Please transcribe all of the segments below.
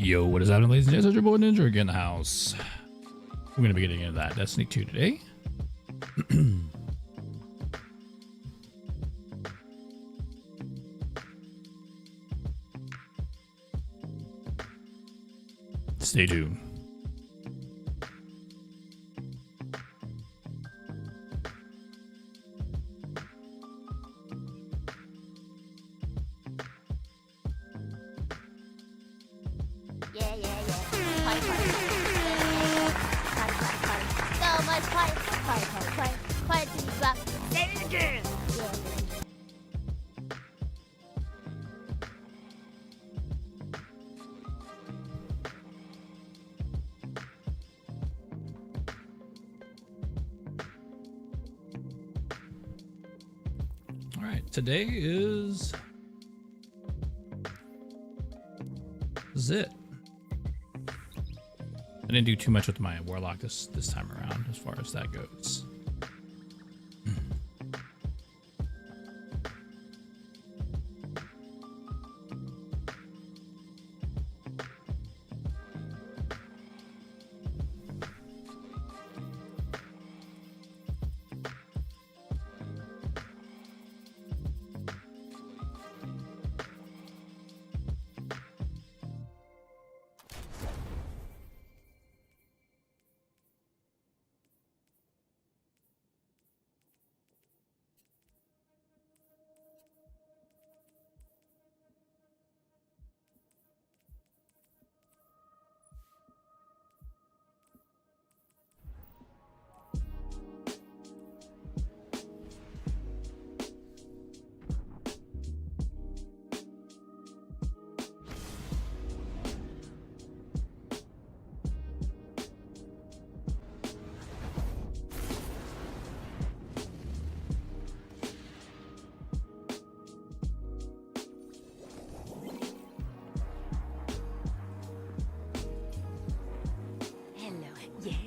Yo, what is happening, ladies and gents? It's your boy Ninjerky in the house. We're going to be getting into that Destiny 2 today. Stay tuned. Today is it. I didn't do too much with my warlock this time around as far as that goes.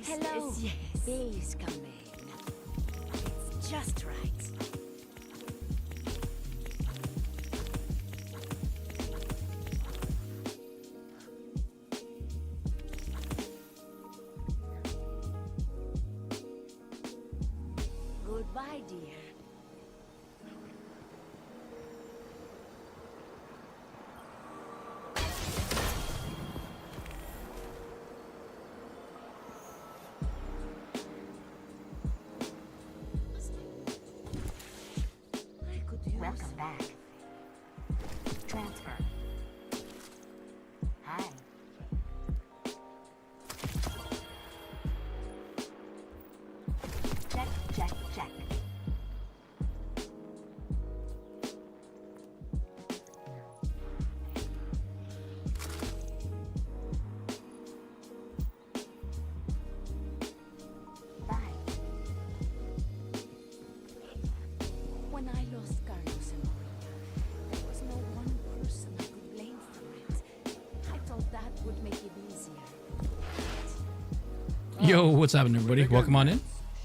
Hello. Yes. Days coming. It's just right. Goodbye, dear. Welcome back. Transfer. Hi. Check, check, check. Bye. When I lost Carlos and Maria, there was no one person I could blame for it. I thought that would make it easier. Yo, what's happening, everybody? Welcome on in.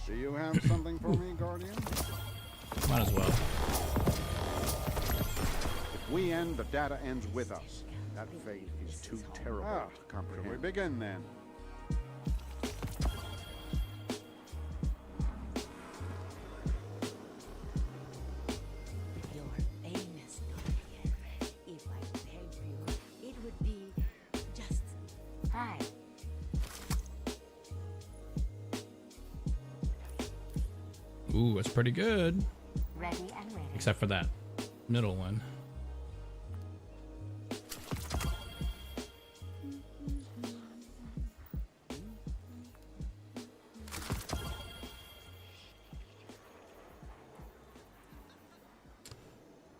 Do you have something for me, Guardian? Might as well. If we end, the data ends with us. That fate is too terrible to comprehend. Shall we begin then? Your famous Guardian. If I could help you, it would be just Hi. Ooh, that's pretty good. Ready and ready. Except for that middle one.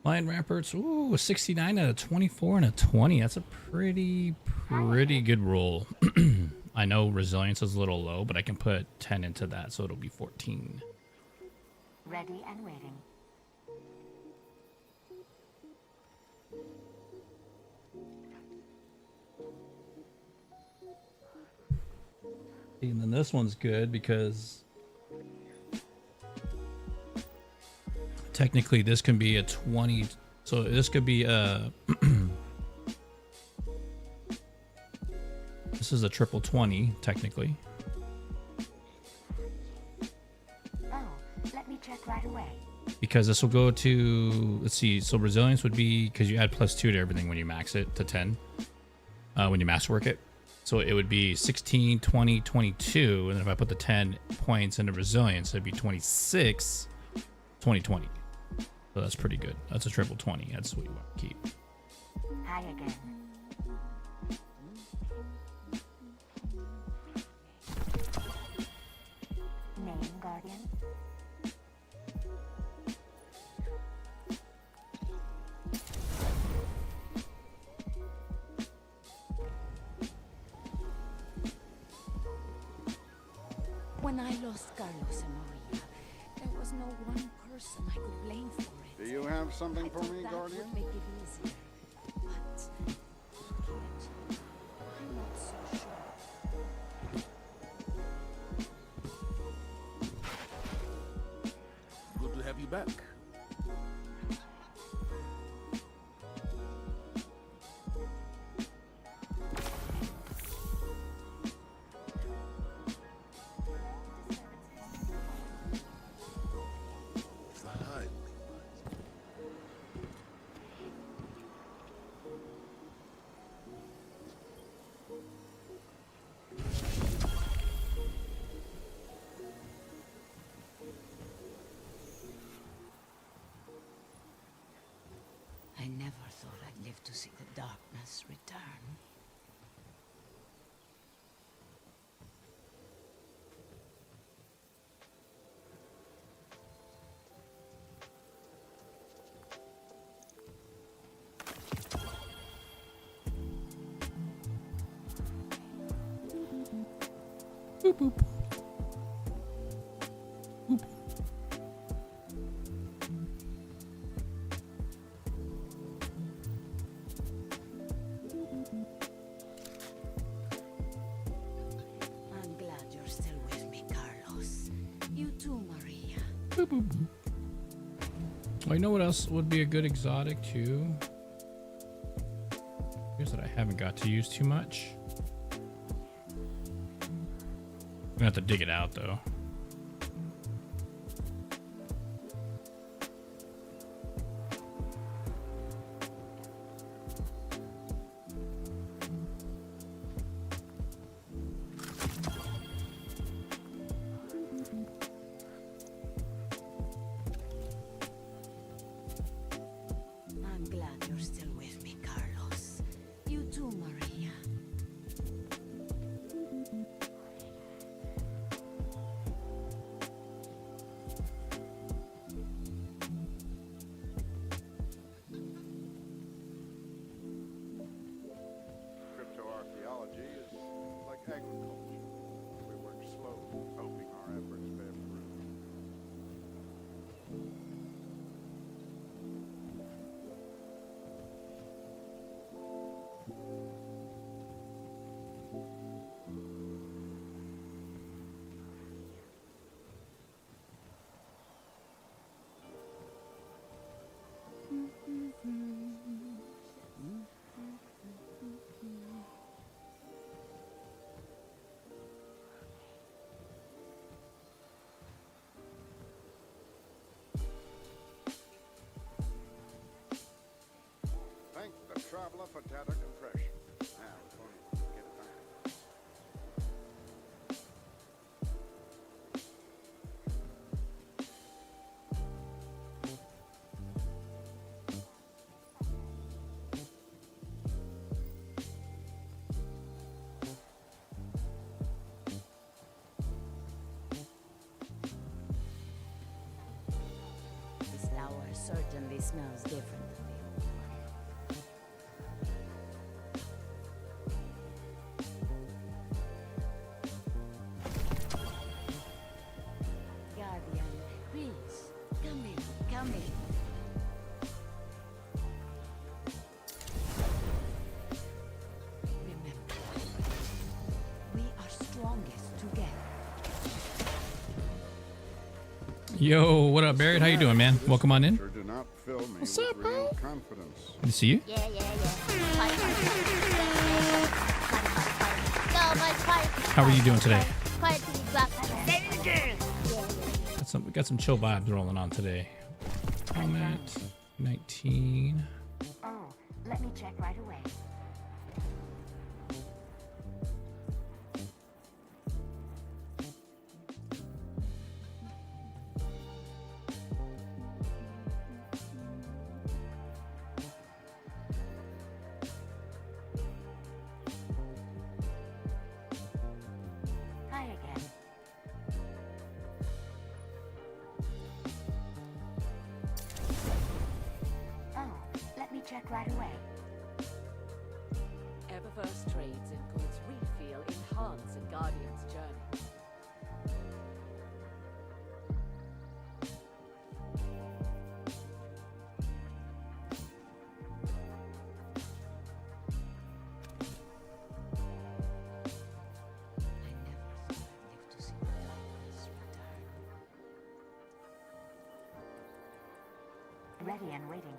Lion Ramparts, ooh, a 69 out of 24 and a 20. That's a pretty good roll. I know resilience is a little low, but I can put 10 into that, so it'll be 14. Ready and waiting. And then this one's good because technically this can be a 20, so this could be a This is a triple 20, technically. Oh, let me check right away. Because this will go to, let's see, so resilience would be, because you add +2 to everything when you max it to 10, when you masterwork it. So it would be 16, 20, 22, and then if I put the 10 points into resilience, it'd be 26, 20, 20. So that's pretty good. That's a triple 20. That's what you want to keep. Hi again. Name, Guardian? When I lost Carlos and Maria, there was no one person I could blame for it. Do you have something I for thought me, that Guardian? would make it easier. But yet, I'm not so sure. Good to have you back. Finally. I never thought I'd live to see the darkness return. Boop, boop. Boop. I'm glad you're still with me, Carlos. You too, Maria. Boop, boop, boop. Oh, you know what else would be a good exotic too? Here's that I haven't got to use too much. I'm gonna have to dig it out though. I'm glad you're still with me, Carlos. You too, Maria. Cryptoarchaeology is like agriculture. We work slowly, hoping our efforts bear fruit. Thank the traveler for data compression. Now, Tony, get it back. This flower certainly smells different than the old one. Guardian, please, come in, come in. Remember, we are strongest together. Yo, what up, Barrett? How you doing, man? Welcome on in. Sure do not fill me What's with up, bro? real confidence. Good to see you. Yeah. Fight. How are you doing today? Quiet till you drop. We got some chill vibes rolling on today. Comment 19. Oh, let me check right away. Hi again. Oh, let me check right away. Eververse trades in goods we feel enhance a Guardian's journey. Ready and waiting.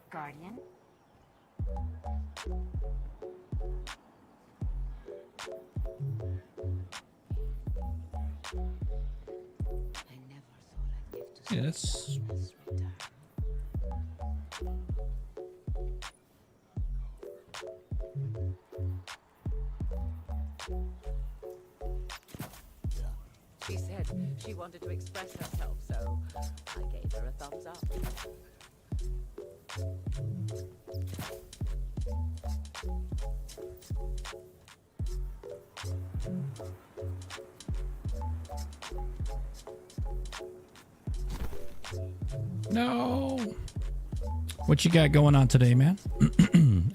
Guardian? Yeah, that's She said she wanted to express herself, so I gave her a thumbs up. no. What you got going on today, man?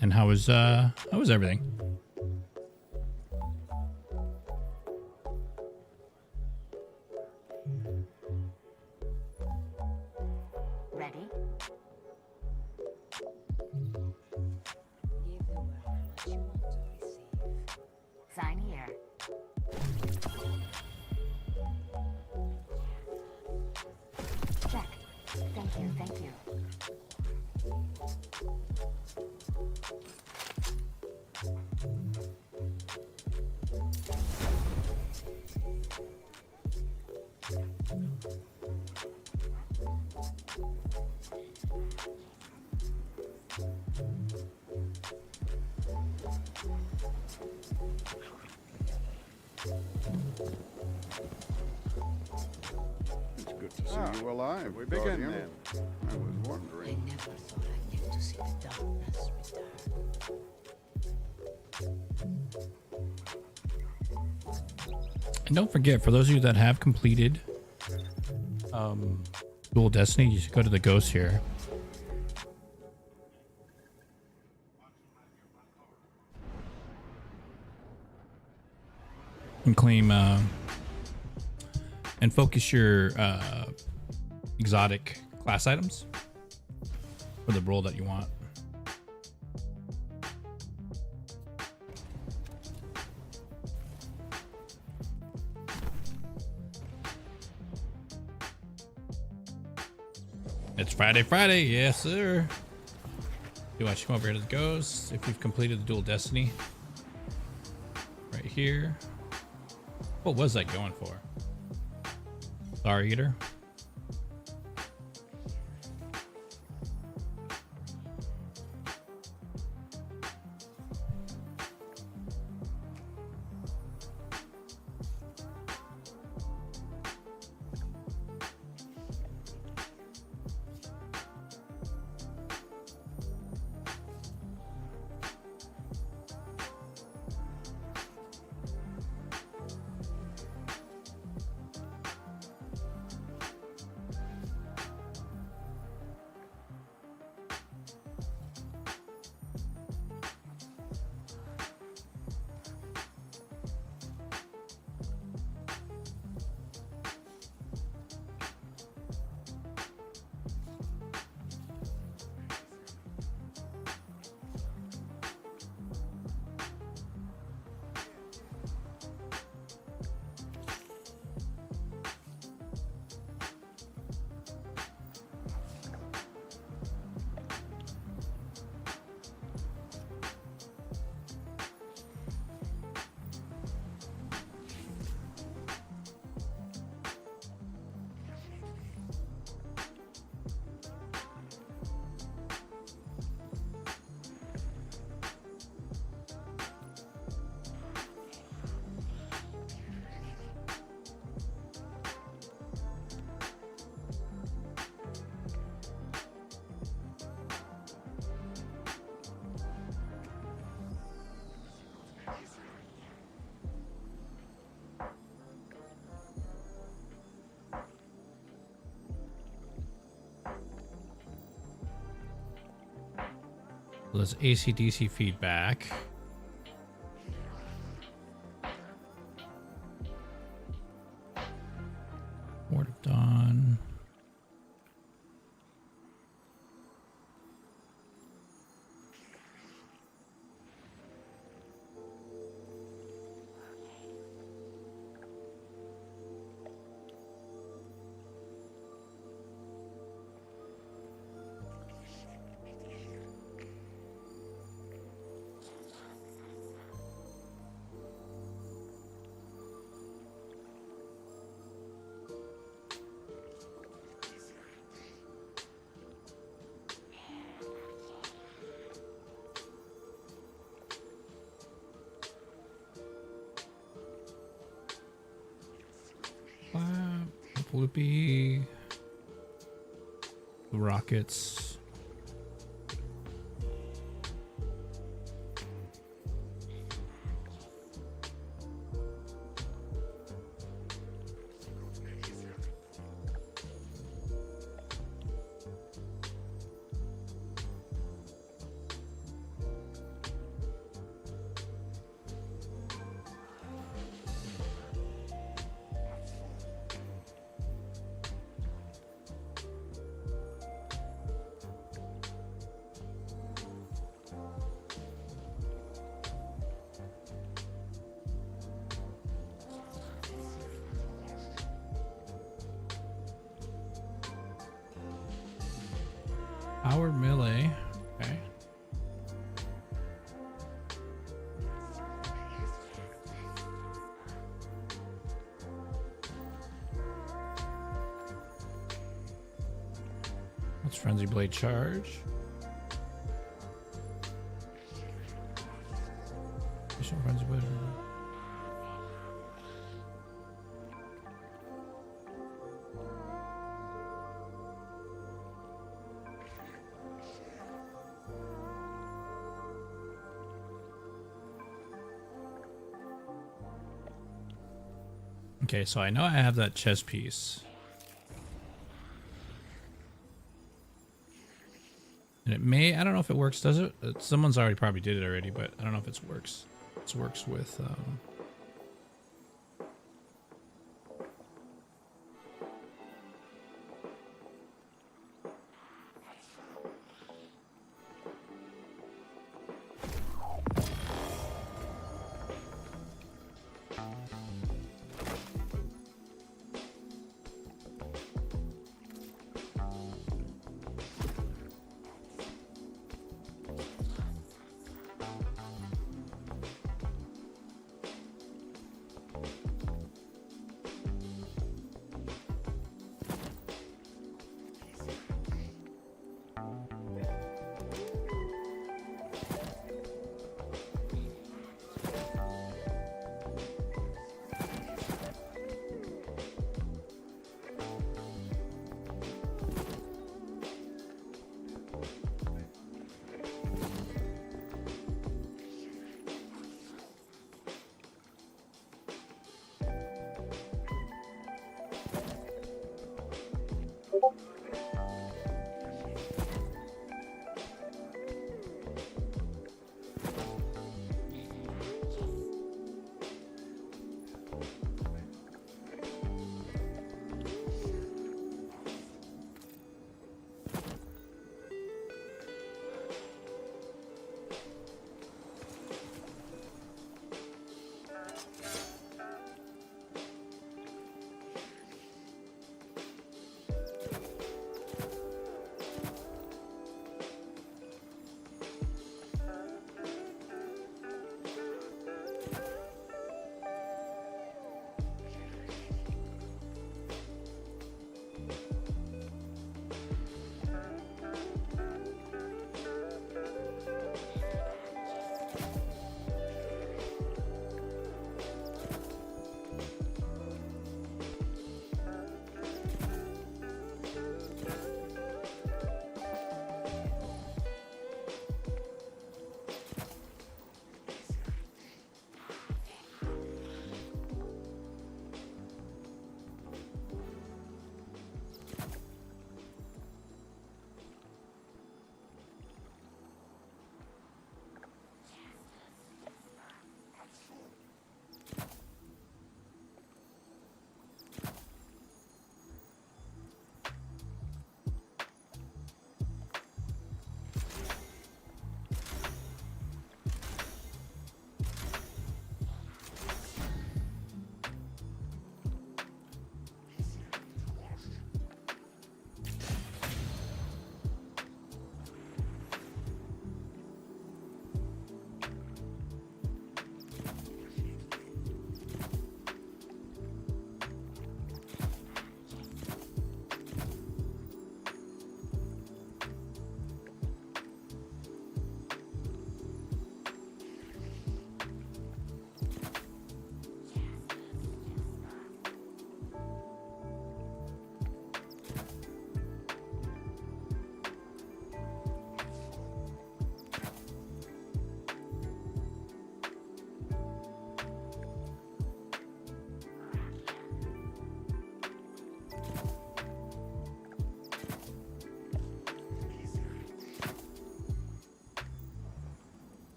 And how was everything? Ready? Give the world what you want to receive. Sign here. Check. Thank you, thank you. It's good to see you alive. We begin then. I was I wondering. never thought I'd live to see the darkness return. And don't forget, for those of you that have completed Dual Destiny, you should go to the ghost here. And claim and focus your exotic class items for the role that you want. It's Friday, yes sir. You want to come over here to the ghost if you've completed the Dual Destiny. Right here. What was that going for? Star Eater. There's AC/DC feedback. Ward of Dawn. Bloopy. Rockets. Power melee. Okay. What's Frenzy Blade charge? Frenzy Blade. Okay, so I know I have that chess piece. And it may, I don't know if it works, does it? Someone's already probably did it already, but I don't know if it works. It works with,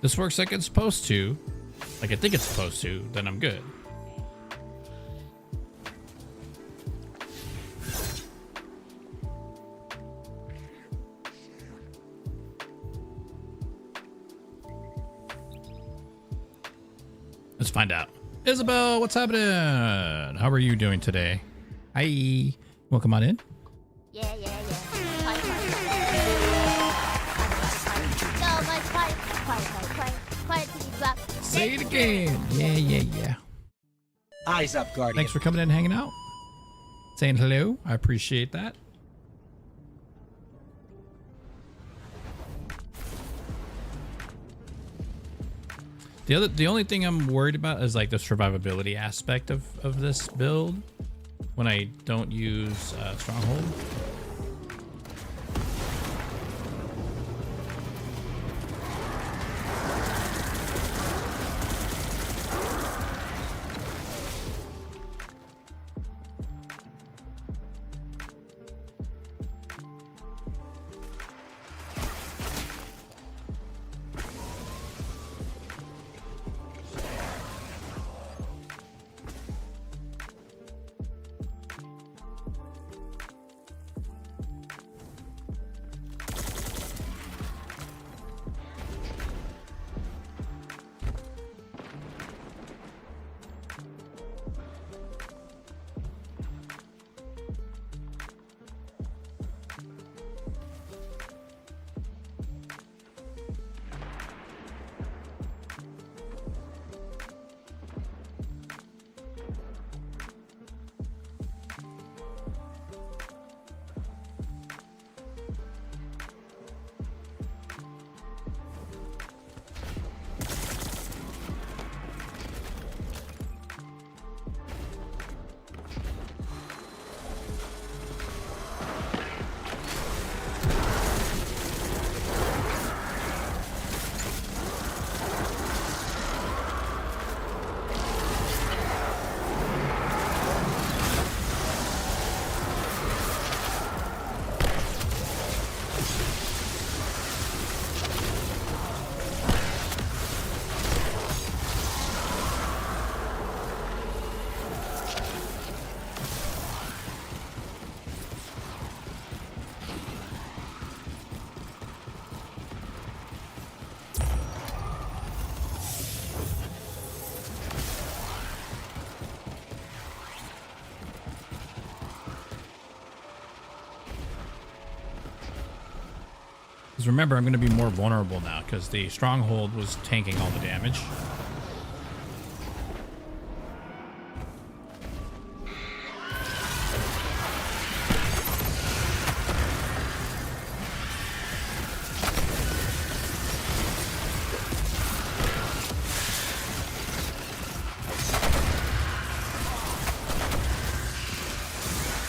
this works like it's supposed to, like I think it's supposed to, then I'm good. Let's find out. Isabel, what's happening? How are you doing today? Hi. Welcome on in. Yeah. Quiet. No, my quiet, please. Say it again. Yeah. Eyes up, Guardian. Thanks for coming in and hanging out. Saying hello. I appreciate that. The only thing I'm worried about is like the survivability aspect of this build when I don't use Stronghold. Because remember, I'm going to be more vulnerable now because the Stronghold was tanking all the damage.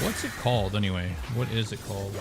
What's it called anyway? What is it called?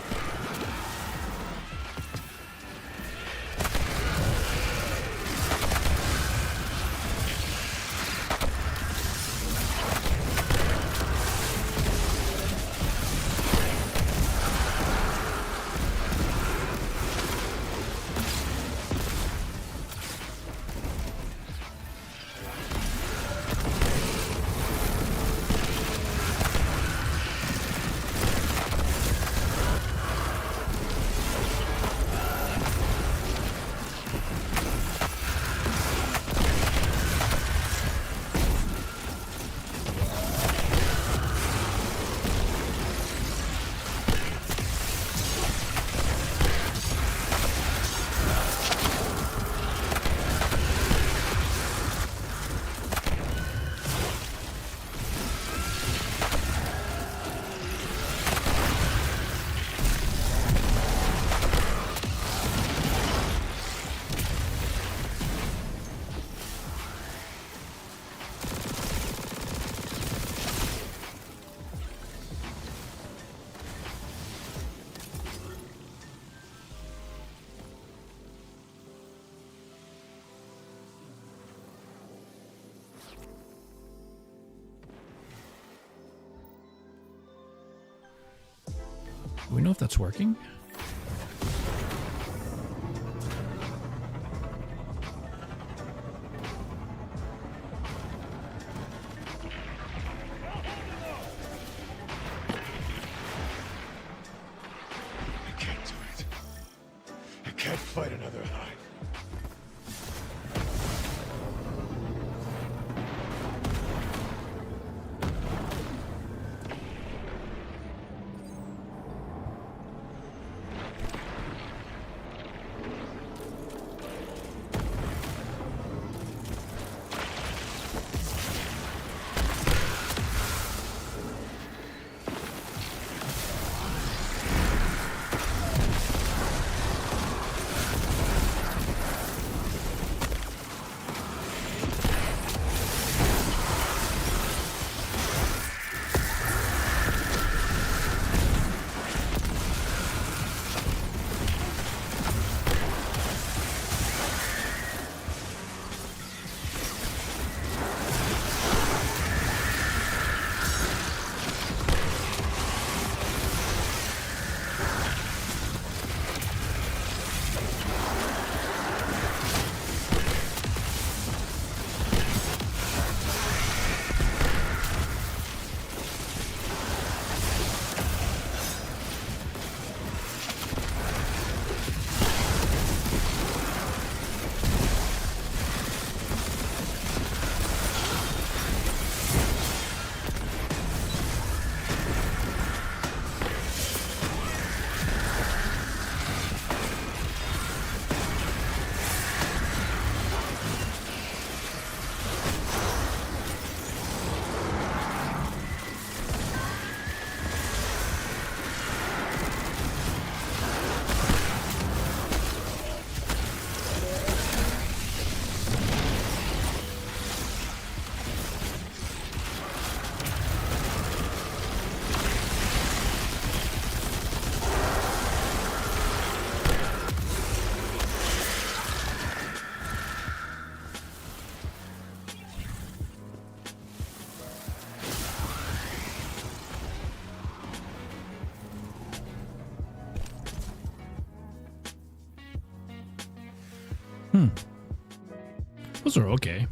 Do we know if that's working? fight another Hive. Those are okay.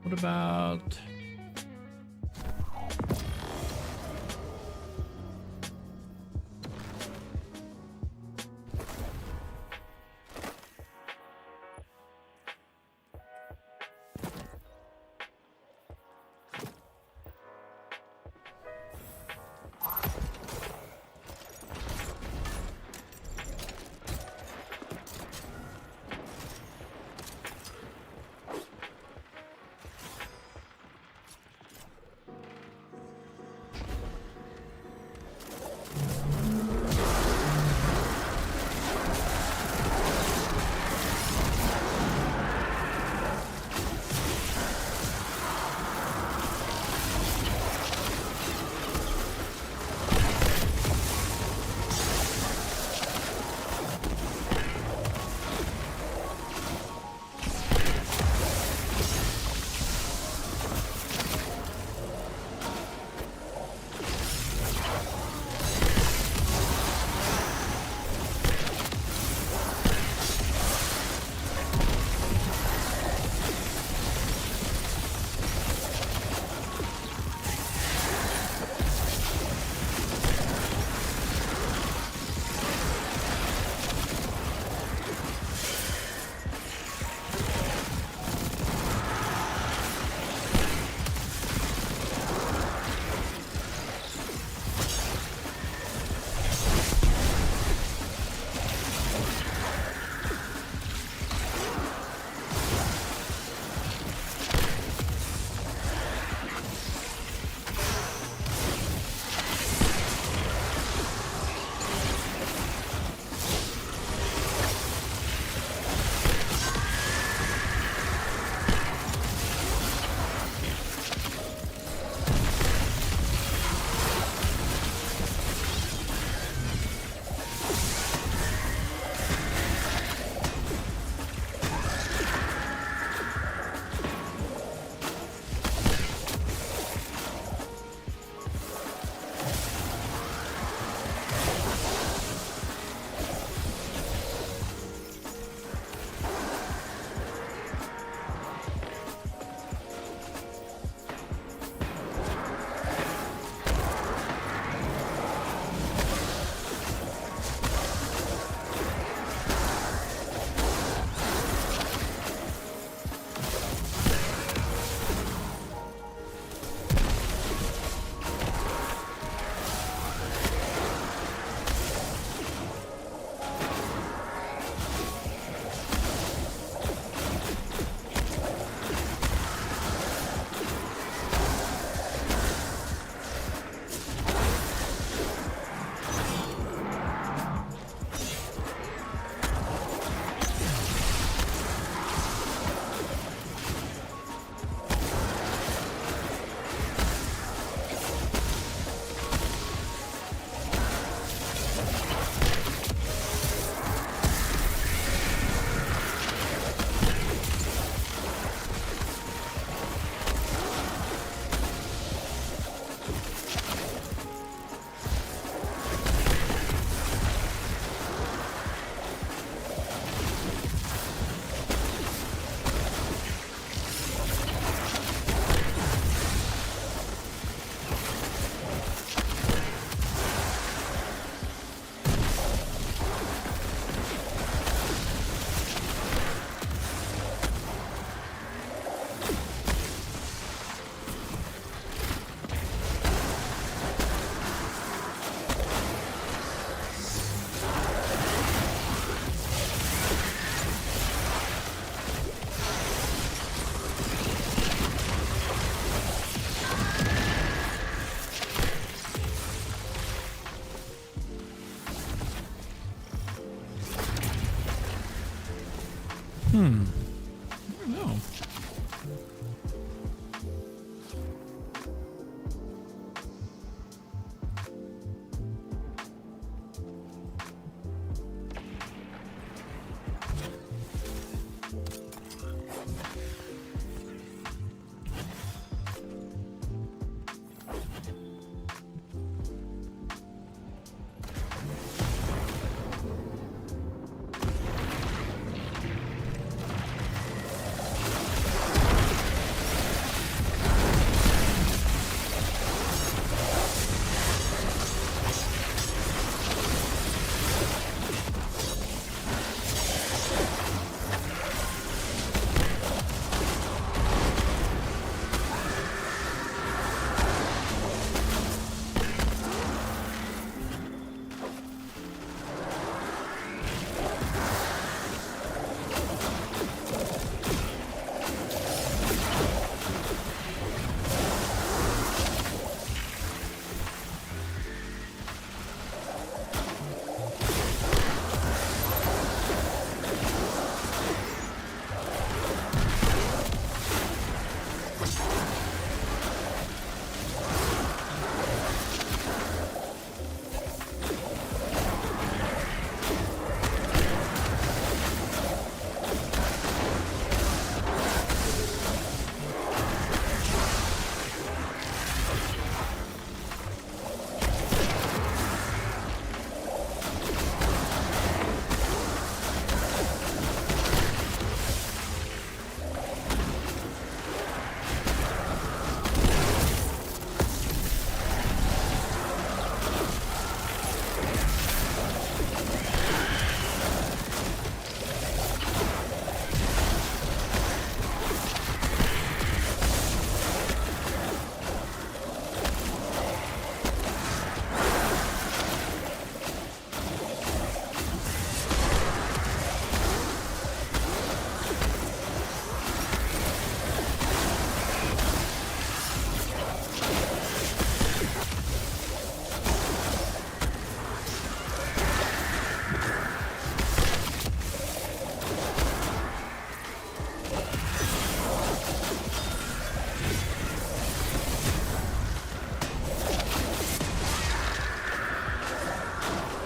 What about... I don't know.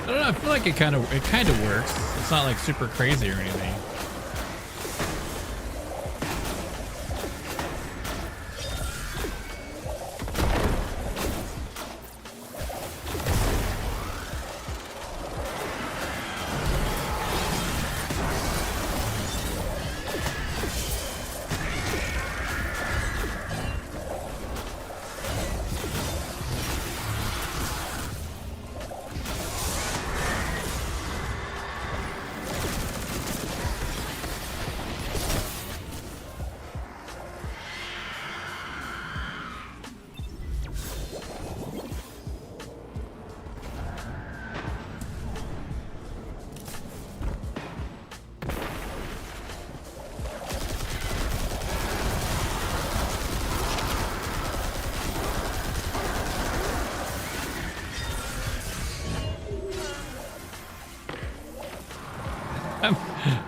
I don't know. I feel like it kind of works. It's not like super crazy or anything.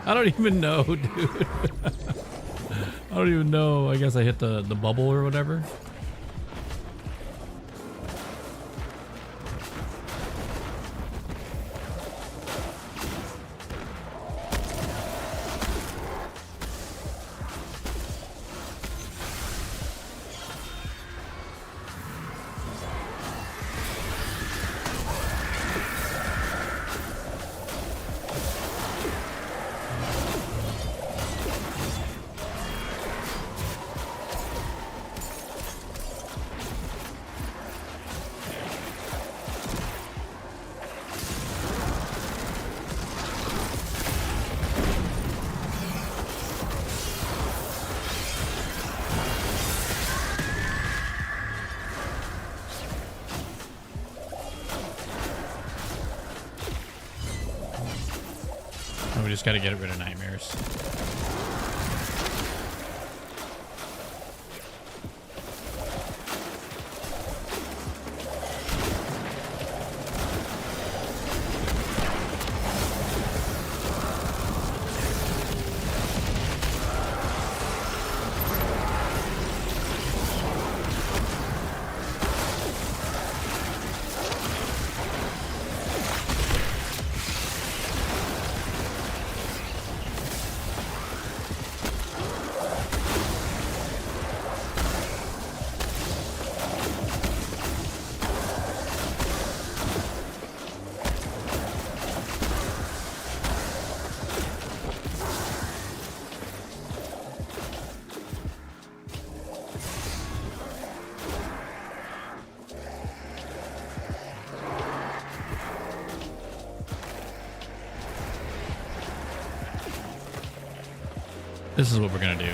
I don't even know, dude. I don't even know. I guess I hit the bubble or whatever. We just gotta get rid of nightmares. This is what we're gonna do.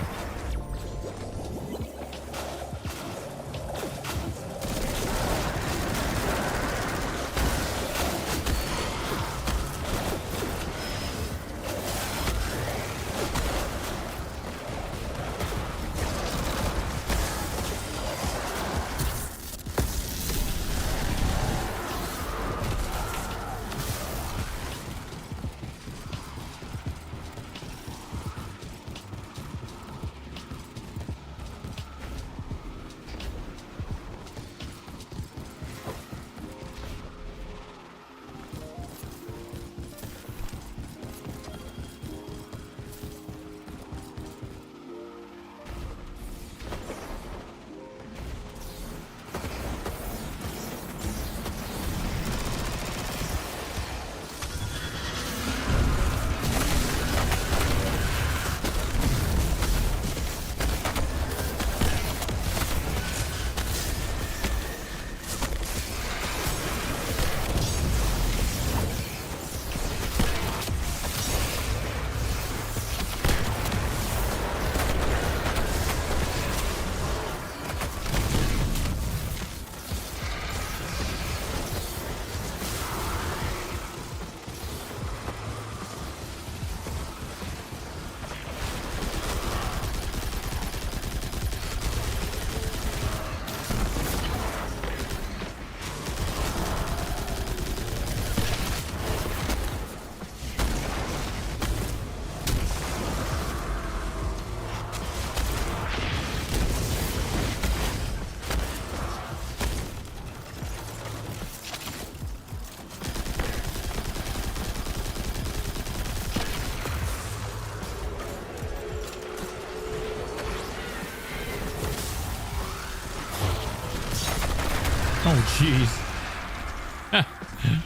Oh, jeez.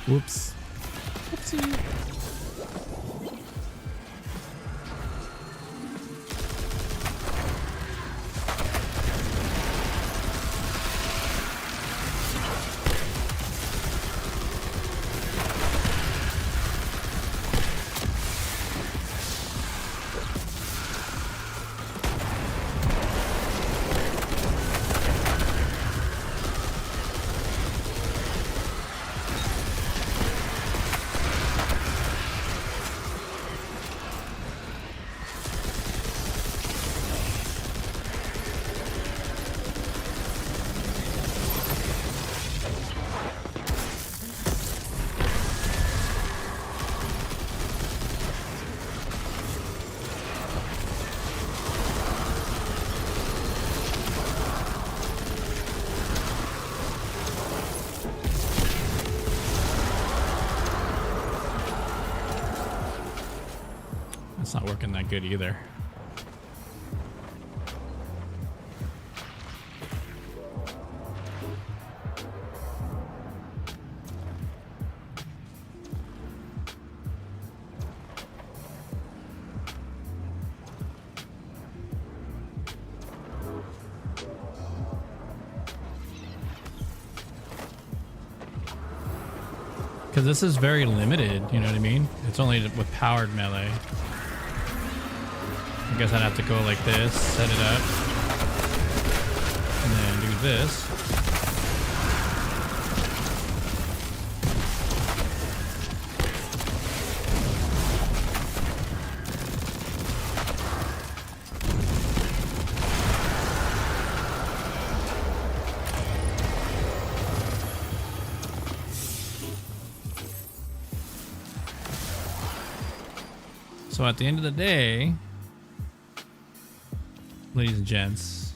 Whoops. Whoopsie. It's not working that good either. Because this is very limited, you know what I mean? It's only with powered melee. I guess I'd have to go like this, set it up, and then do this. So at the end of the day, ladies and gents,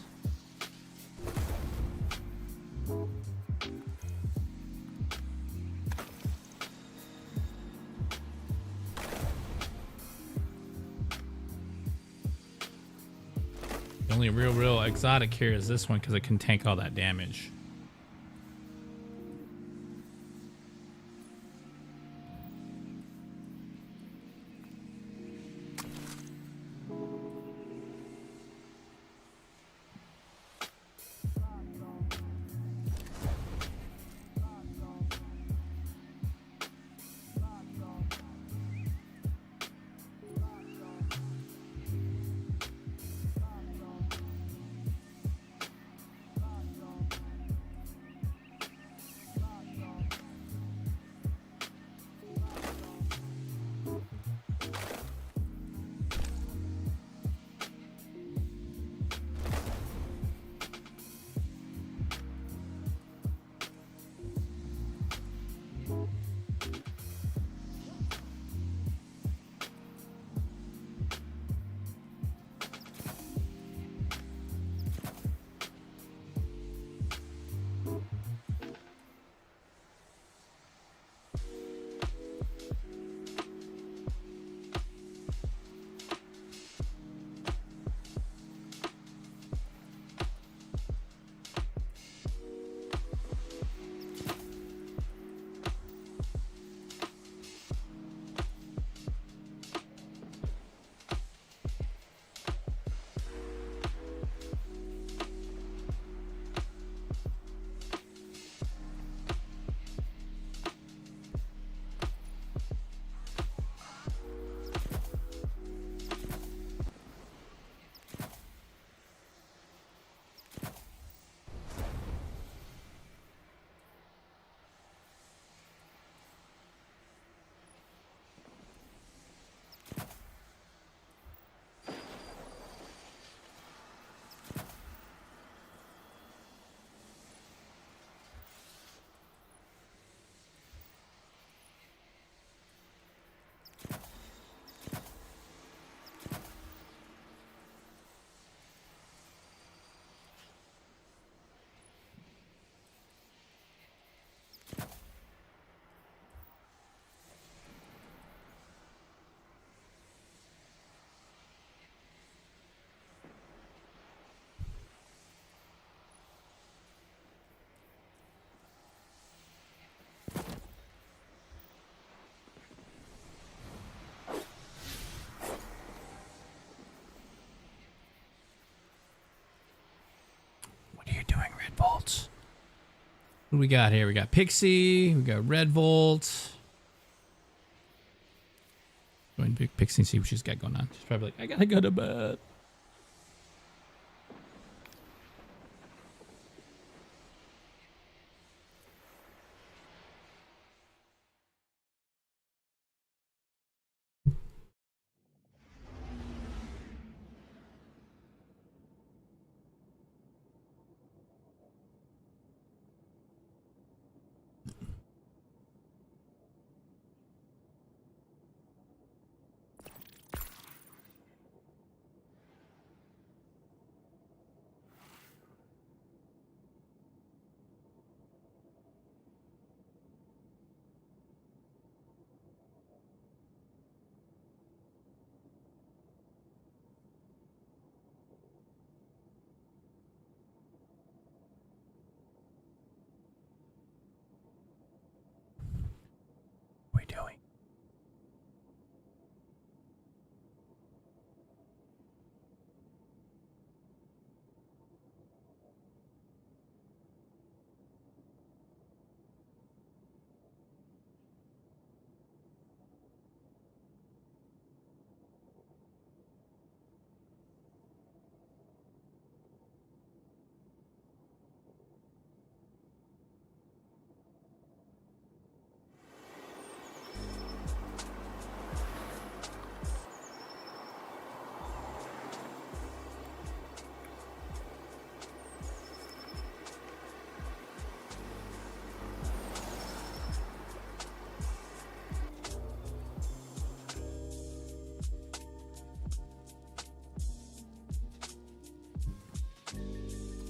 the only real exotic here is this one because it can tank all that damage. What do we got here? We got Pixie. We got Red Volt. Going to Pixie and see what she's got going on. She's probably like, I gotta go to bed. What are we doing?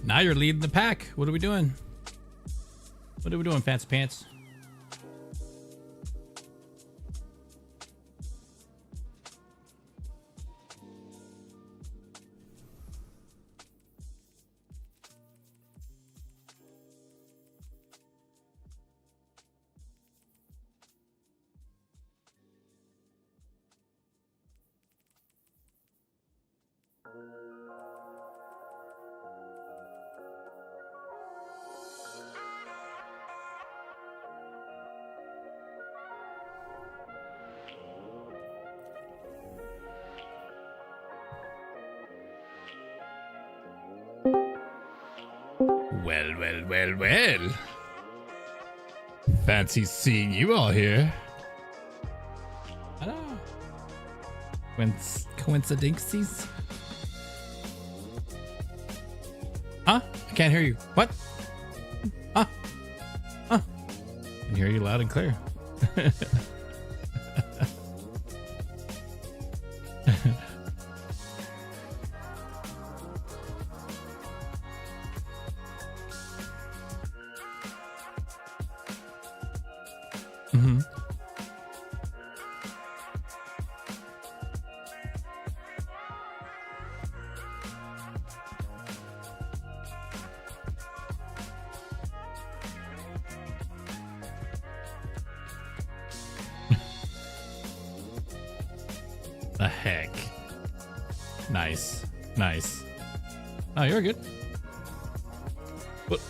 Now you're leading the pack. What are we doing? What are we doing, Fancy Pants? Well. Fancy seeing you all here. Hello. Coincidences? Huh? I can't hear you. What? Huh? Huh? I can hear you loud and clear. The heck. Nice. Oh, you're good. What?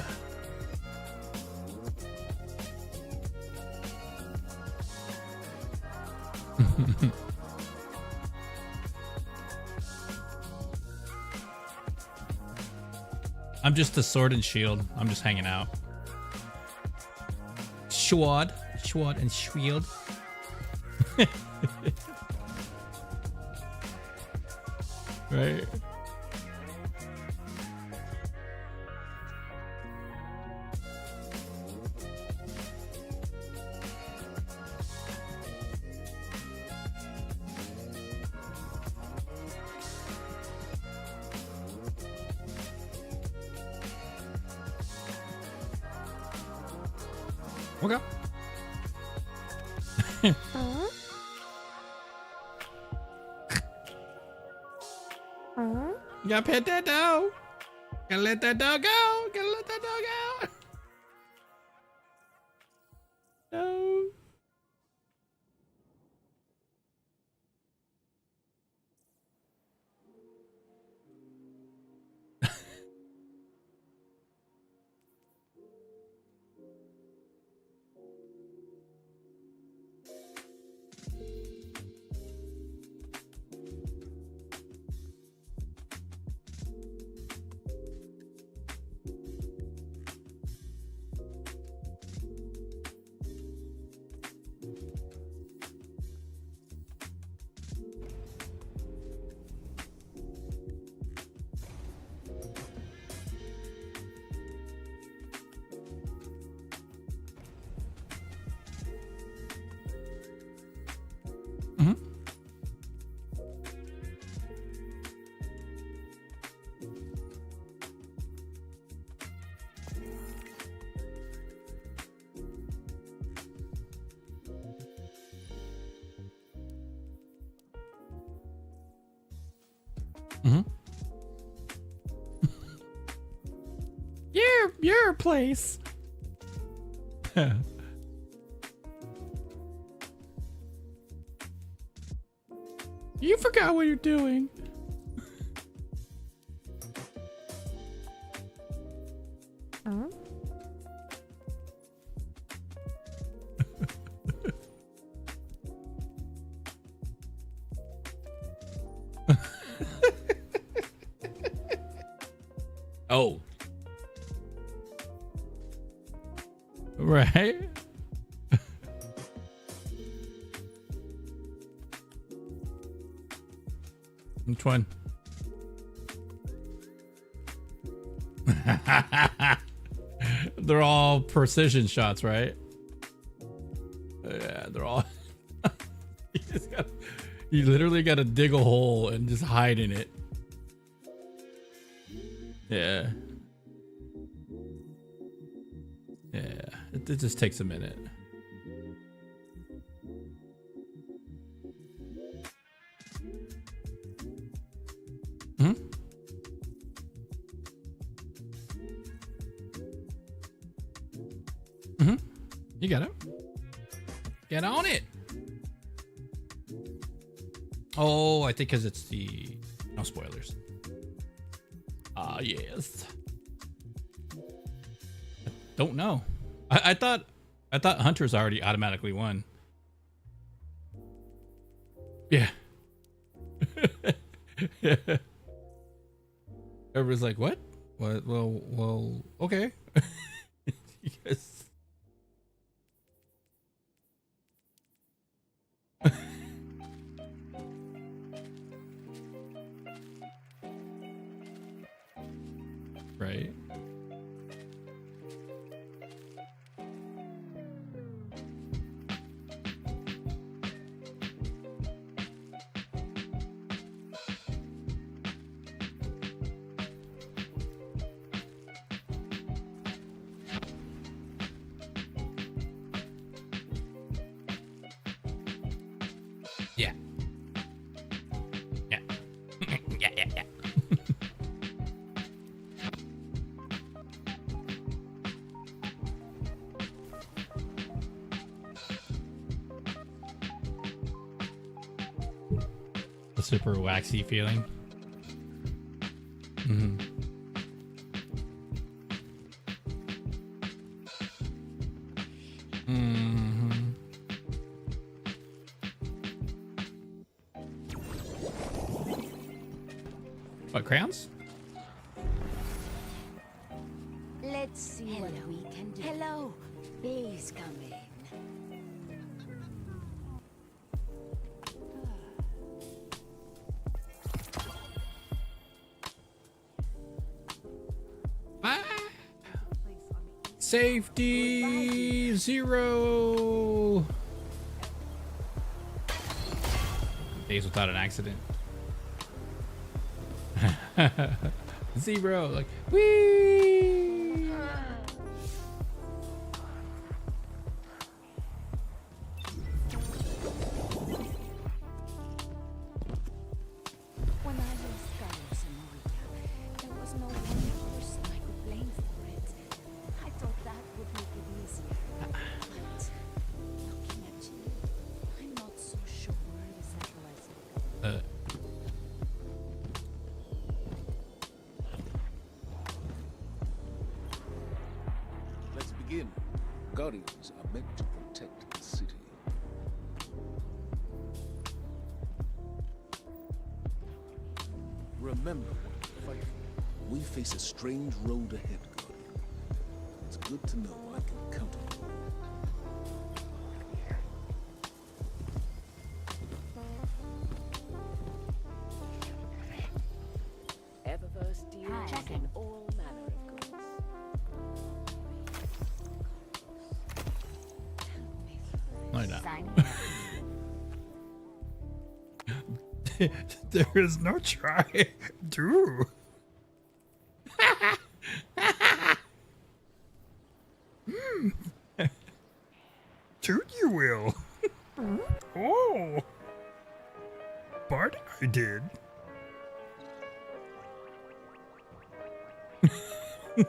I'm just a sword and shield. I'm just hanging out. Sword and shield. Right. Okay. You gotta pet that dog. Gotta let that dog go. Gotta let that dog out. No. Mm-hmm. Your place. You forgot what you're doing. Oh. Right. Which one? They're all precision shots, right? Yeah, they're all. You literally got to dig a hole and just hide in it. Yeah. Yeah, it just takes a minute. Hmm? Mm-hmm. You got it. Get on it. Oh, I think because it's the... No spoilers. Ah, yes. Don't know. I thought Hunter's already automatically won. Yeah. Yeah. Everybody's like, what? What? Well, okay. Yes. Right. Yeah. Yeah. Yeah. The super waxy feeling. Mm-hmm. Mm-hmm. What, crayons? Let's see what we can do. Hello. Please come in. Safety 0. Days without an accident. 0. Like, whee! When I lost Carlos and Maria, there was no one person I could blame for it. I thought that would make it easier. But looking at you, I'm not so sure the sacrifice will go. Let's begin. Guardians are meant to protect the city. Remember what to fight for. We face a strange road ahead, Guardian. It's good to know I can count on you. Eververse deals in all manner of goods. No, you're not. Sign here. There is no try. Do. Toot you will. Oh. Bart, I did. All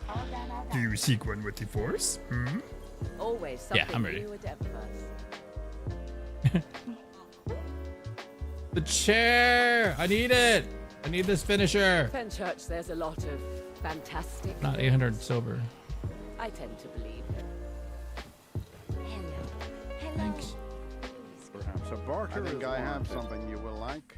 done, all Do done. you seek one with the force? Hmm? Always Yeah, something I'm ready. new at Eververse. The chair! I need it! I need this finisher! Fenchurch, there's a lot of fantastic. Not things. 800 silver. I tend to believe. Hello. Hello. Thanks. Perhaps a barter. I think I have something you will like.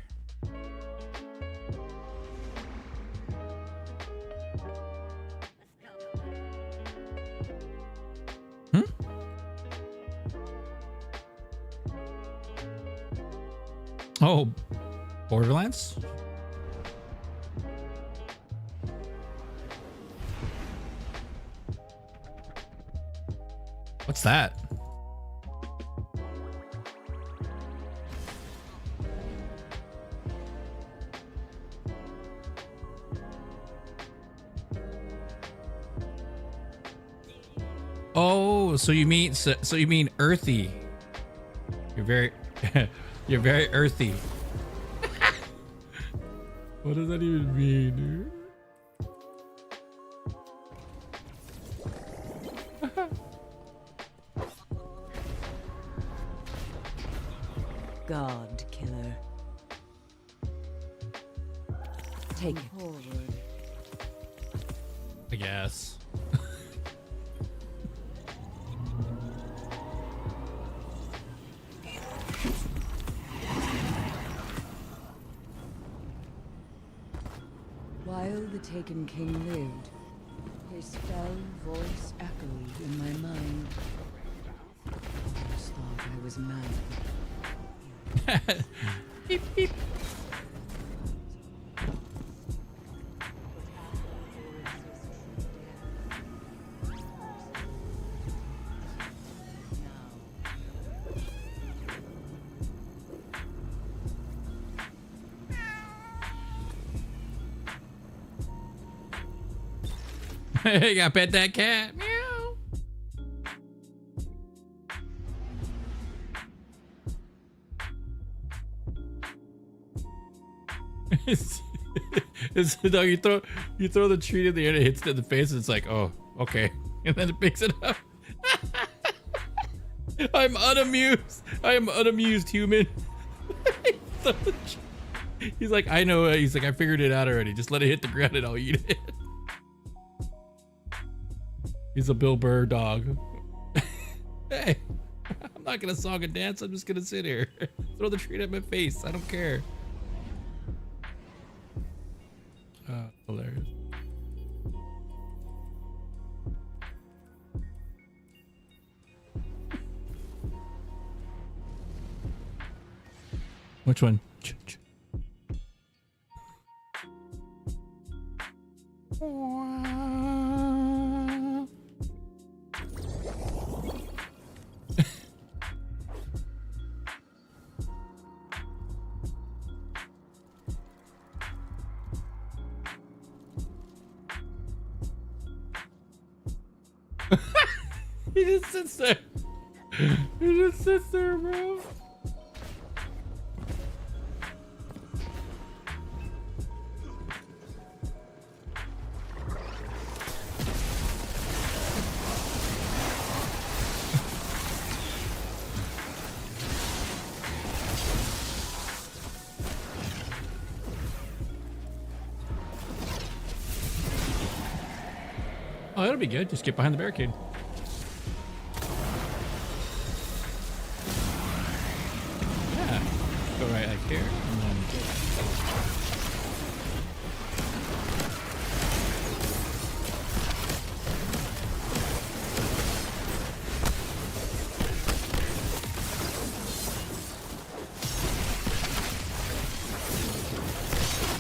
Oh, Borderlands? What's that? Oh, so you mean so you mean earthy? You're very you're very earthy. What does that even mean, dude? God killer. Take it forward. I guess. While the Taken King lived, his fell voice echoed in my mind. I just thought I was mad. Beep beep. You gotta pet that cat. Meow. It's no, you throw the treat in the air and it hits it in the face and it's like, oh, okay. And then it picks it up. I'm unamused. I am unamused human. He's like, I know. He's like, I figured it out already. Just let it hit the ground and I'll eat it. He's a Bill Burr dog. Hey, I'm not gonna song and dance. I'm just gonna sit here. Throw the treat at my face. I don't care. Hilarious. Which one? He just sits there. He just sits there, bro. Oh, that'll be good. Just get behind the barricade. Yeah. Go right like here. And then...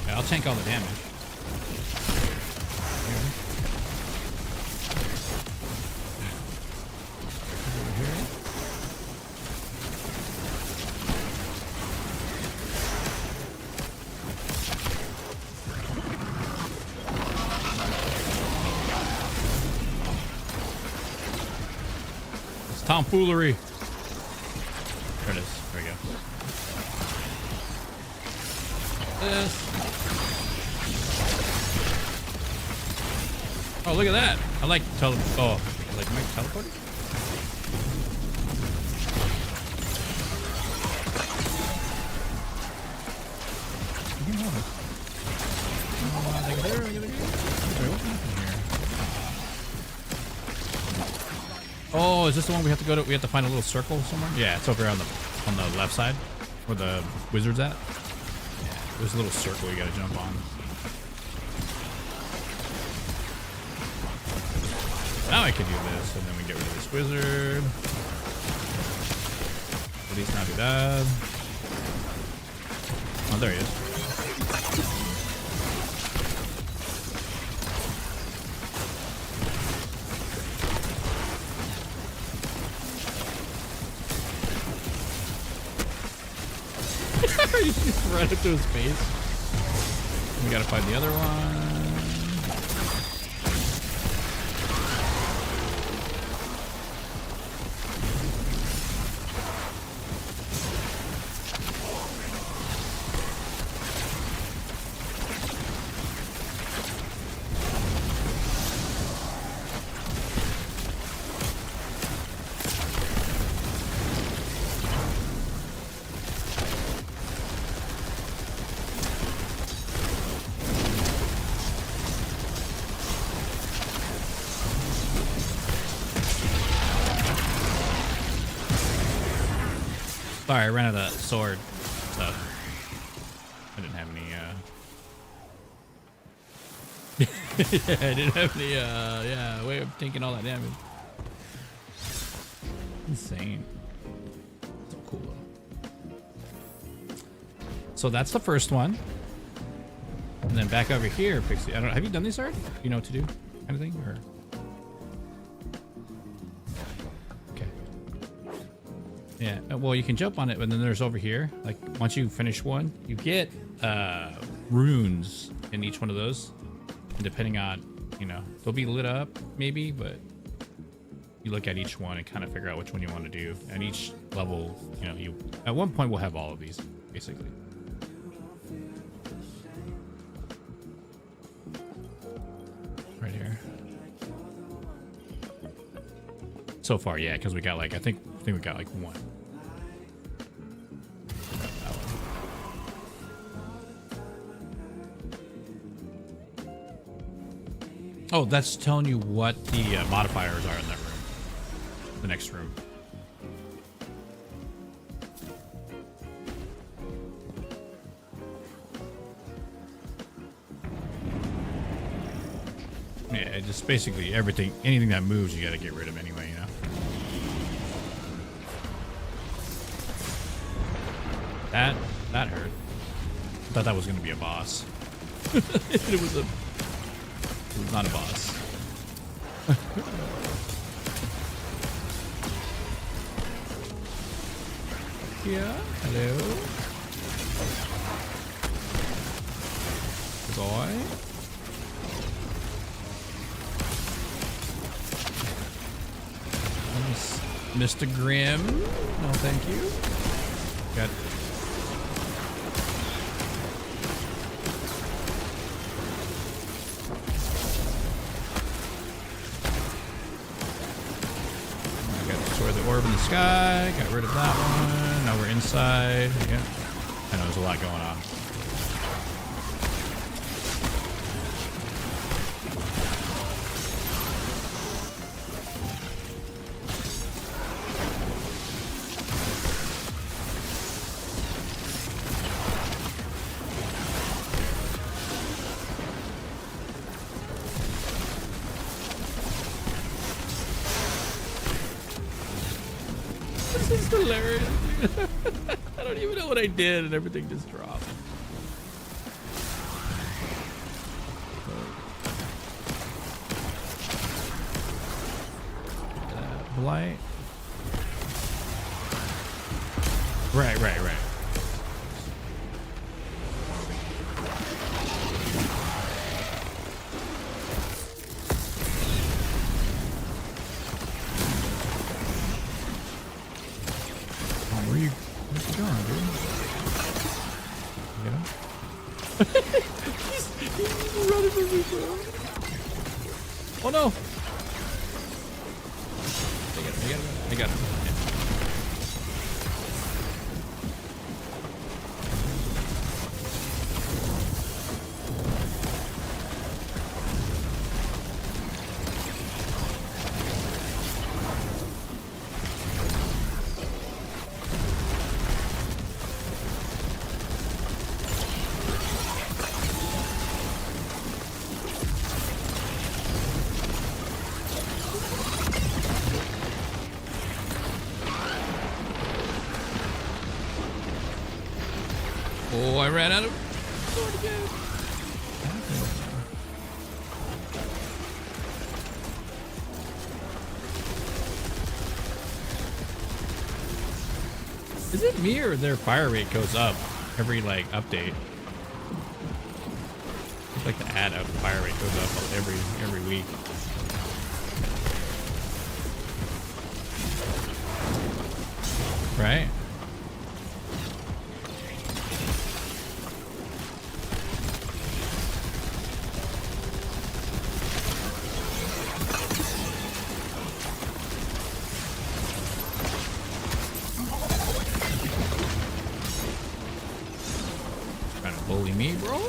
yeah, I'll tank all the damage. Tomfoolery. There it is. There we go. this. Oh, look at that. I like oh, like Mike teleporting? Oh, is this the one we have to go to? We have to find a little circle somewhere? Yeah, it's over here on the left side where the wizard's at. Yeah, there's a little circle you gotta jump on. Now I can do this, and then we get rid of this wizard. At least not do that. Oh, there he is. You just right up to his face. We gotta find the other one. Sorry, I ran out of sword stuff. I didn't have any, yeah, I didn't have any, yeah, way of taking all that damage. Insane. So cool. So that's the first one. And then back over here, Pixie. I don't know, have you done these already? You know what to do? Anything? Or? Yeah, well, you can jump on it, but then there's over here. Like, once you finish one, you get runes in each one of those. And depending on, you know, they'll be lit up, maybe, but you look at each one and kind of figure out which one you want to do. And each level, you know, you at one point we'll have all of these, basically. Right here. So far, yeah, because we got like, I think we got like one. Oh, that's telling you what the modifiers are in that room. The next room. Yeah, just basically everything, anything that moves, you gotta get rid of anyway, you know? That hurt. I thought that was gonna be a boss. It was not a boss. Yeah, hello. Boy. Mr. Grimm. No, thank you. Got the orb in the sky, got rid of that one. Now we're inside. Yeah, I know there's a lot going on. This is hilarious. I don't even know what I did and everything just dropped. Blight. Right. Where you going, dude? Get him? He's running from me, bro. Oh no! I got him. Yeah. Oh, I ran out of sword again. Is it me or their fire rate goes up every like update? It's like the ad up fire rate goes up every week. Right? Trying to bully me, bro?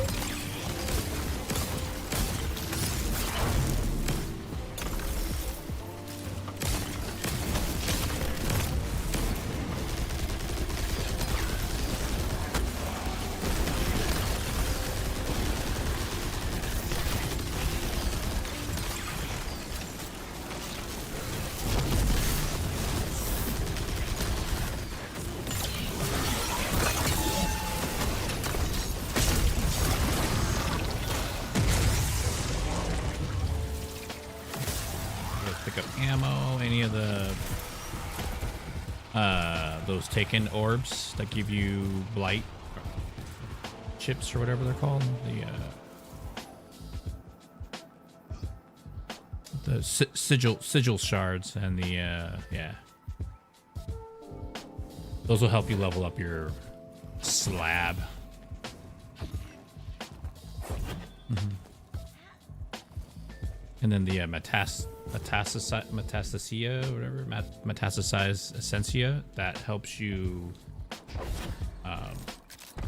Pick up ammo, any of the those taken orbs that give you blight chips or whatever they're called. The sigil shards and the yeah. Those will help you level up your slab. And then the metastasized essentia that helps you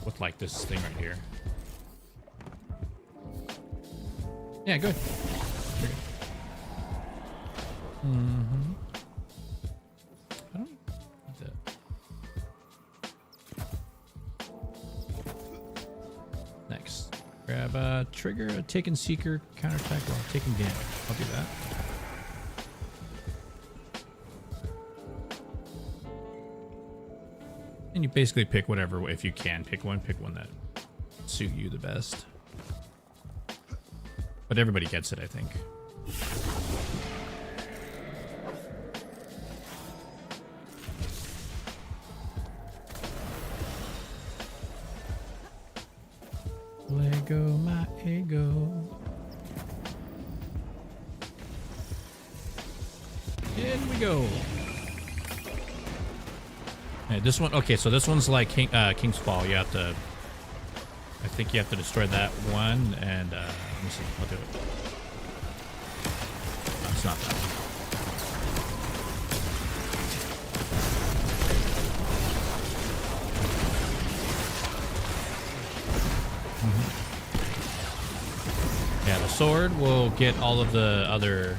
with like this thing right here. Yeah, good. I don't need that. Next, grab a trigger, a taken seeker, counterattack while taking damage. I'll do that. And you basically pick whatever, if you can pick one that suit you the best. But everybody gets it, I think. Lego my ego. In we go. Hey, this one, okay, so this one's like King's Fall. You have to, I think you have to destroy that one, and let me see, I'll do it. No, it's not that one. Yeah, the sword will get all of the other.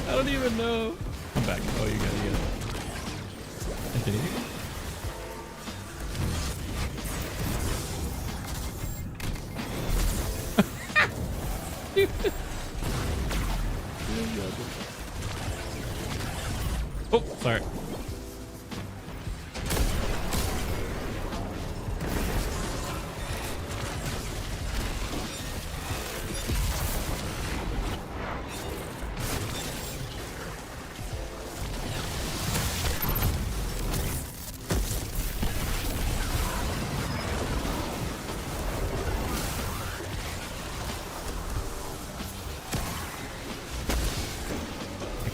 I don't even know. Come back. Oh, you gotta get it. Anthony. Oh, sorry.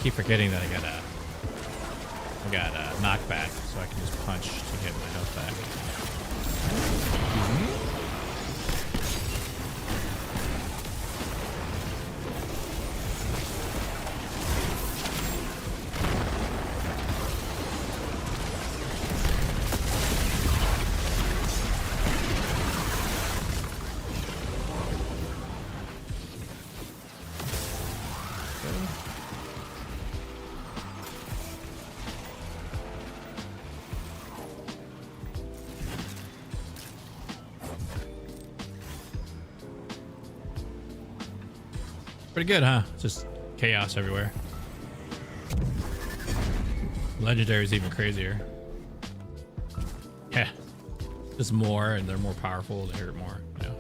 keep forgetting that I got a knockback, so I can just punch to get my health back. Excuse me? Pretty good, huh? Just chaos everywhere. Legendary's even crazier. Yeah. Just more, and they're more powerful, they hurt more. Yeah.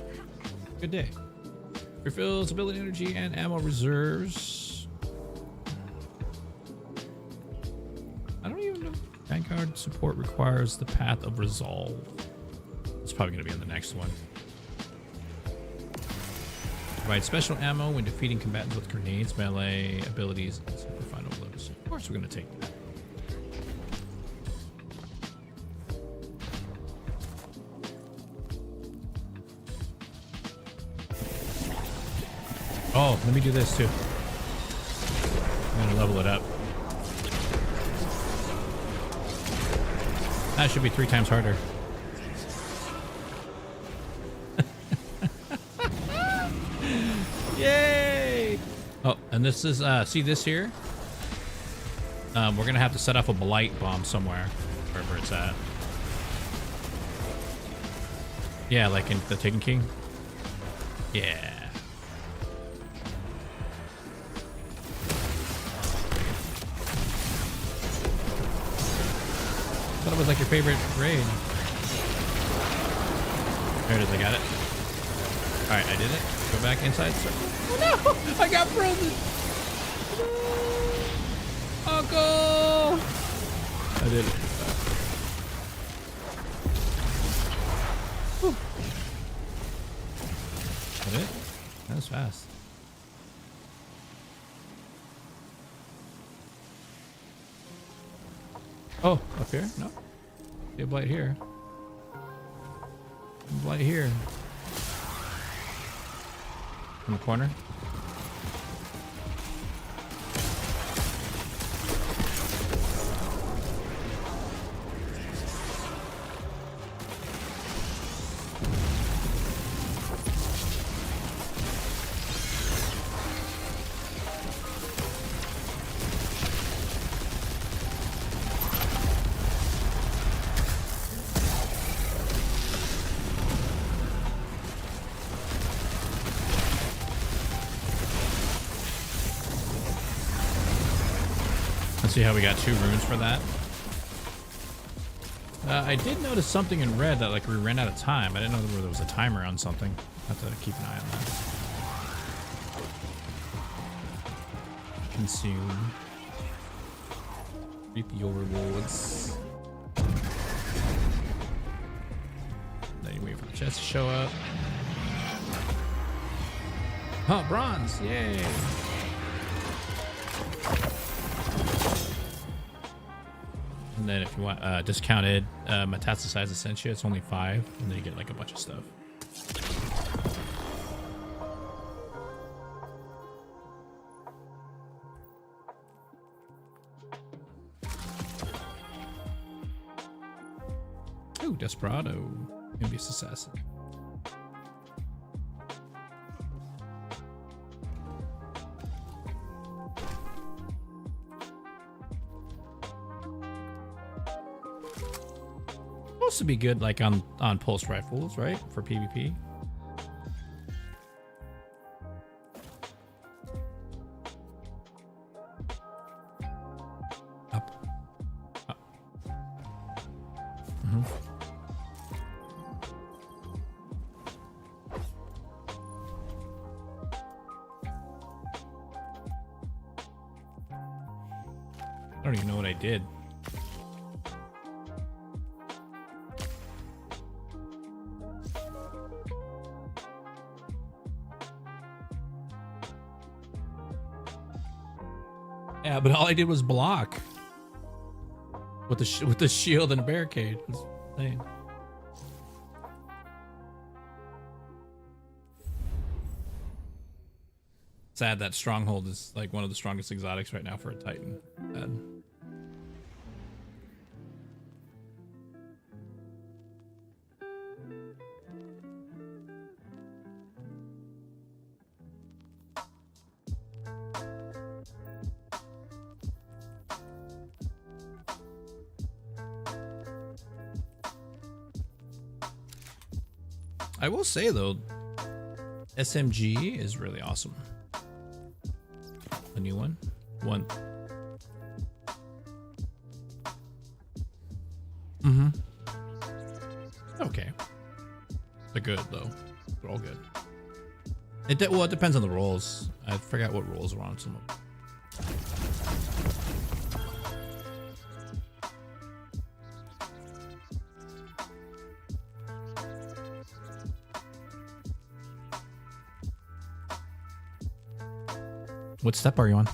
Good day. Refills ability energy and ammo reserves. I don't even know. Vanguard support requires the path of resolve. It's probably going to be on the next one. Provide special ammo when defeating combatants with grenades, melee abilities, and super final blows. Of course, we're going to take that. Oh, let me do this too. I'm going to level it up. That should be 3 times harder. Yay! Oh, and this is, see this here? We're gonna have to set off a blight bomb somewhere, wherever it's at. Yeah, like in the Taken King. Yeah. Thought it was like your favorite raid. There it is, I got it. Alright, I did it. Go back inside circle. Oh no! I got frozen! No! Uncle! I did it. Whew. That it? That was fast. Oh, up here? No. See a blight here. Blight here. In the corner. See how we got 2 runes for that. I did notice something in red that like we ran out of time. I didn't know there was a timer on something. Have to keep an eye on that. Consume. Reap your rewards. Then you wait for the chest to show up. Oh, bronze! Yay! And then if you want discounted metastasize essentia, it's only 5, and then you get like a bunch of stuff. Ooh, Desperado. Envious Assassin. Supposed to be good like on pulse rifles, right? For PvP. Up. Up. Mm-hmm. I don't even know what I did. Yeah, but all I did was block with the shield and a barricade. It's insane. Sad that Stronghold is like one of the strongest exotics right now for a Titan. Sad. I will say though, SMG is really awesome. A new one. Okay. They're good though. They're all good. It depends on the rolls. I forgot what rolls are on some of them. What step are you on?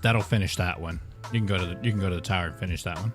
That'll finish that one. You can go to the tower and finish that one.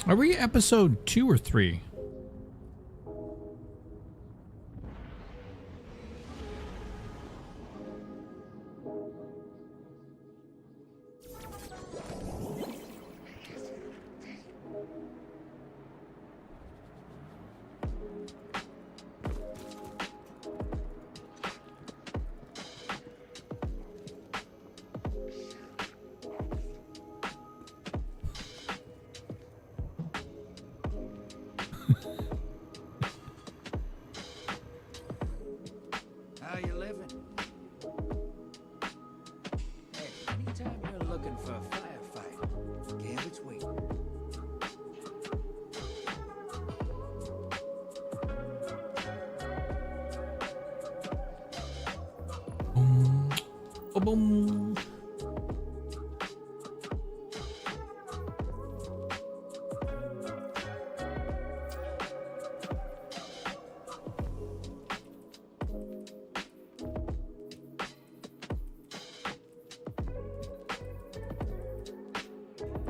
Are we episode 2 or 3? How you living? Hey, anytime you're looking for a firefight, Gambit's waiting. Boom. Oh, boom.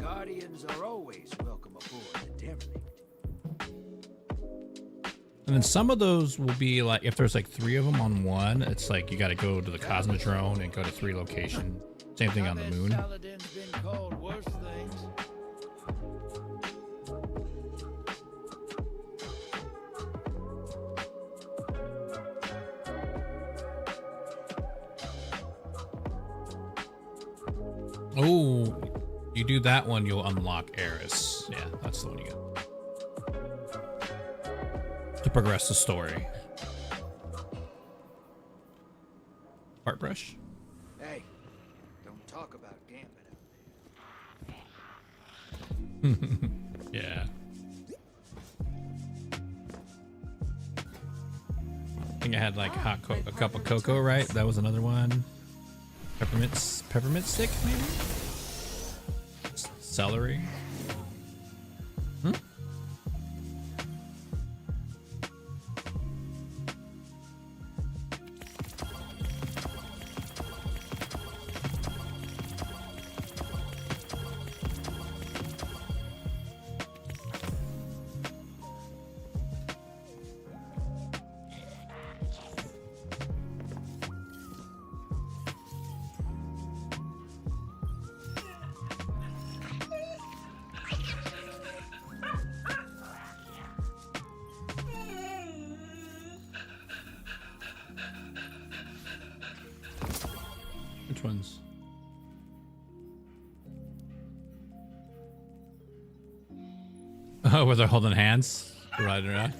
Guardians are always welcome aboard the derelict. And then some of those will be like, if there's like 3 of them on one, it's like you got to go to the Cosmodrome and go to 3 locations. Same thing on the moon. Saladin's been called worse things. Oh, you do that one, you'll unlock Eris. Yeah, that's the one you get. To progress the story. Heart brush? Hey, don't talk about Gambit out there. Yeah. I think I had like a cup of cocoa, right? That was another one. Peppermint stick, maybe? celery. Hmm? Which ones? Oh, where they're holding hands, riding around.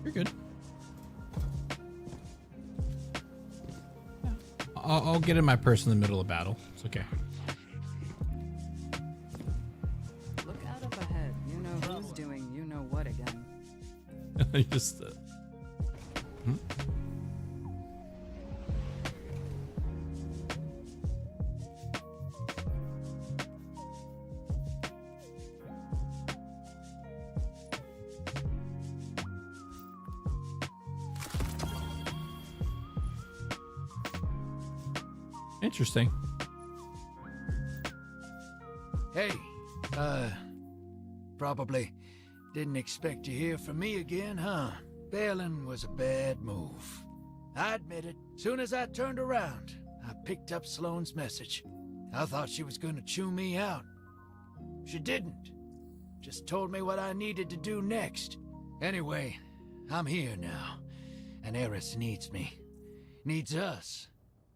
You're good. I'll get in my purse in the middle of battle. It's okay. Look out up ahead. You know who's doing you know what again. Just. Hmm? Interesting. Hey, probably didn't expect to hear from me again, huh? Bailing was a bad move. I admit it. Soon as I turned around, I picked up Sloane's message. I thought she was gonna chew me out. She didn't. Just told me what I needed to do next. Anyway, I'm here now, and Eris needs me. Needs us.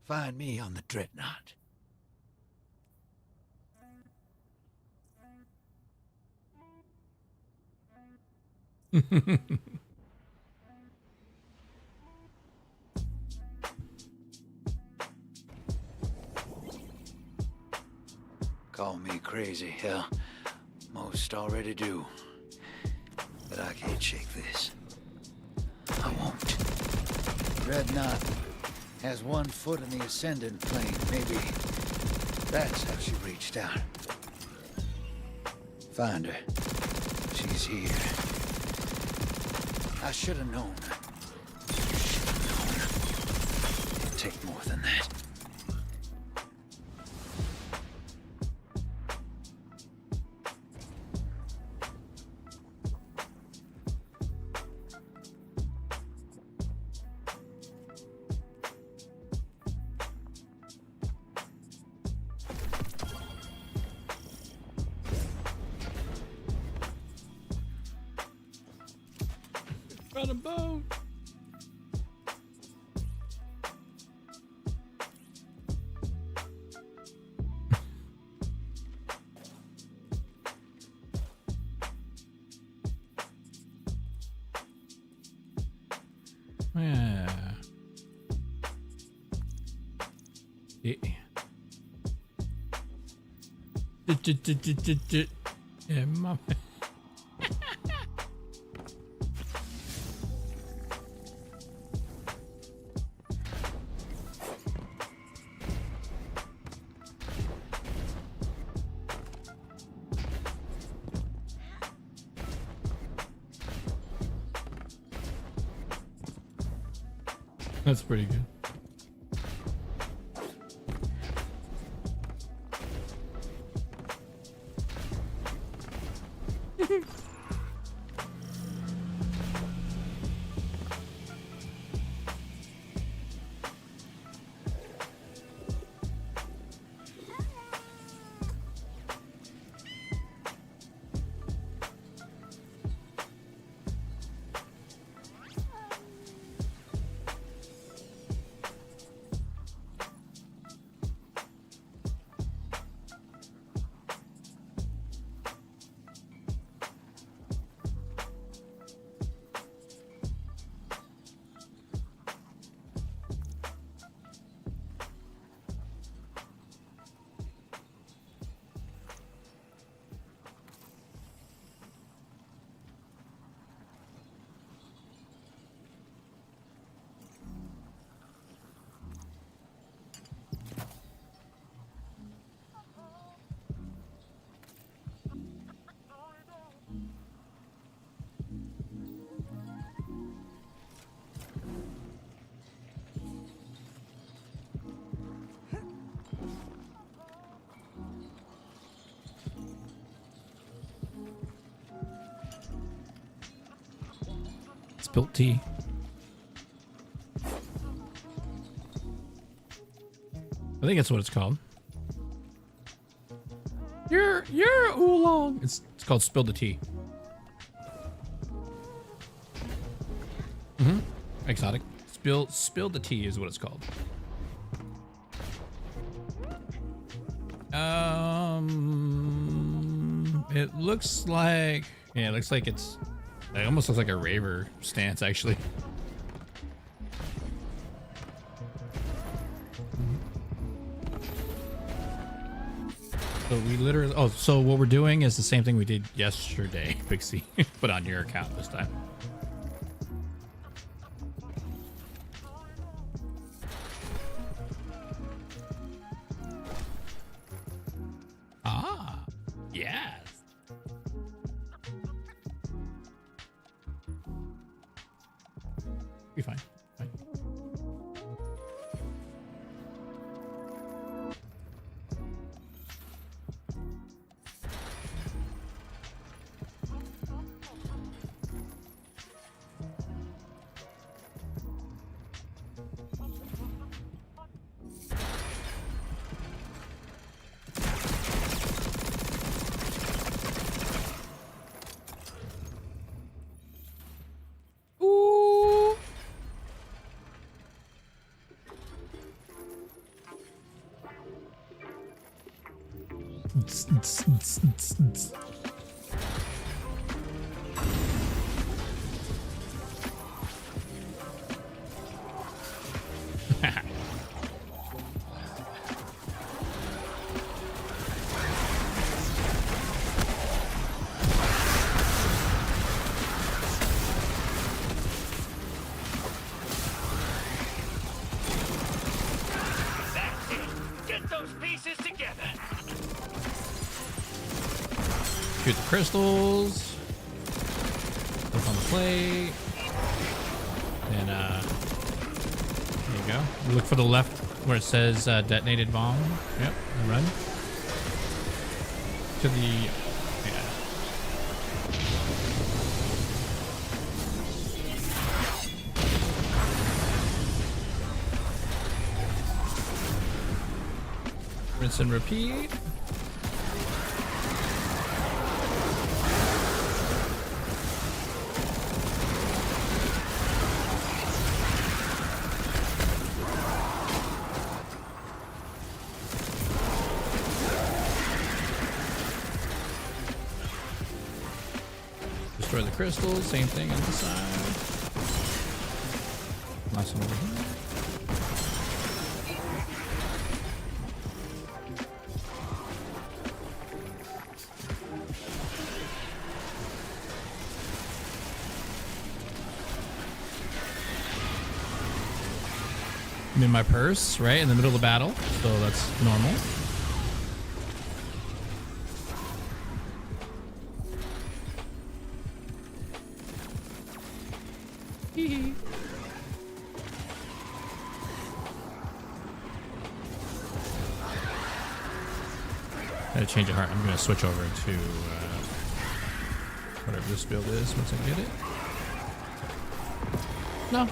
Find me on the Dreadnought. Call me crazy, hell. Most already do. But I can't shake this. I won't. Dreadnought has one foot in the ascendant plane. Maybe that's how she reached out. Find her. She's here. I should have known. It'd take more than that. On a boat. Yeah. Yeah, mama. That's pretty good. Spilt tea. I think that's what it's called. You're oolong. It's called spill the tea. Mm-hmm. Exotic. Spill the tea is what it's called. It looks like it almost looks like a raver stance actually. So we literally, so what we're doing is the same thing we did yesterday, Pixie, but on your account this time. Ah, yes. Be fine. Fine. Ooh. Get those pieces together. Shoot the crystals. Look on the plate. And there you go. Look for the left where it says detonated bomb. Yep. And run. To the rinse and repeat. Destroy the crystals, same thing on the side. Last one over here. I'm in my purse, right in the middle of the battle, so that's normal. Gotta change of heart. I'm gonna switch over to whatever this build is once I get it. No.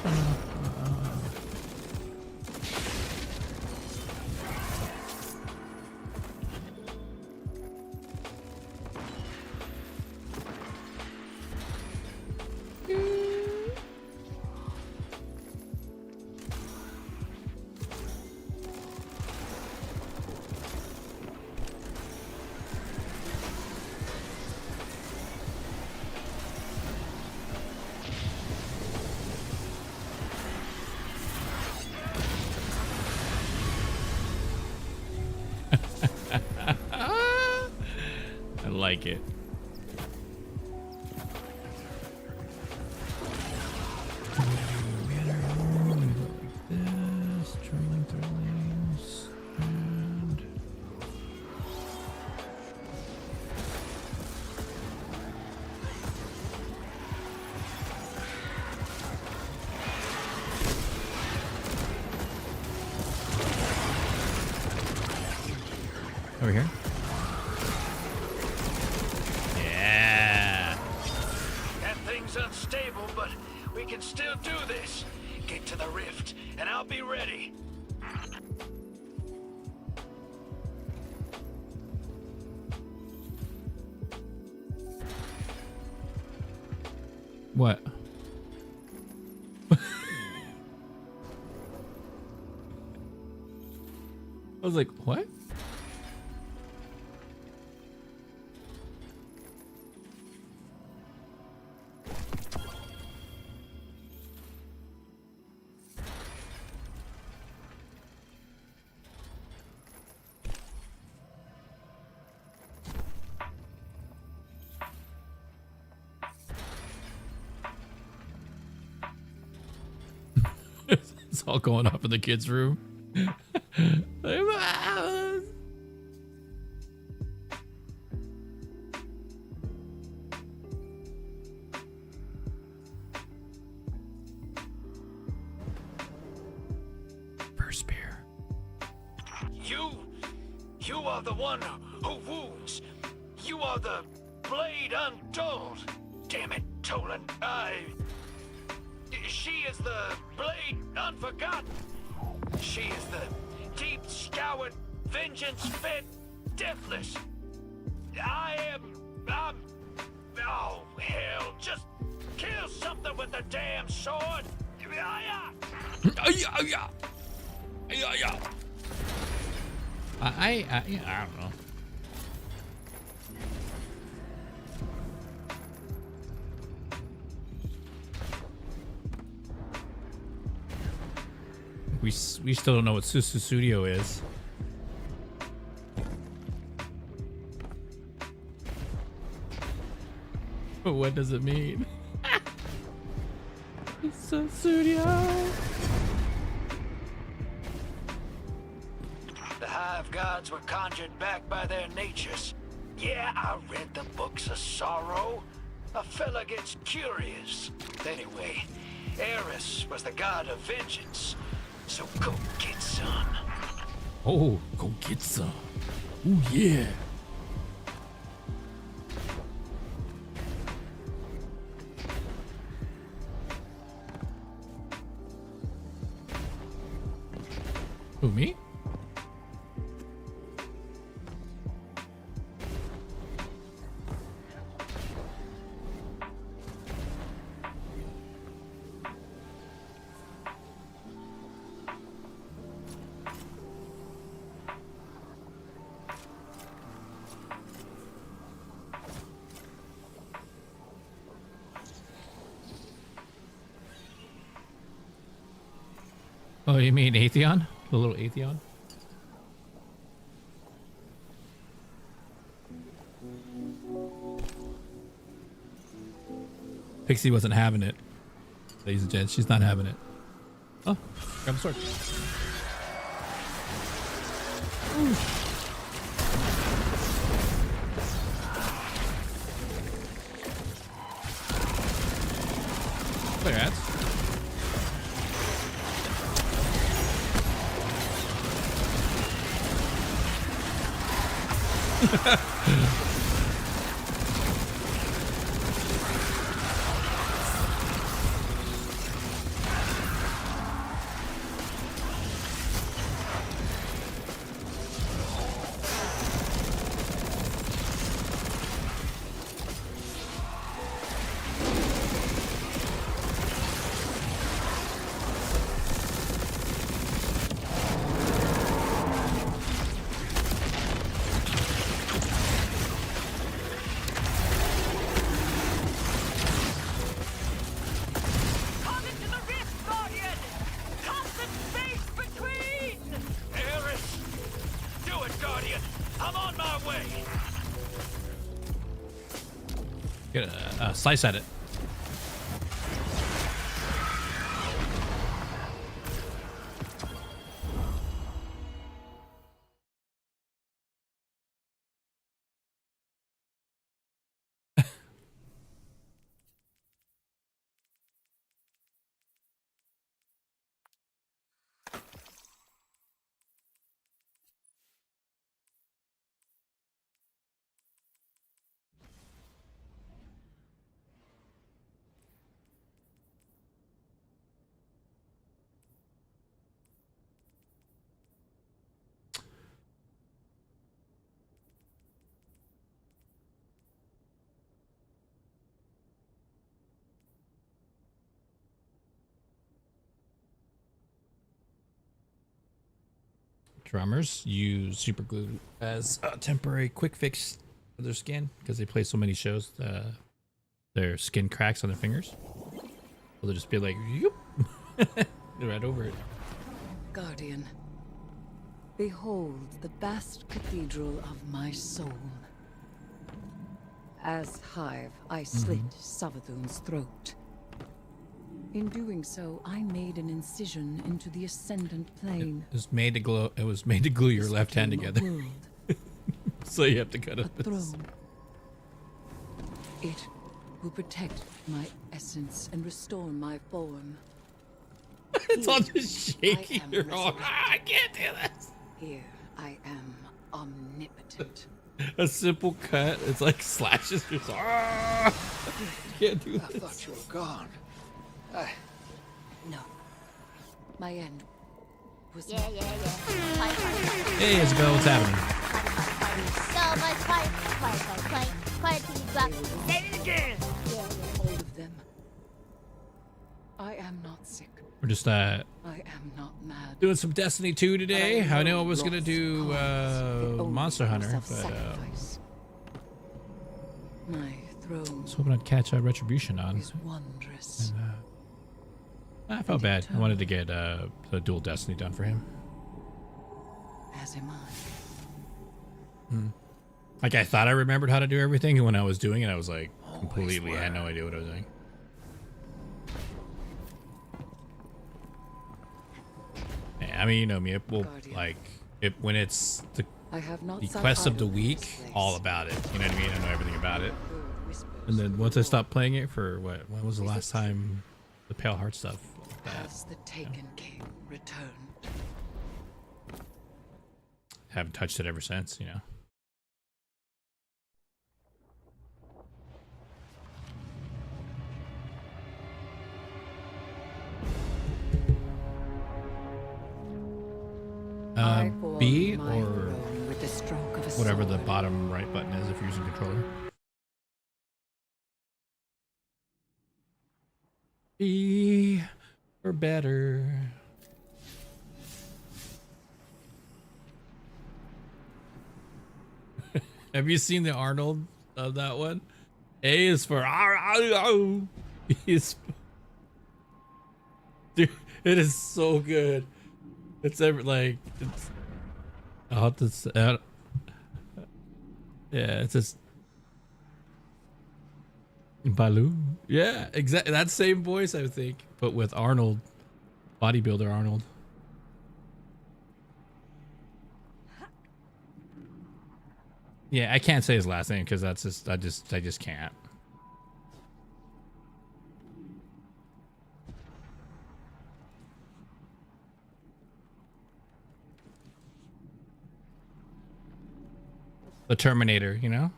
I like it. This trailing through lanes and over here. We can still do this. Get to the rift, and I'll be ready. What? I was like, what? It's all going off in the kids' room. First beer. You are the one who wounds. You are the blade untold. Damn it, Tolan. She is the blade unforgotten. She is the deep scoured, vengeance-fed, deathless. I'm... Oh, hell, just kill something with the damn sword. I don't know. We still don't know what Susu Studio is. But what does it mean? Susu Studio. The Hive Gods were conjured back by their natures. Yeah, I read the books of sorrow. A fella gets curious. Anyway, Eris was the god of vengeance. So go get some. Oh, go get some. Oh, yeah. Who, me? Oh, you mean Atheon? The little Atheon? Pixie wasn't having it. Ladies and gents, she's not having it. Oh, grab a sword. Ooh. Clear ads. Get a slice at it. drummers use super glue as a temporary quick fix for their skin because they play so many shows. Their skin cracks on their fingers. So they'll just be like, "Yoop," right over it. Guardian, behold the vast cathedral of my soul. As Hive, I slit Savathun's throat. In doing so, I made an incision into the ascendant plane. It was made to glow. It was made to glue your This left hand became a together. world, So you have to cut a it. throne. It will protect my essence and restore my form. It's all Here, just shaking I am your arm. resurrected. I can't do this. Here I am omnipotent. A simple cut. It's like slashes your arm. Can't do I this. thought you were gone. No. My end was Yeah, yeah, yeah. Fight, fight, fight. Hey, Isabel, what's happening? So much fight, fight, fight, fight. Quiet till you drop. Say it again. Yeah, yeah. all of them. I am not sick. We're just I am not mad. doing some Destiny 2 today. But I know I know was gonna lost do cause, the only Monster Hunter, but self-sacrifice. My I throne was hoping I'd catch Retribution on. is wondrous. I felt bad. I wanted to get the dual Destiny done for him. As am I. Like I thought I remembered how to do everything, and when I was doing it, I was like completely had no idea what I was doing. Yeah, I mean, you know me. It will Guardian. like it when it's the I have not sat quest of the idle in week, this place. all about it. You know what I mean? I know everything about it. Bird whispers And then through once the I door. stopped playing it for what? When was the last time the Pale Heart stuff? Has the Taken King returned? Haven't touched it ever since. You know. I bore B my or throne with the stroke of a whatever the sword. bottom right button is if you're using controller. B or better. Have you seen the Arnold of that one? A is for B is dude, it is so good. It's ever like it's I'll have to yeah, it's just Baloo. Yeah, exactly. That same voice, I think, but with Arnold, bodybuilder Arnold. Yeah, I can't say his last name because that's just I just can't. The Terminator, you know.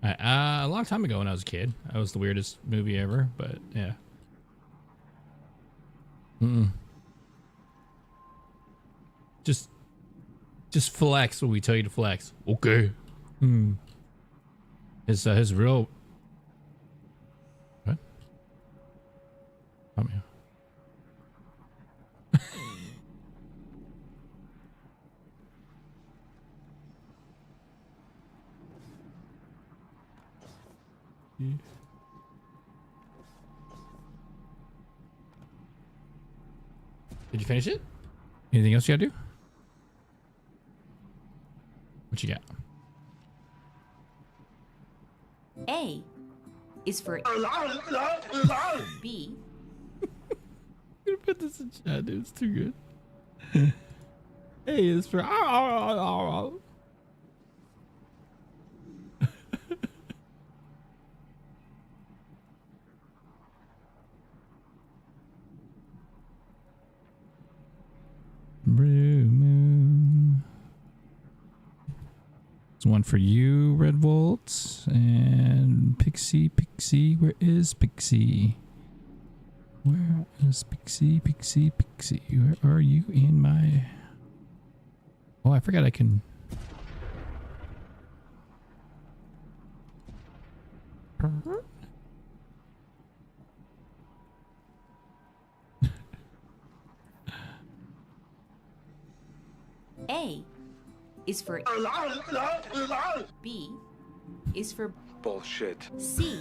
A long time ago when I was a kid, that was the weirdest movie ever. But yeah. Just flex when we tell you to flex. Okay. His real. What? Come here. Did you finish it? Anything else you gotta do? What you got? A is for B. I'm gonna put this in chat, dude. It's too good. A is for Blue Moon. There's one for you, Red Volt, and Pixie. Where is Pixie? Where is Pixie? Where are you in my... Oh, I forgot I can... is for B is for Bullshit. C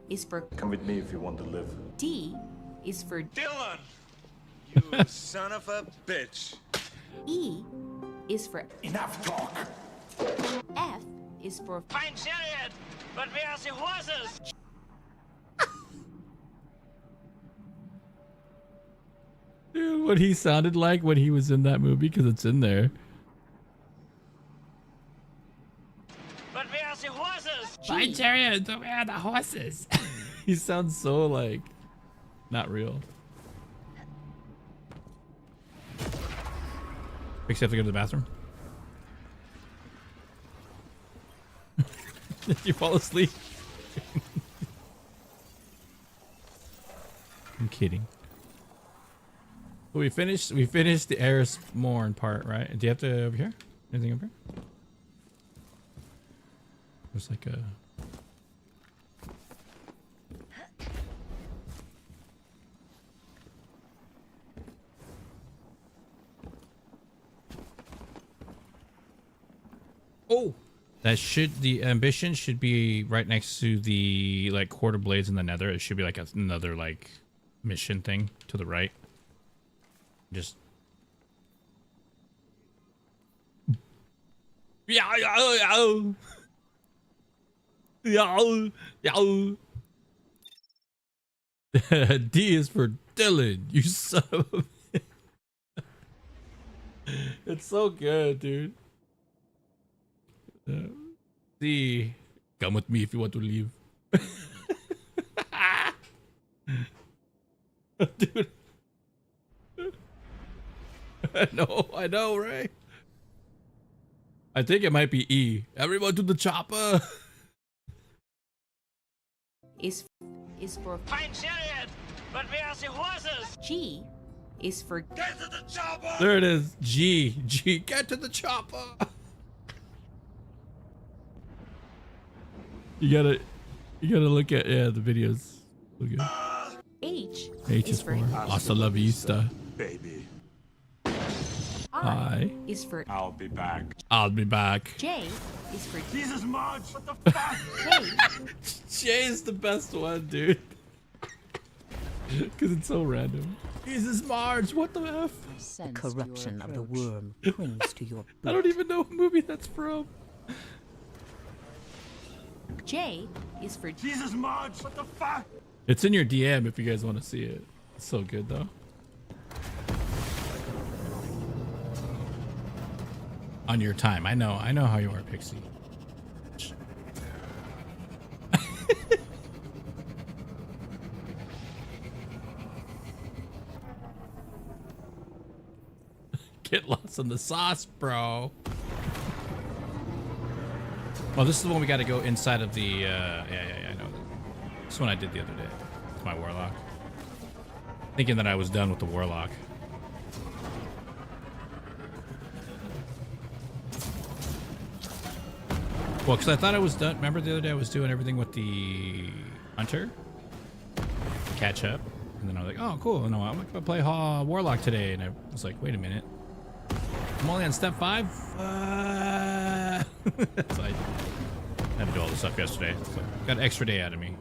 is for Come with me if you want to live. D is for Dylan! You son of a bitch. E is for Enough talk. F is for Fine chariot, but where's the horses? Dude, what he sounded like when he was in that movie, because it's in there. But where's the horses? My chariot, where are the horses? He sounds so like not real. Makes you have to go to the bathroom. Did you fall asleep? I'm kidding. Well, we finished the Eris Morn part, right? Do you have to over here? Anything over here? There's like a oh, the ambition should be right next to the like quarter blades in the nether. It should be like another like mission thing to the right. Just yeah. D is for Dylan, you son of a... It's so good, dude. D, come with me if you want to leave. Dude. I know, right? I think it might be E. Everyone to the chopper. is for Fine chariot, but where's the horses? G is for Get to the chopper! There it is. G, get to the chopper. You gotta look at the videos. Look at H is for hasta la vista, baby. I is for I'll be back. I'll be back. J is for Jesus March, what the fuck? J is the best one, dude. Because it's so random. Jesus March, what the F? The corruption of the worm clings to your I don't even know what movie that's from. J is for Jesus March, what the fuck? It's in your DM if you guys want to see it. It's so good though. On your time. I know how you are, Pixie. Get lost in the sauce, bro. Well, this is the one we got to go inside of the, yeah, I know. This one I did the other day. It's my warlock. Thinking that I was done with the warlock. Well, because I thought I was done. Remember the other day I was doing everything with the hunter? Catch up. And then I was like, oh, cool. No, I'm going to play warlock today. And I was like, wait a minute. I'm only on step 5? So I had to do all this stuff yesterday. So got an extra day out of me.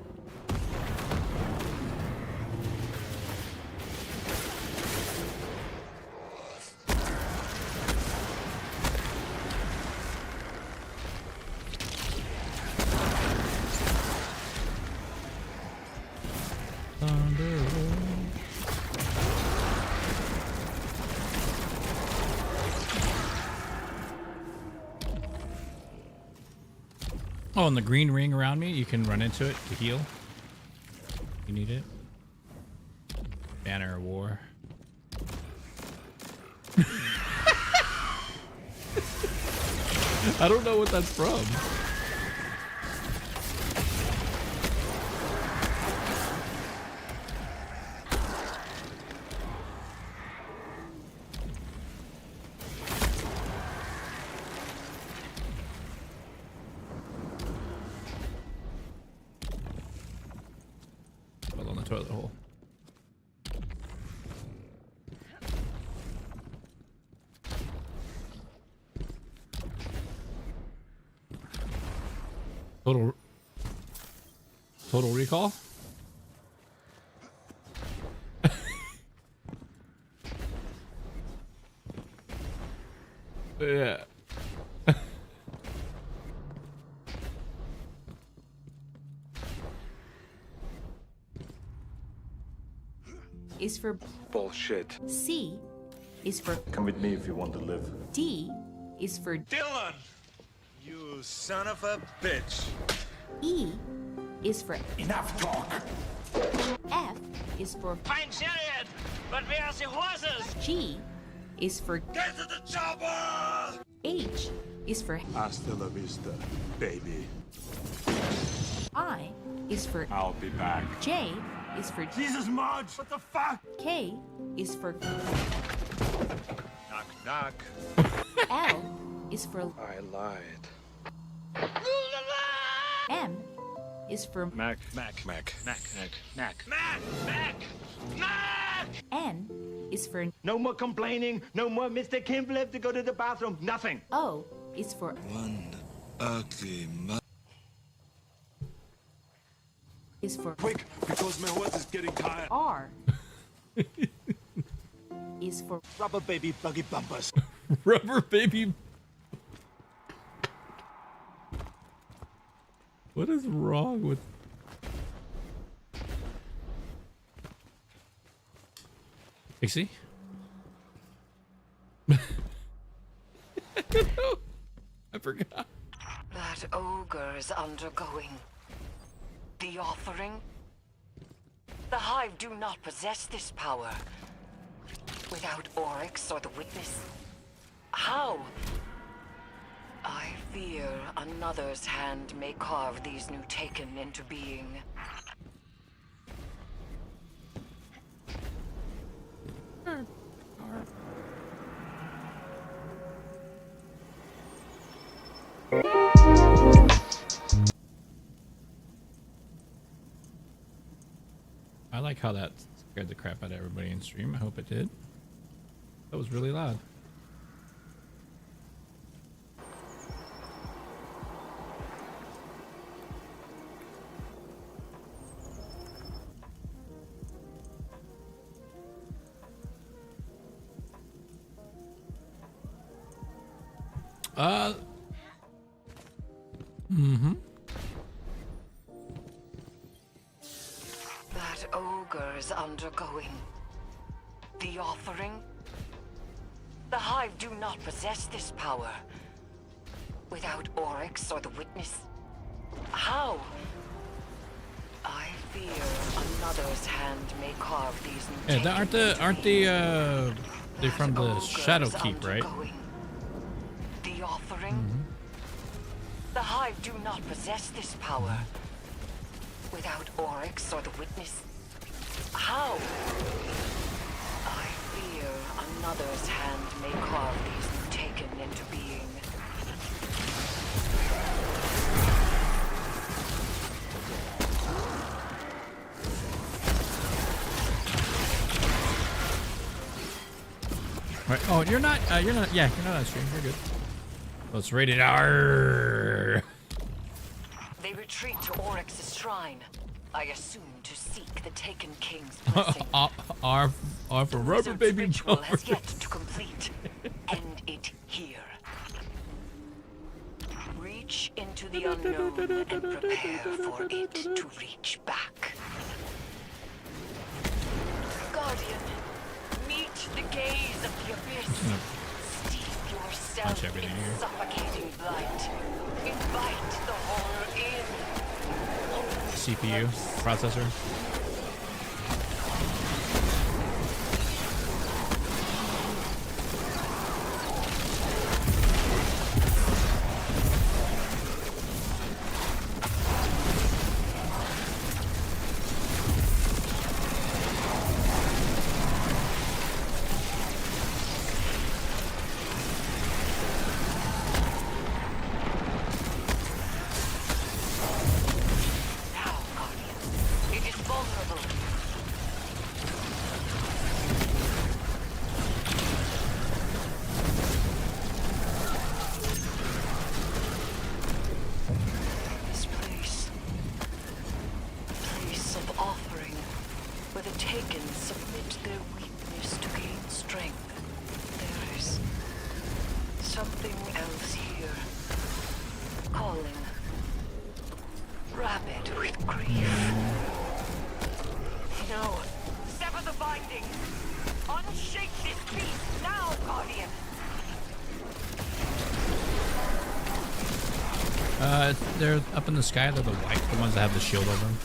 Oh, and the green ring around me, you can run into it to heal. You need it. Banner of War. I don't know what that's from. Toilet hole. Total Recall. Yeah. Is for Bullshit. C. Is for Come with me if you want to live. D. Is for Dylan! You son of a bitch. E. Is for Enough talk. F. Is for Fine chariot, but where's the horses? G. Is for Get to the chopper! H. Is for Hasta la vista, baby. I. Is for I'll be back. J. Is for Jesus, Marge, what the fuck? K. Is for Knock, knock. L. Is for I lied. M. Is for Mac, Mac, Mac, Mac, Mac, Mac, Mac, Mac, Mac! N. Is for No more complaining, no more Mr. Kim left to go to the bathroom, nothing. O. Is for One ugly is for Quick, because my horse is getting tired. R. Is for Rubber baby buggy bumpers. Rubber baby. What is wrong with? Pixie? I don't know. I forgot. That ogre is undergoing the offering. The Hive do not possess this power. Without Oryx or the Witness, how? I fear another's hand may carve these new Taken into being. I like how that scared the crap out of everybody in stream. I hope it did. That was really loud. That ogre is undergoing the offering. The Hive do not possess this power. Without Oryx or the Witness, how? I fear another's hand may carve these new Yeah, aren't they from the ogre Shadow is Keep, right? undergoing the offering. The Hive do not possess this power. Without Oryx or the Witness, how? I fear another's hand may carve these new Taken into being. Right. Oh, you're not. Yeah, you're not on stream. You're good. Let's rate it R. They retreat to Oryx's shrine. I assume to seek the Taken King's blessing. R for rubber Wizard's baby ritual bumpers. has yet to complete. End it here. Reach into the unknown and prepare for it to reach back. Guardian, meet the gaze of the abyss. Steep yourself punch everything in here. suffocating blight. Invite the horror in. CPU processor. Now, Guardian, it is Taken submit their weakness to gain strength. There is something else here. Calling. Rabid with grief. No. Sever the binding. Unshake this beast now, Guardian. They're up in the sky. They're the white, the ones that have the shield over them.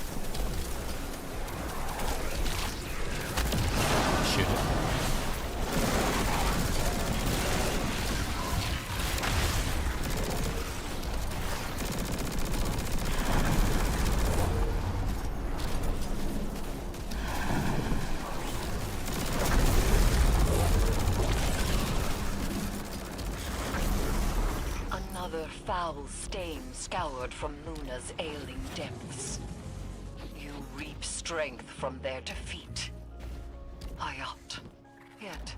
Shoot it. Another foul stain scoured from Luna's ailing depths. You reap strength from their defeat. Hayat. Yet,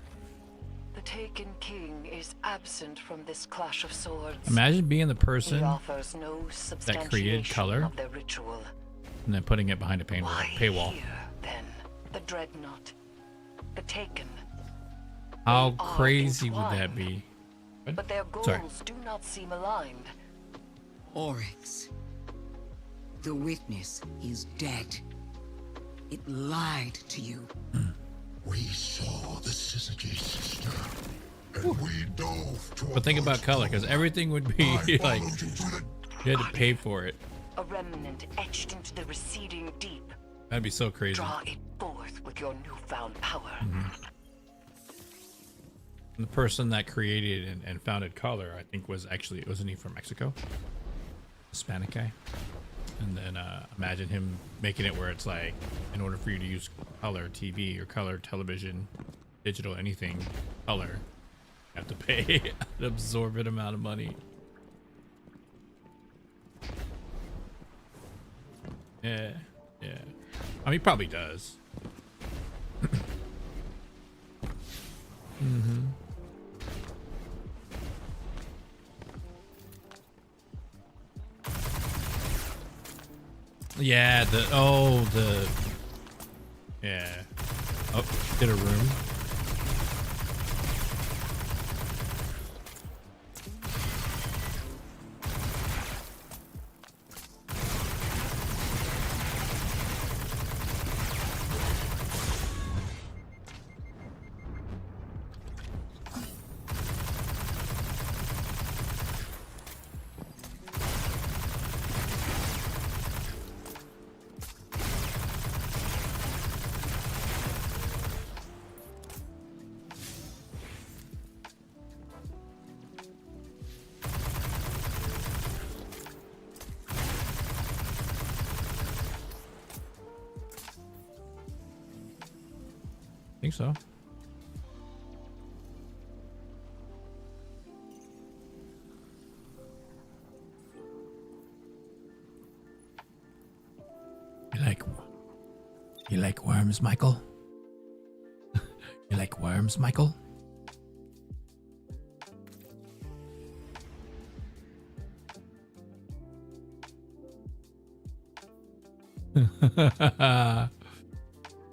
the Taken King is absent from this clash of swords. Imagine being the He person offers no that created color of their ritual. and then putting it behind a paywall. Here, then, the Dreadnought, the Taken. How They are crazy would entwined, that be? But their goals Sorry. do not seem aligned. Oryx. The witness is dead. It lied to you. We saw the Syzygy sister, and we dove to But think about color, because everything would be like you had to pay for it. A remnant etched into the receding deep. That'd be so crazy. Draw it forth with your newfound power. The person that created and founded color, I think, wasn't he from Mexico? Hispanic guy. And then imagine him making it where it's like, in order for you to use color TV or color television, digital anything, color, you have to pay an absorbent amount of money. Yeah, yeah. I mean, he probably does. Yeah, yeah. Oh, get a room. I think so. You like worms, Michael? You like worms, Michael?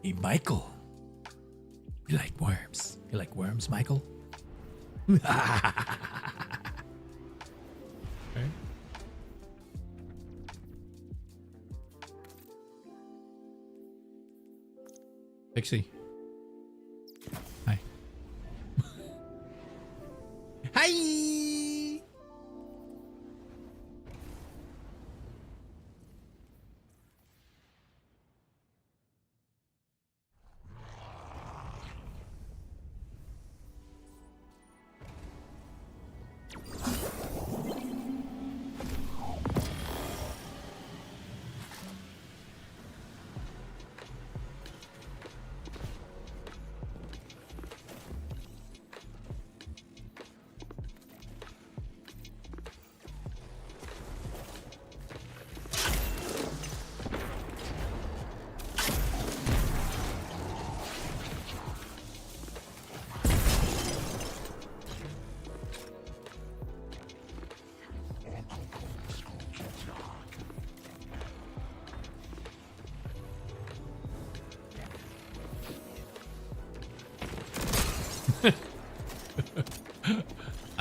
Hey, Michael. You like worms? You like worms, Michael? Okay. Pixie. Hi. Hi.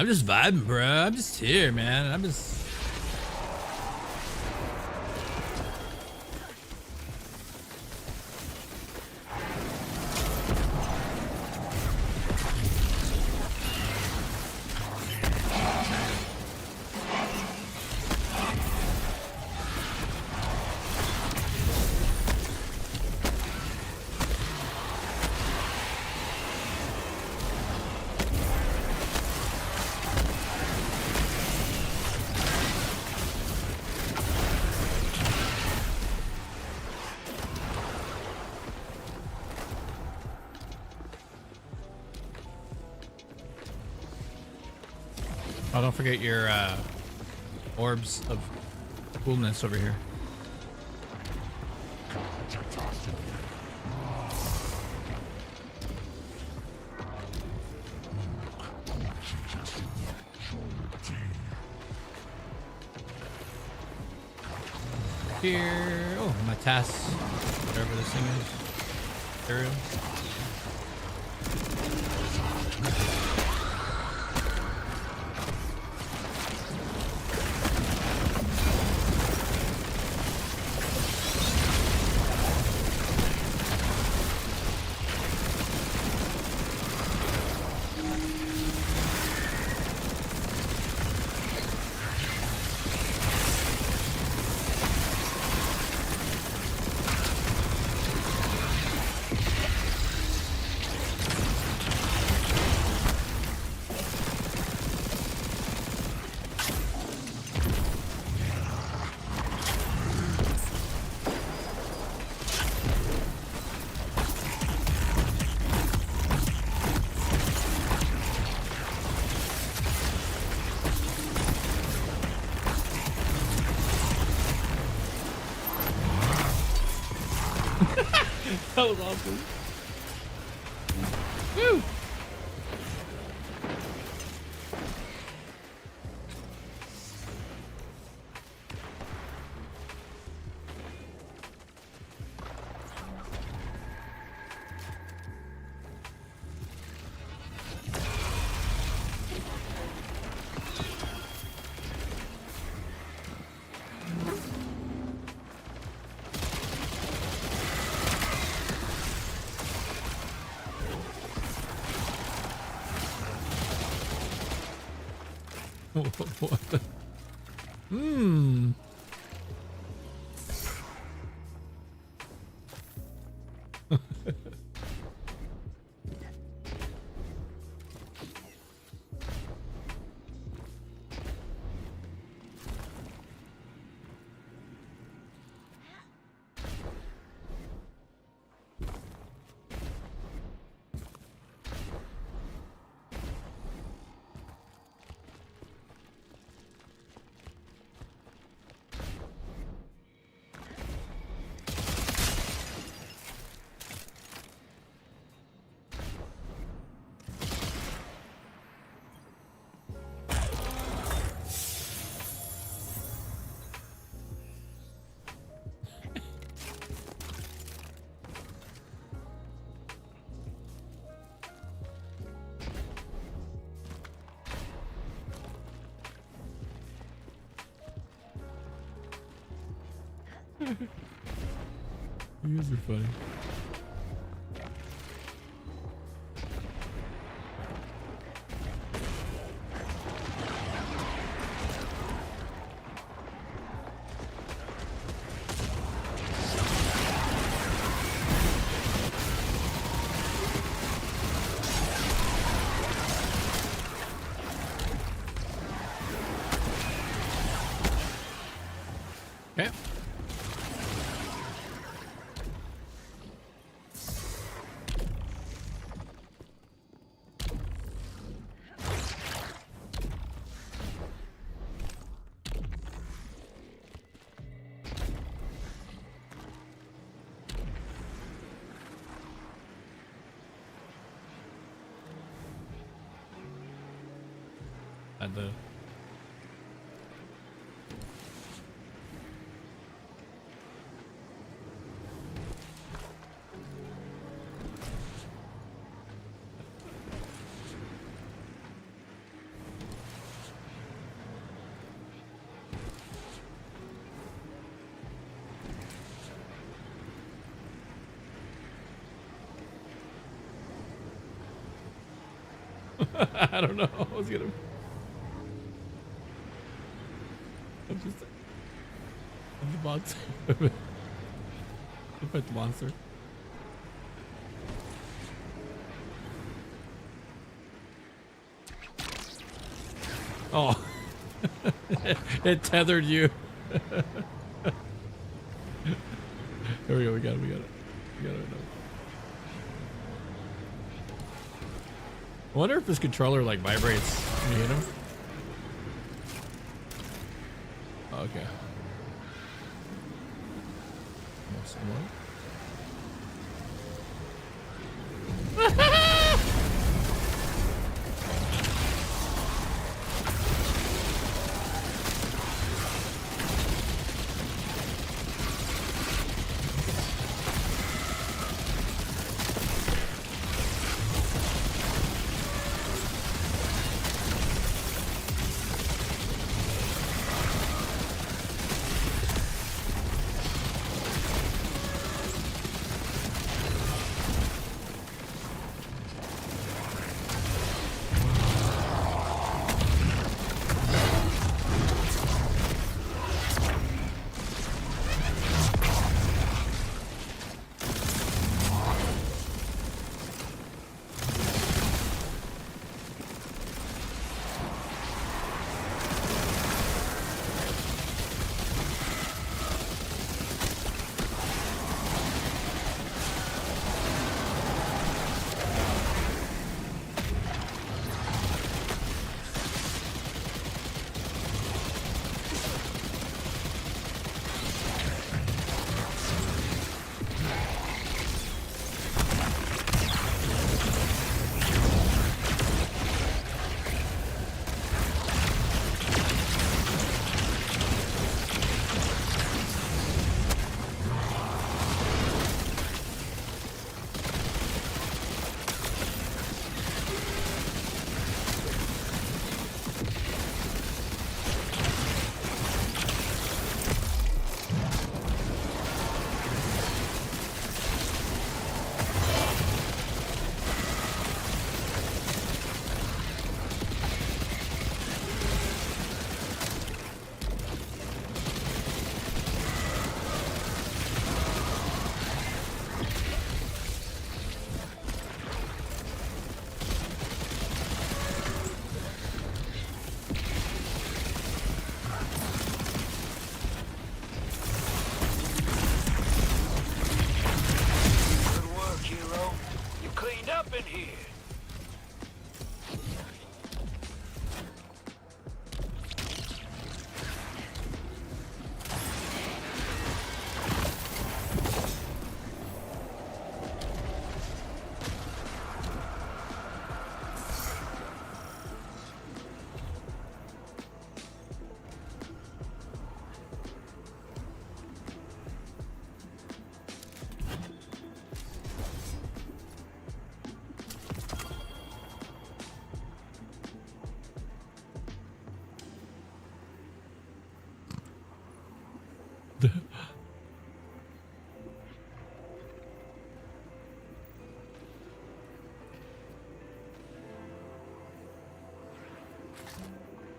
I'm just vibing, bro. I'm just here, man. I'm just. Oh, don't forget your orbs of coolness over here. Here. Oh, my task. Whatever this thing is. There it is. That was awesome. Woo! What the? You guys are funny. Okay. At the I don't know. I was gonna. I'm just. I'm the monster. I fight the monster. Oh. It tethered you. There we go. We got it. We got it. We got it. I wonder if this controller like vibrates when you hit him. Oh, okay. Some more.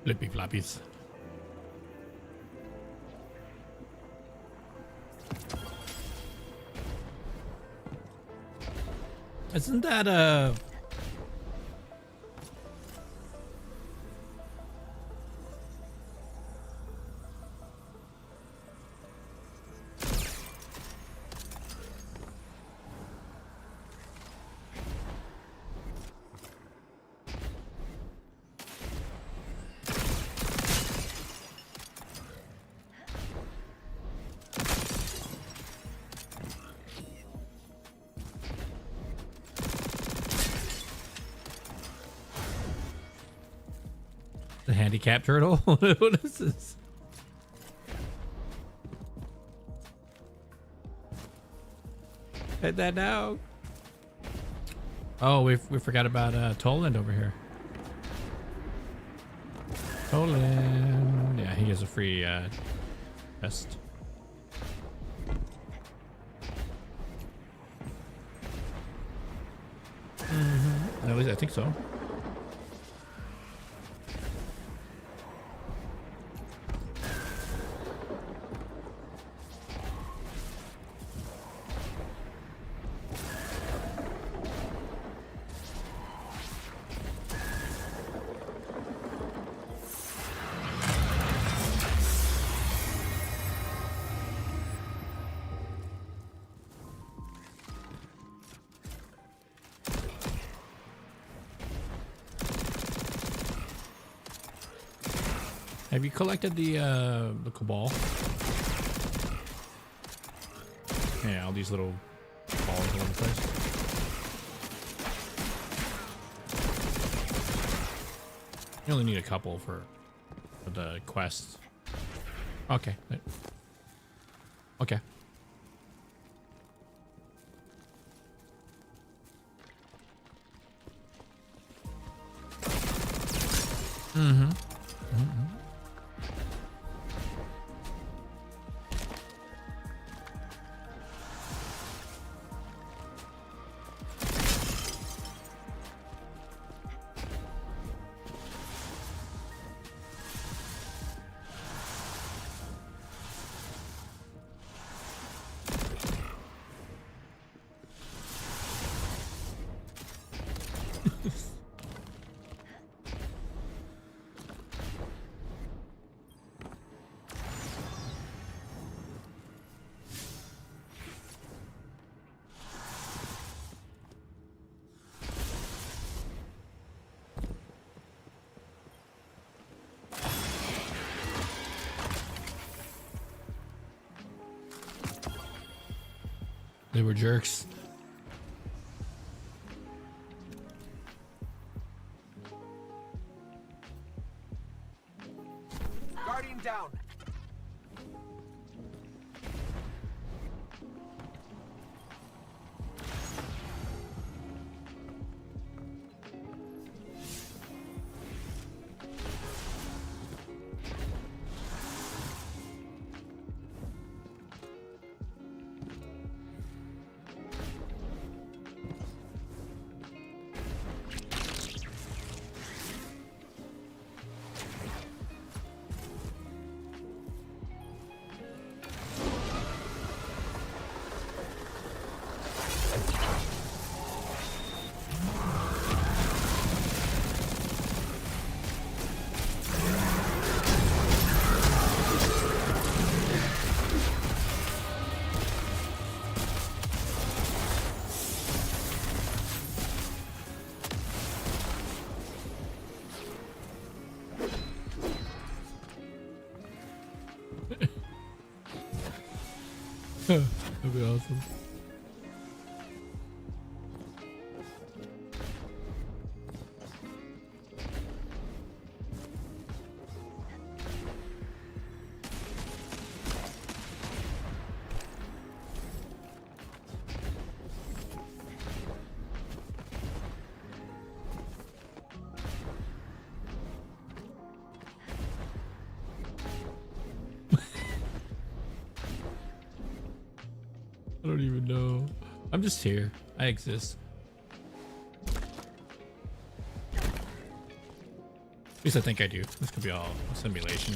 Flippy floppies. Isn't that the handicap turtle? What is this? Hit that down. Oh, we forgot about Toland over here. Toland. Yeah, he gets a free vest. At least I think so. Have you collected the cabal? Yeah, all these little balls all over the place. You only need a couple for the quests. Okay. Okay. Mm-hmm. Mm-hmm. They were jerks. Guardian down. That'd be awesome. I don't even know. I'm just here. I exist. At least I think I do. This could be all a simulation.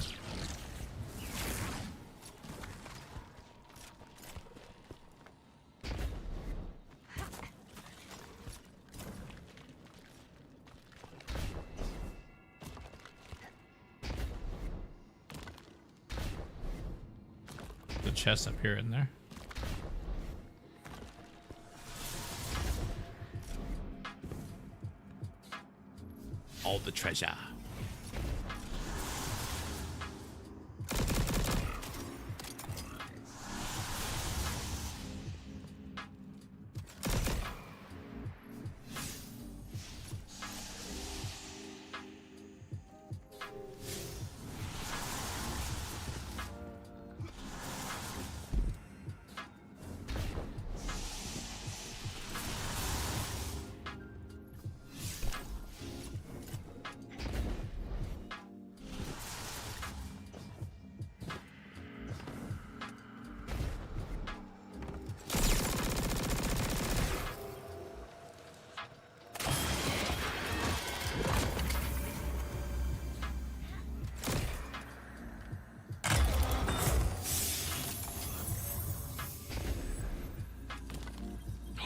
The chest up here in there. All the treasure.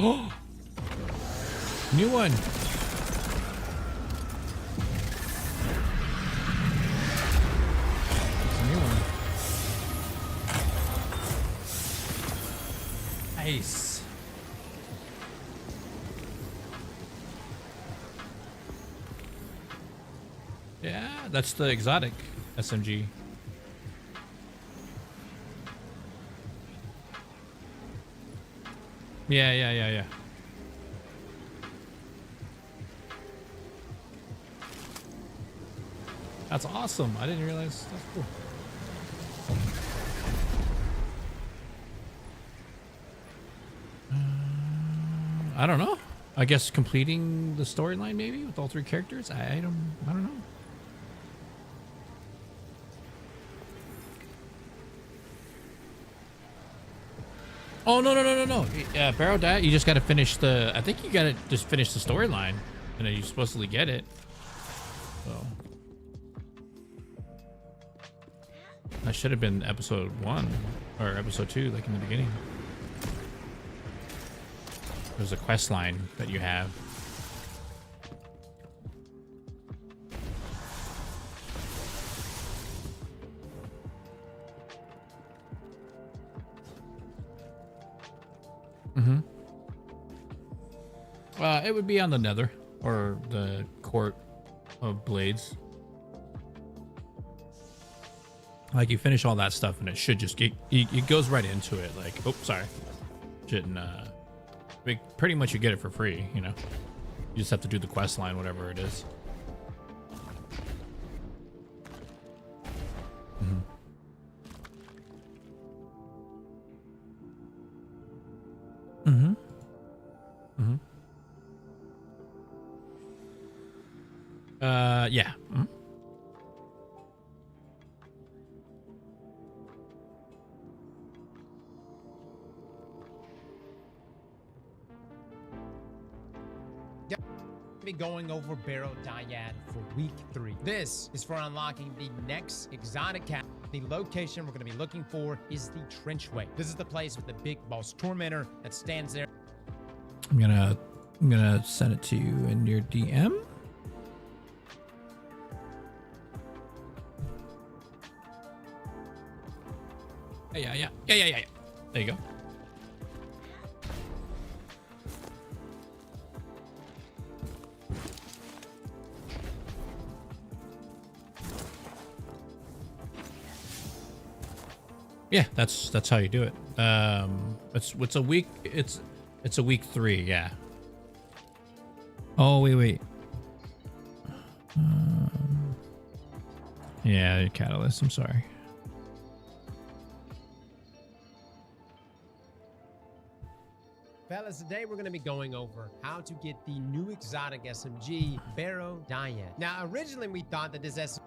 Oh, new one. New one. Nice. Yeah, that's the exotic. SMG. Yeah. That's awesome. I didn't realize. That's cool. I don't know. I guess completing the storyline maybe with all 3 characters. I don't know. Oh no. Barrow Diet. You just got to finish the. I think you got to just finish the storyline, and then you supposedly get it. So that should have been episode 1 or episode 2, like in the beginning. There's a quest line that you have. It would be on the Nether or the Court of Blades. Like you finish all that stuff and it should just it goes right into it. Like, oh, sorry, shouldn't. Pretty much you get it for free. You know, you just have to do the quest line, whatever it is. Yeah. Be going over Barrow Dyad for week 3. This is for unlocking the next exotic cat. The location we're going to be looking for is the Trenchway. This is the place with the big boss tormentor that stands there. I'm gonna send it to you in your DM. Yeah. There you go. Yeah, that's how you do it. It's a week. It's a week 3. Yeah. Oh wait. Yeah, Catalyst. I'm sorry. Fellas, today we're going to be going over how to get the new exotic SMG, Barrow Dyad. Now, originally we thought that this SMG...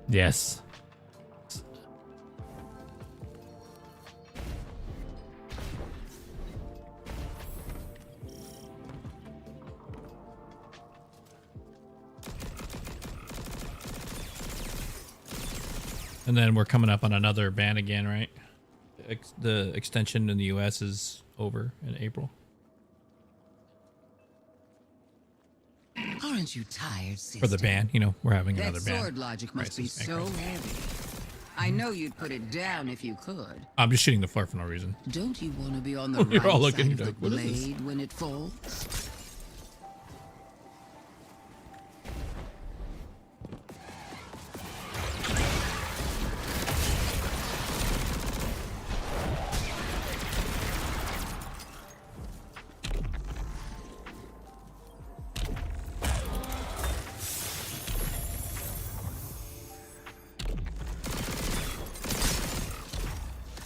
Yes. And then we're coming up on another ban again, right? The extension in the US is over in April. Aren't you tired, sister? For the ban, you know, we're having another ban. That sword logic must be so heavy. I know you'd put it down if you could. I'm just shooting the floor for no reason. Don't you want to be on the You're right all looking side of the like, what is this? blade when it falls?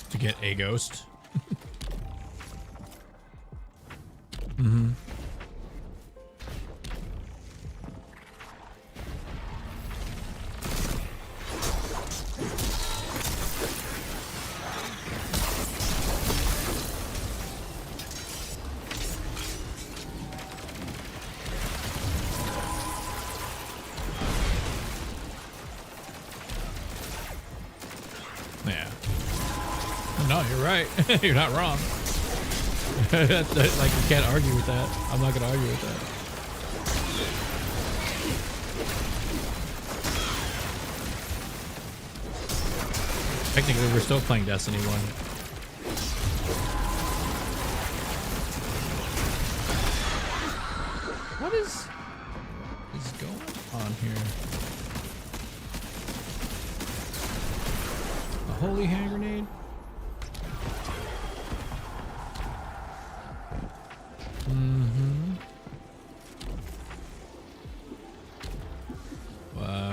To get a ghost. Yeah. No, you're right. You're not wrong. Like, you can't argue with that. I'm not gonna argue with that. Technically, we're still playing Destiny 1. What holy hand grenade.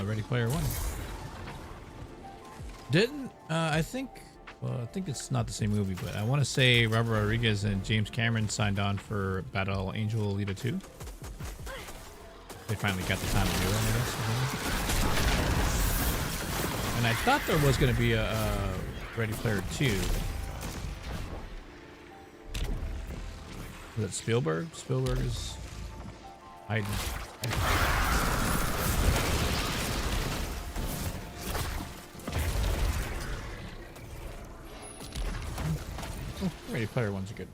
Ready Player One. Didn't I think? Well, I think it's not the same movie, but I want to say Robert Rodriguez and James Cameron signed on for Battle Angel Alita 2. They finally got the time to do it, I guess. And I thought there was going to be a Ready Player 2. Was it Spielberg? Spielberg is hiding. Oh, Ready Player One's good.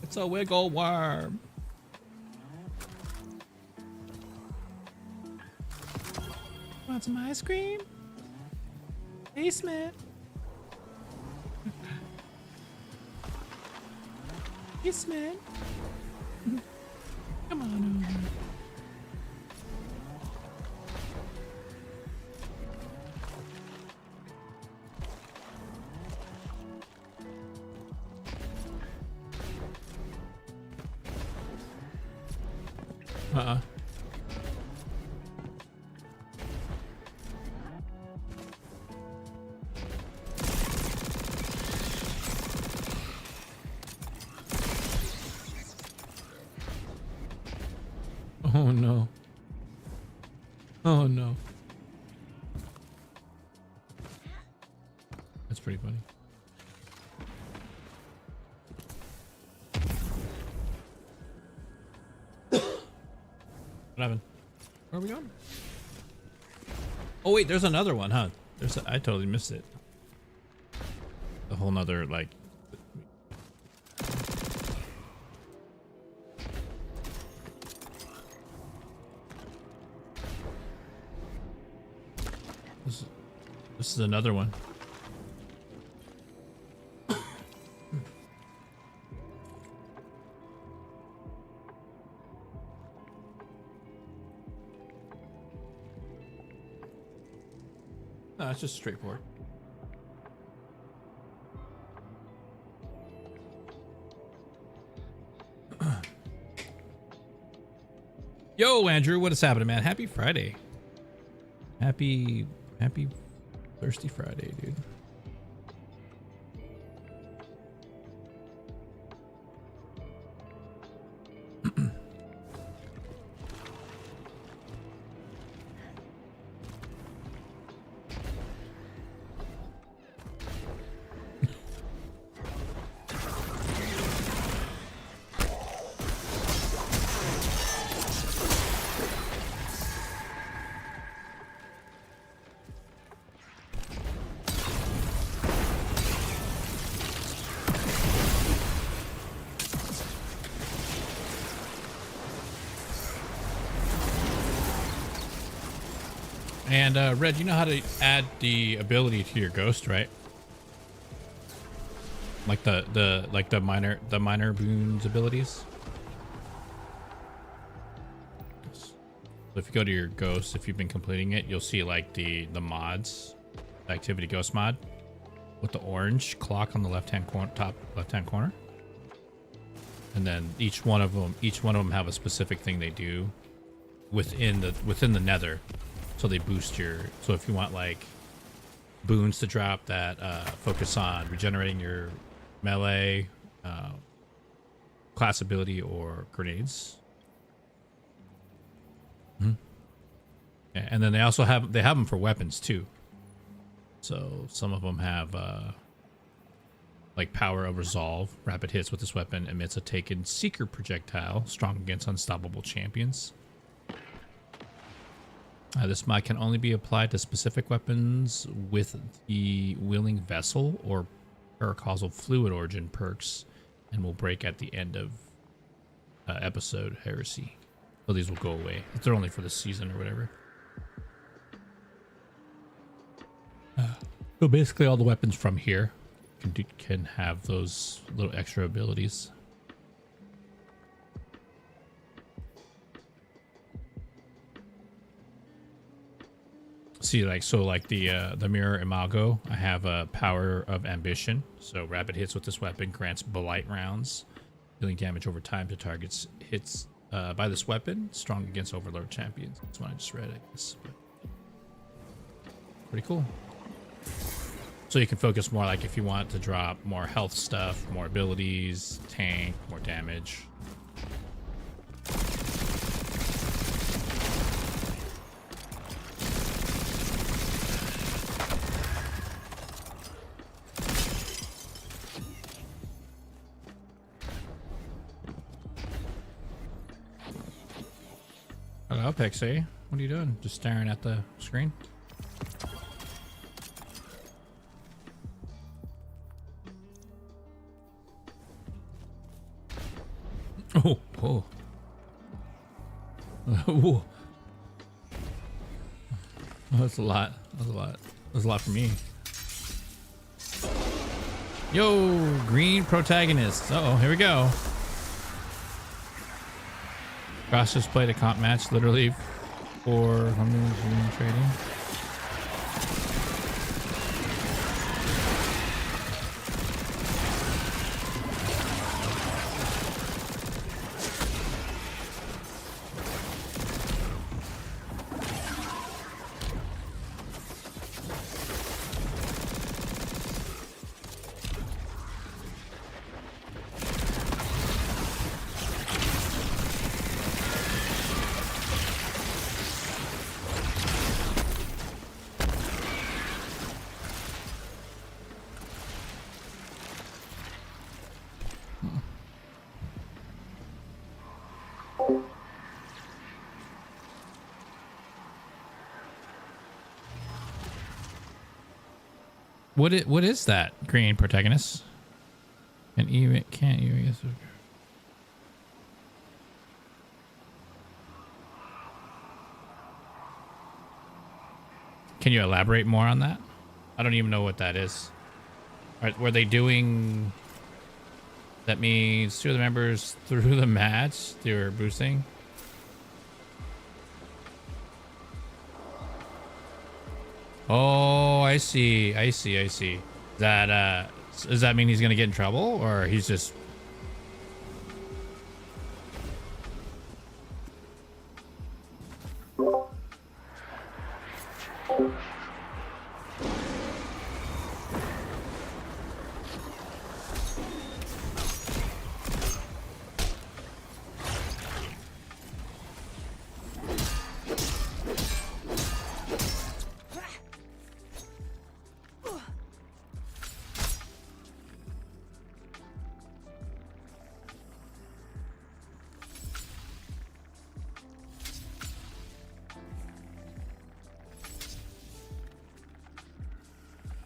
It's a wiggle worm. Want some ice cream? Basement. Basement. Come on over. Oh no. Oh no. That's pretty funny. What happened? Where are we going? Oh wait, there's another one, huh? I totally missed it. A whole nother like. This is another one. No, it's just straightforward. Yo, Andrew, what is happening, man? Happy Friday. Happy Thirsty Friday, dude. And Red, you know how to add the ability to your ghost, right? Like the minor boons abilities. So if you go to your ghost, if you've been completing it, you'll see like the mods, the activity ghost mod, with the orange clock on the top left hand corner. and then each one of them have a specific thing they do within the nether, so they boost your. So if you want like boons to drop that focus on regenerating your melee, class ability, or grenades. Yeah, and then they also have them for weapons too. So some of them have like power of resolve. Rapid hits with this weapon emits a taken seeker projectile, strong against unstoppable champions. This mod can only be applied to specific weapons with the willing vessel or paracausal fluid origin perks, and will break at the end of episode heresy. So these will go away. They're only for the season or whatever. So basically all the weapons from here can have those little extra abilities. See, like, so like the mirror imago, I have a power of ambition. So rapid hits with this weapon grants blight rounds, dealing damage over time to targets hits by this weapon, strong against overlord champions. That's what I just read, I guess. But pretty cool. So you can focus more, like if you want to drop more health stuff, more abilities, tank, more damage. Hello, Pixie. What are you doing? Just staring at the screen? Oh, oh. Oh, that's a lot. That's a lot. That's a lot for me. Yo, green protagonist. Uh oh, here we go. Cross just played a comp match literally for trading. What is that green protagonist? And even can't you? Yes. Can you elaborate more on that? I don't even know what that is. Were they doing? That means 2 of the members through the match they were boosting. Oh, I see. I see. I see. That does that mean he's gonna get in trouble, or he's just?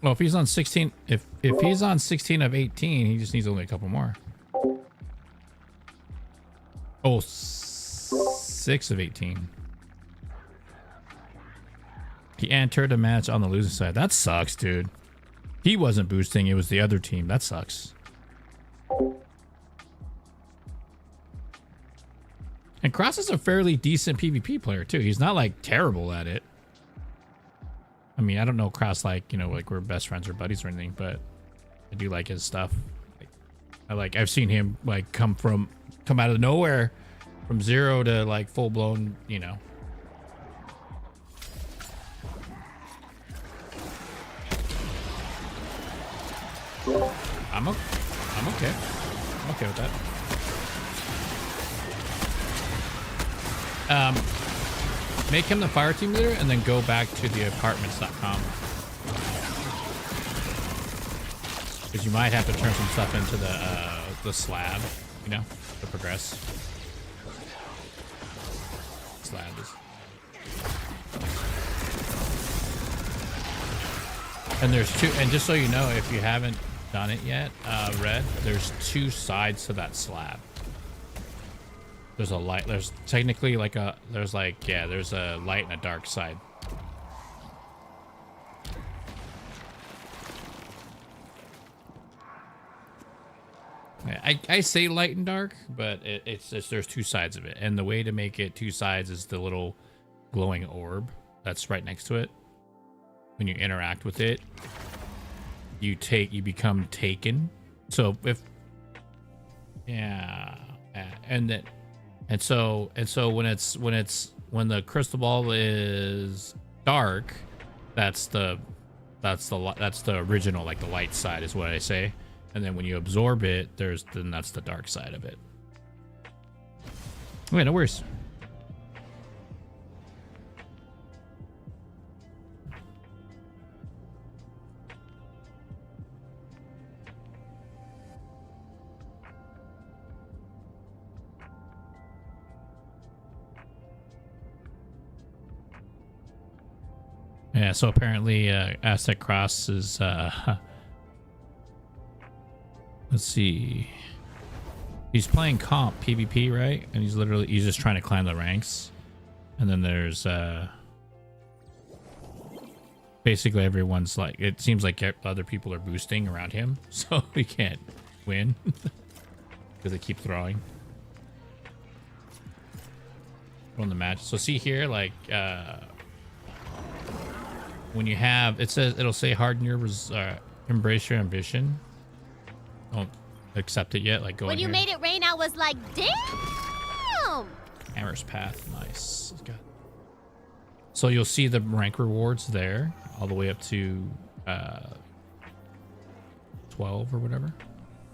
Well, if he's on 16, if he's on 16 of 18, he just needs only a couple more. Oh, 6 of 18. He entered a match on the losing side. That sucks, dude. He wasn't boosting. It was the other team. That sucks. And Cross is a fairly decent PvP player, too. He's not, like, terrible at it. I mean, I don't know Cross like, you know, like we're best friends or buddies or anything, but I do like his stuff. Like, I've seen him like come out of nowhere from 0 to like full blown, you know. I'm okay. I'm okay with that. Make him the fire team leader and then go back to the apartments.com. Because you might have to turn some stuff into the slab, you know, to progress. Slab is. And there's two, and just so you know, if you haven't done it yet, Red, there's 2 sides to that slab. There's a light, there's technically like there's a light and a dark side. I say light and dark, but it's there's 2 sides of it, and the way to make it 2 sides is the little glowing orb that's right next to it. When you interact with it, you become taken. So so when the crystal ball is dark, that's the original, like the light side is what I say. And then when you absorb it, then that's the dark side of it. Okay, no worries. Yeah, so apparently Aztec Cross is let's see. He's playing comp PvP, right? And he's just trying to climb the ranks. And then there's basically everyone's like, it seems like other people are boosting around him, so he can't win because they keep throwing on the match. So see here, like when you have, it'll say harden your embrace your ambition. Don't accept it yet. Like go when you made it rain, I was like, damn. Hammer's Path, nice. So you'll see the rank rewards there, all the way up to 12 or whatever.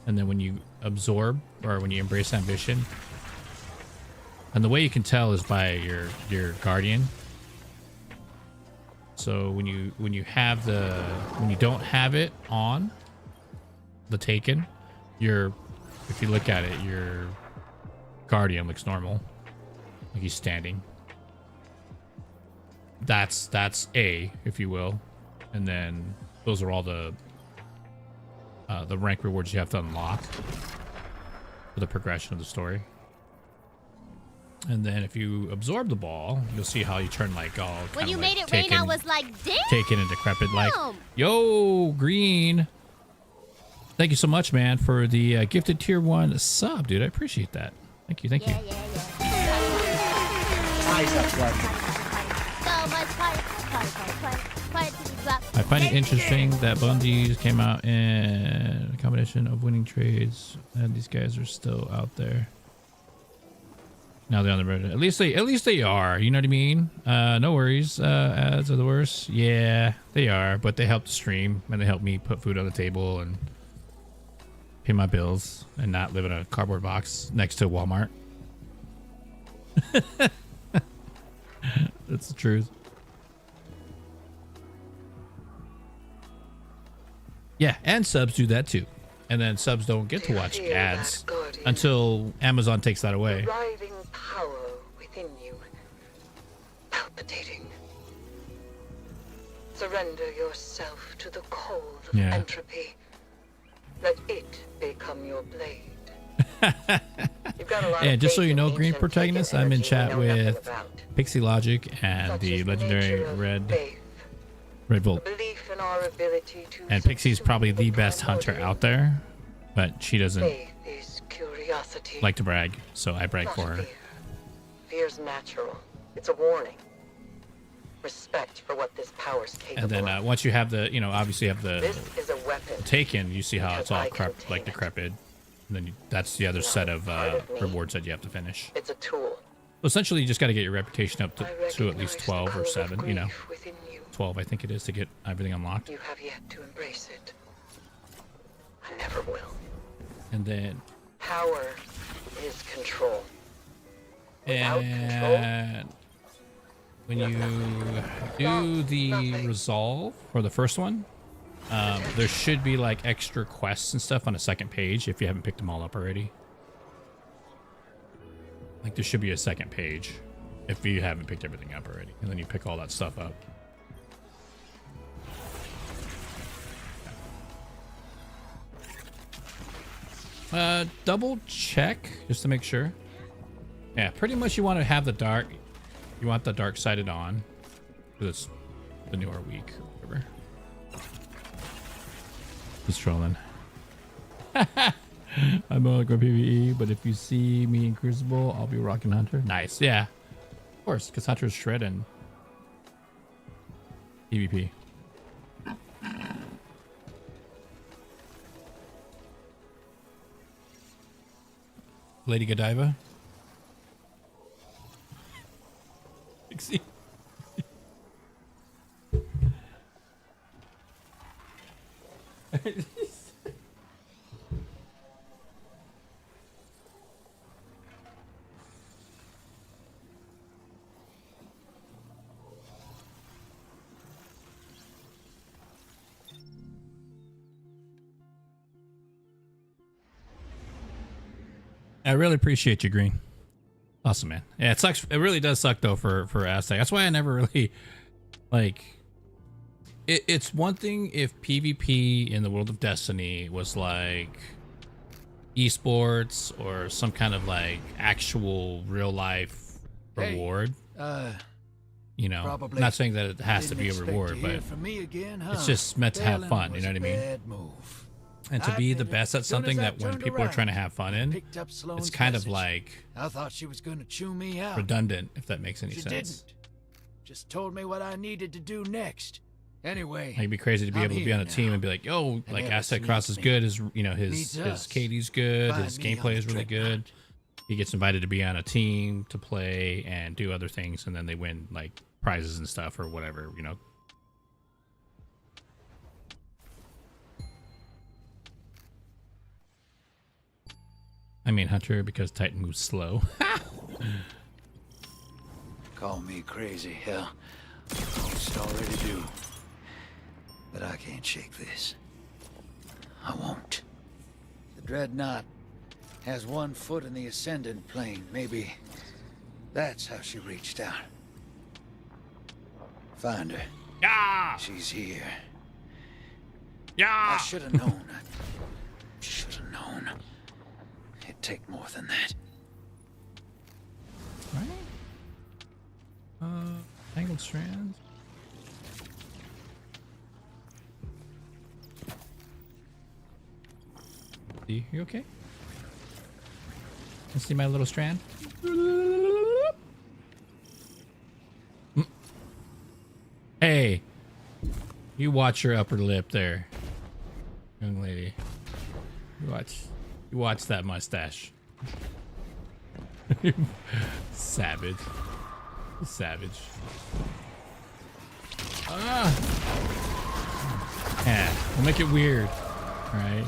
And then when you absorb, or when you embrace ambition, and the way you can tell is by your guardian. So when you don't have it on the Taken, if you look at it, your guardian looks normal, like he's standing. That's A, if you will, and then those are all the rank rewards you have to unlock for the progression of the story. And then if you absorb the ball, you'll see how you turn like all when you like made it rain, I was like, damn. Taken and decrepit, like, yo, Green. Thank you so much, man, for the gifted tier 1 sub, dude. I appreciate that. Thank you. Yeah. I find it interesting that Bundy's came out in a combination of winning trades, and these guys are still out there. Now they're on the road. At least they are. You know what I mean? No worries. Ads are the worst. Yeah, they are. But they help the stream, and they help me put food on the table and pay my bills and not live in a cardboard box next to Walmart. That's the truth. Yeah, and subs do that too. And then subs don't get to watch ads until Amazon takes that away. Driving power within you, palpitating. Surrender yourself to the cold of entropy. Let it become your blade. Yeah, just so you know, Green Protagonist, I'm in chat with Pixie Logic and the legendary Red Volt. And Pixie's probably the best hunter out there, but she doesn't like to brag, so I brag for her. Fear's natural. It's a warning. Respect for what this power's capable. And then once you have the, obviously you have the This is a weapon. Taken, you see how it's all decrepit. And then that's the other set of rewards that you have to finish. It's a tool. So essentially, you just got to get your reputation up to at least 12 or 7, you know. 12, I think it is, to get everything unlocked. You have yet to embrace it. I never will. And then... Power is control. Without control, And when you do the resolve for the first one, there should be like extra quests and stuff on the second page if you haven't picked them all up already. Like there should be a second page if you haven't picked everything up already, and then you pick all that stuff up. Double check just to make sure. Yeah, pretty much you want to have the dark. You want the dark sided on, because it's the newer week or whatever. Just trolling. I'm on like a PvE, but if you see me in Crucible, I'll be rocking Hunter. Nice, yeah, of course, because Hunter's shredding PvP. Lady Godiva. Pixie. I really appreciate you, Green. Awesome, man. Yeah, it sucks. It really does suck though for Aztec. That's why I never really like. It's one thing if PvP in the world of Destiny was like esports or some kind of like actual real life reward. You know, I'm not saying that it has to be a reward, but it's just meant to have fun. You know what I mean? And to be the best at something that when people are trying to have fun in, it's kind of like I thought she was going to chew me out. redundant, if that makes any She sense. didn't. Just told me what I needed to do next. Anyway, Like, it'd be crazy to be able to be on a team and be like, yo, like Aztec Cross is good, his his Katie's good, his gameplay is really good. He gets invited to be on a team to play and do other things, and then they win like prizes and stuff or whatever, you know. I mean Hunter because Titan moves slow. Call me crazy, hell. Most already do. But I can't shake this. I won't. The Dreadnought has one foot in the ascendant plane. Maybe that's how she reached out. Find her. Yeah. She's here. Yeah. I should have known. I should have known. It'd take more than that. Right? Tangled strands. See, you okay? You see my little strand? Hey, you watch your upper lip there, young lady. You watch that mustache. Savage. Savage. Ah. Yeah, we'll make it weird, right?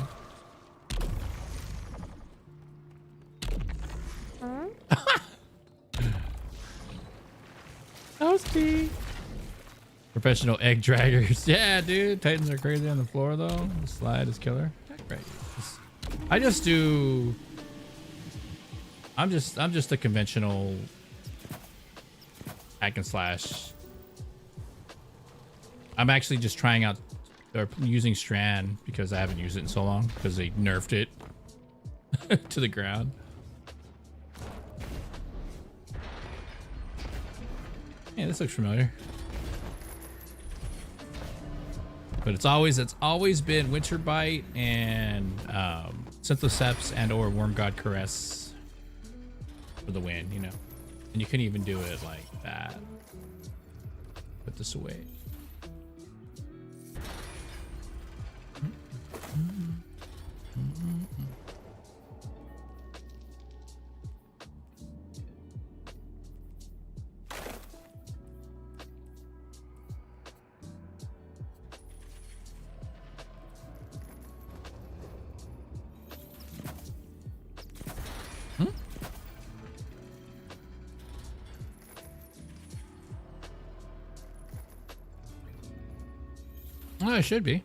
Toasty. Professional egg draggers. Yeah, dude. Titans are crazy on the floor, though. The slide is killer. Right. I just do. I'm just a conventional hack and slash. I'm actually just trying out or using Strand because I haven't used it in so long because they nerfed it to the ground. Yeah, this looks familiar. But it's always been Winter Bite and Synthoceps and or Worm God Caress for the win, you know. And you couldn't even do it like that. Put this away. Oh, it should be.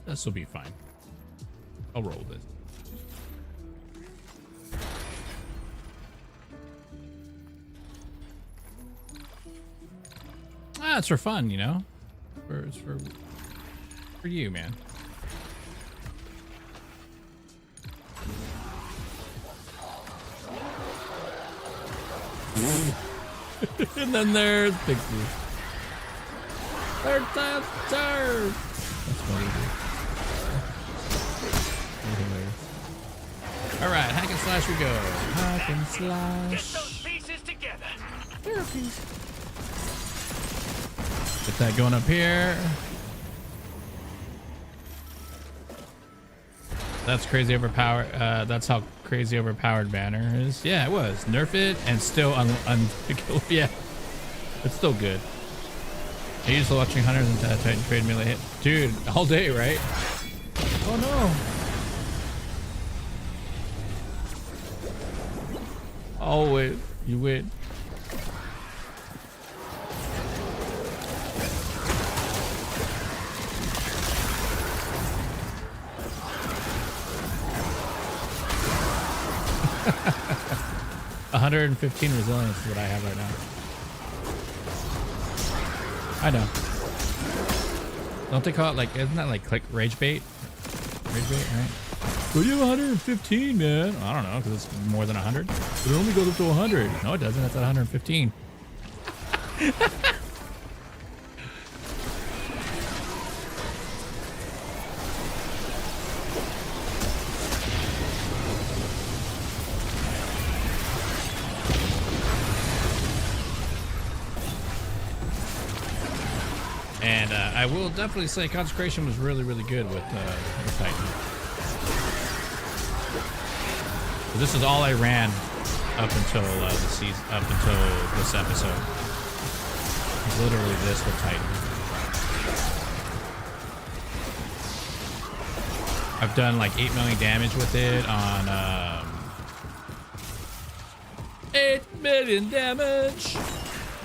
This will be fine. I'll roll this. Ah, it's for fun, you know. It's for you, man. And then there's Pixie. Third time, third. That's funny, dude. All right, hack and slash we go. Hack and slash. Get those pieces together. Get that going up here. That's crazy overpowered. That's how crazy overpowered Banner is. Yeah, it was. Nerf it and still yeah, it's still good. I used to watching hunters and Titan trade melee hit. Dude, all day, right? Oh no. Oh wait, you win. $115 resilience is what I have right now. I know. Don't they call it like, isn't that like click rage bait? Rage bait, right? Well, you have 115, man. I don't know, because it's more than 100. But it only goes up to 100. No, it doesn't. It's at 115. And I will definitely say Consecration was really, really good with Titan. So this is all I ran up until the season, up until this episode. It's literally this with Titan. I've done like 8 million damage with it on 8 million damage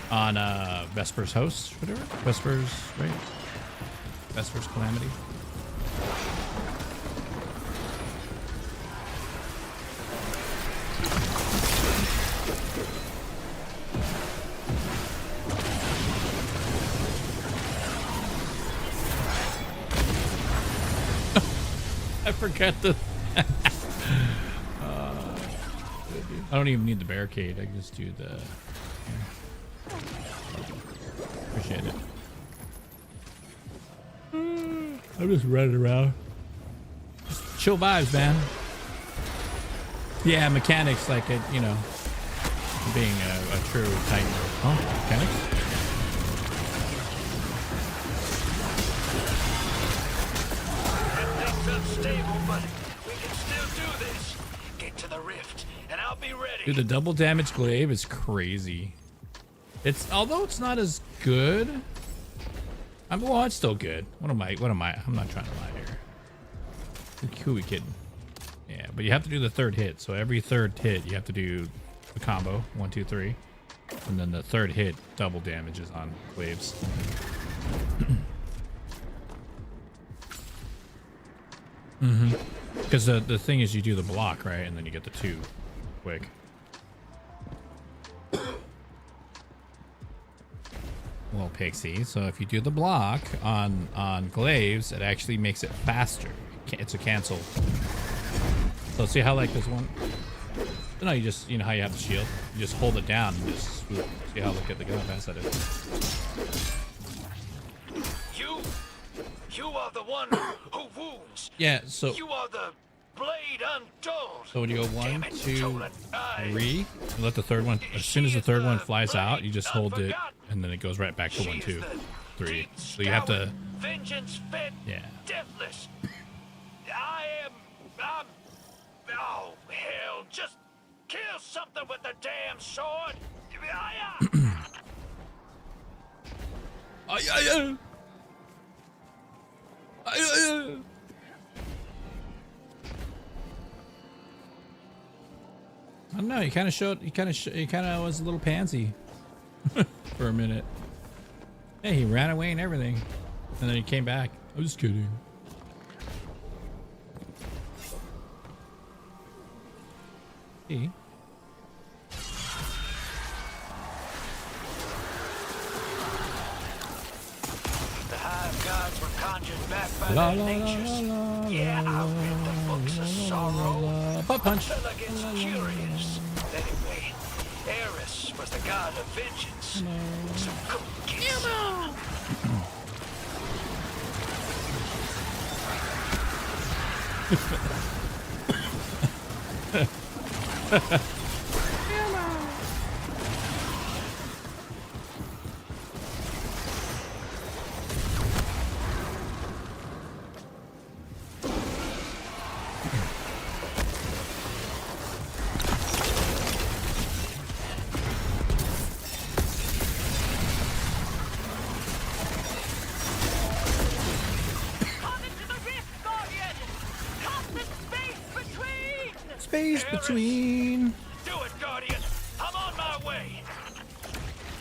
on Vesper's Host, whatever. Vesper's, right? Vesper's Calamity. I forgot the I don't even need the barricade. I can just do the appreciate it. I'm just running around. Just chill vibes, man. Yeah, mechanics like it, you know, being a true Titan. Oh, mechanics? Unstable, but we can still do this. Get to the rift, and I'll be ready. Dude, the double damage glaive is crazy. It's although it's not as good. Well, it's still good. What am I? I'm not trying to lie here. Who are we kidding? Yeah, but you have to do the third hit. So every third hit, you have to do the combo 1, 2, 3, and then the third hit double damages on glaives. Because the thing is, you do the block, right, and then you get the 2 quick. Well, Pixie, so if you do the block on glaives, it actually makes it faster. It's a cancel. So see how like this one? No, you just, you know how you have the shield? You just hold it down and just swoop. See how look at how fast that is. You are the one who wounds. Yeah, so you are the blade untold. So when you go 1, 2, 3, you let the third one, as soon as the third one flies out, you just hold it and then it goes right back to 1, 2, 3. So you have to, vengeance fed, yeah. deathless. I'm oh hell, just kill something with the damn sword. I don't know. He kind of showed. He kind of was a little pansy for a minute. Hey, he ran away and everything, and then he came back. I'm just kidding. Hey. The hive gods were conjured back by their natures. Yeah, I read the books of sorrow. Butt punch. A fella gets curious. Anyway, Eris was the god of vengeance. So go get some. Space between. Do it, Guardian. I'm on my way.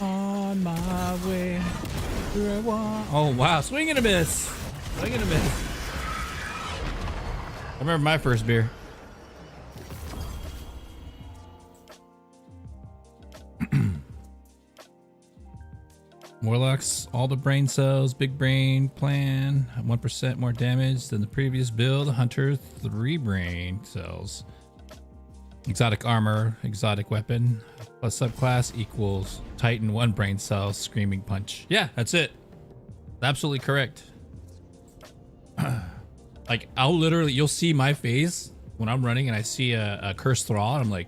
On my way. Where I want. Oh wow! Swing and a miss. Swing and a miss. I remember my first beer. Warlocks, all the brain cells, big brain plan, 1% more damage than the previous build. Hunter, 3 brain cells. Exotic armor, exotic weapon, plus subclass equals Titan 1 brain cell, screaming punch. Yeah, that's it. Absolutely correct. Like, I'll literally, you'll see my face when I'm running and I see a cursed thrall, and I'm like,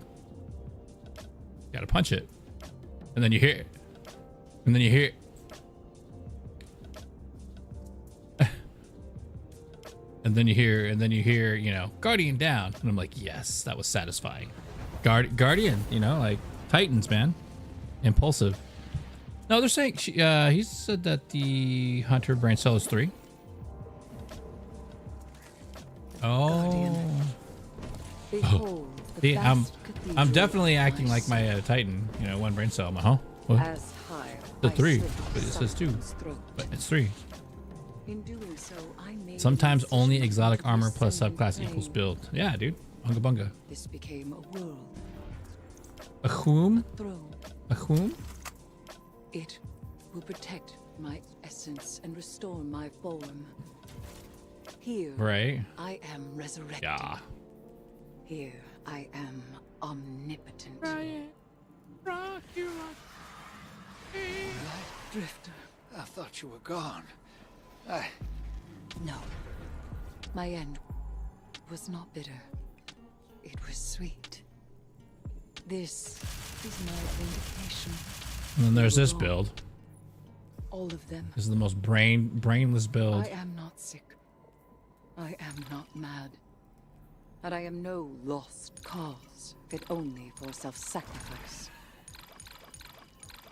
gotta punch it. And then you hear it. And then you hear it. And then you hear, you know, Guardian down. And I'm like, yes, that was satisfying. Guardian, you know, like Titans, man. Impulsive. No, they're saying, he said that the Hunter brain cell is 3. Oh. Oh. See, I'm definitely acting like my Titan, you know, 1 brain cell. Huh? What? The 3, but it says 2, but it's 3. In doing so, I made Sometimes only exotic armor plus subclass equals build. Yeah, dude. Bunga bunga. This became a world. A whom? Throne. A whom? It will protect my essence and restore my form. Here, Right. I am resurrected. Yeah. Here, I am omnipotent. Rock you Drifter, I thought you were gone. No. My end was not bitter. It was sweet. This is my vindication. And then there's this build. All of them. This is the most brainless build. I am not sick. I am not mad. And I am no lost cause, fit only for self-sacrifice.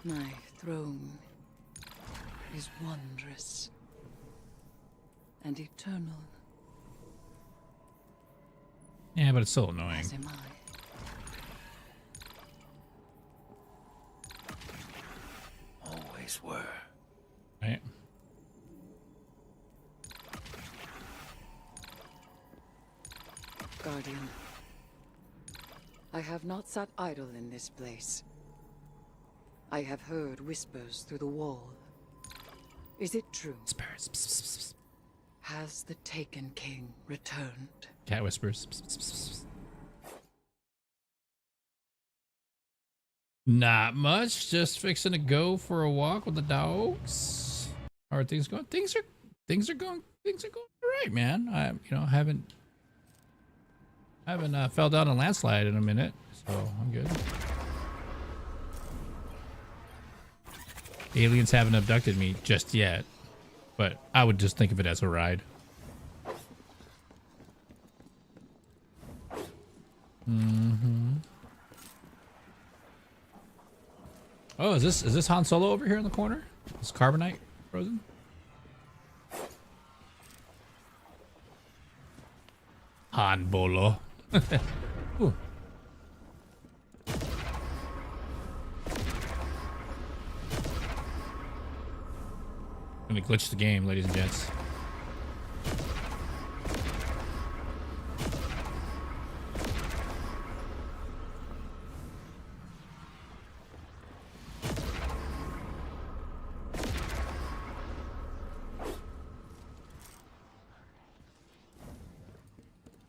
My throne is wondrous and eternal. Yeah, but it's still annoying. As am I. Always were. Right. Guardian, I have not sat idle in this place. I have heard whispers through the wall. Is it true? Whispers. Has the Taken King returned? Cat whispers. Not much. Just fixing to go for a walk with the dogs. How are things going? Things are going all right, man. I haven't fell down a landslide in a minute, so I'm good. Aliens haven't abducted me just yet, but I would just think of it as a ride. Oh, is this Han Solo over here in the corner? Is Carbonite frozen? Han Bolo. Ooh. I'm gonna glitch the game, ladies and gents.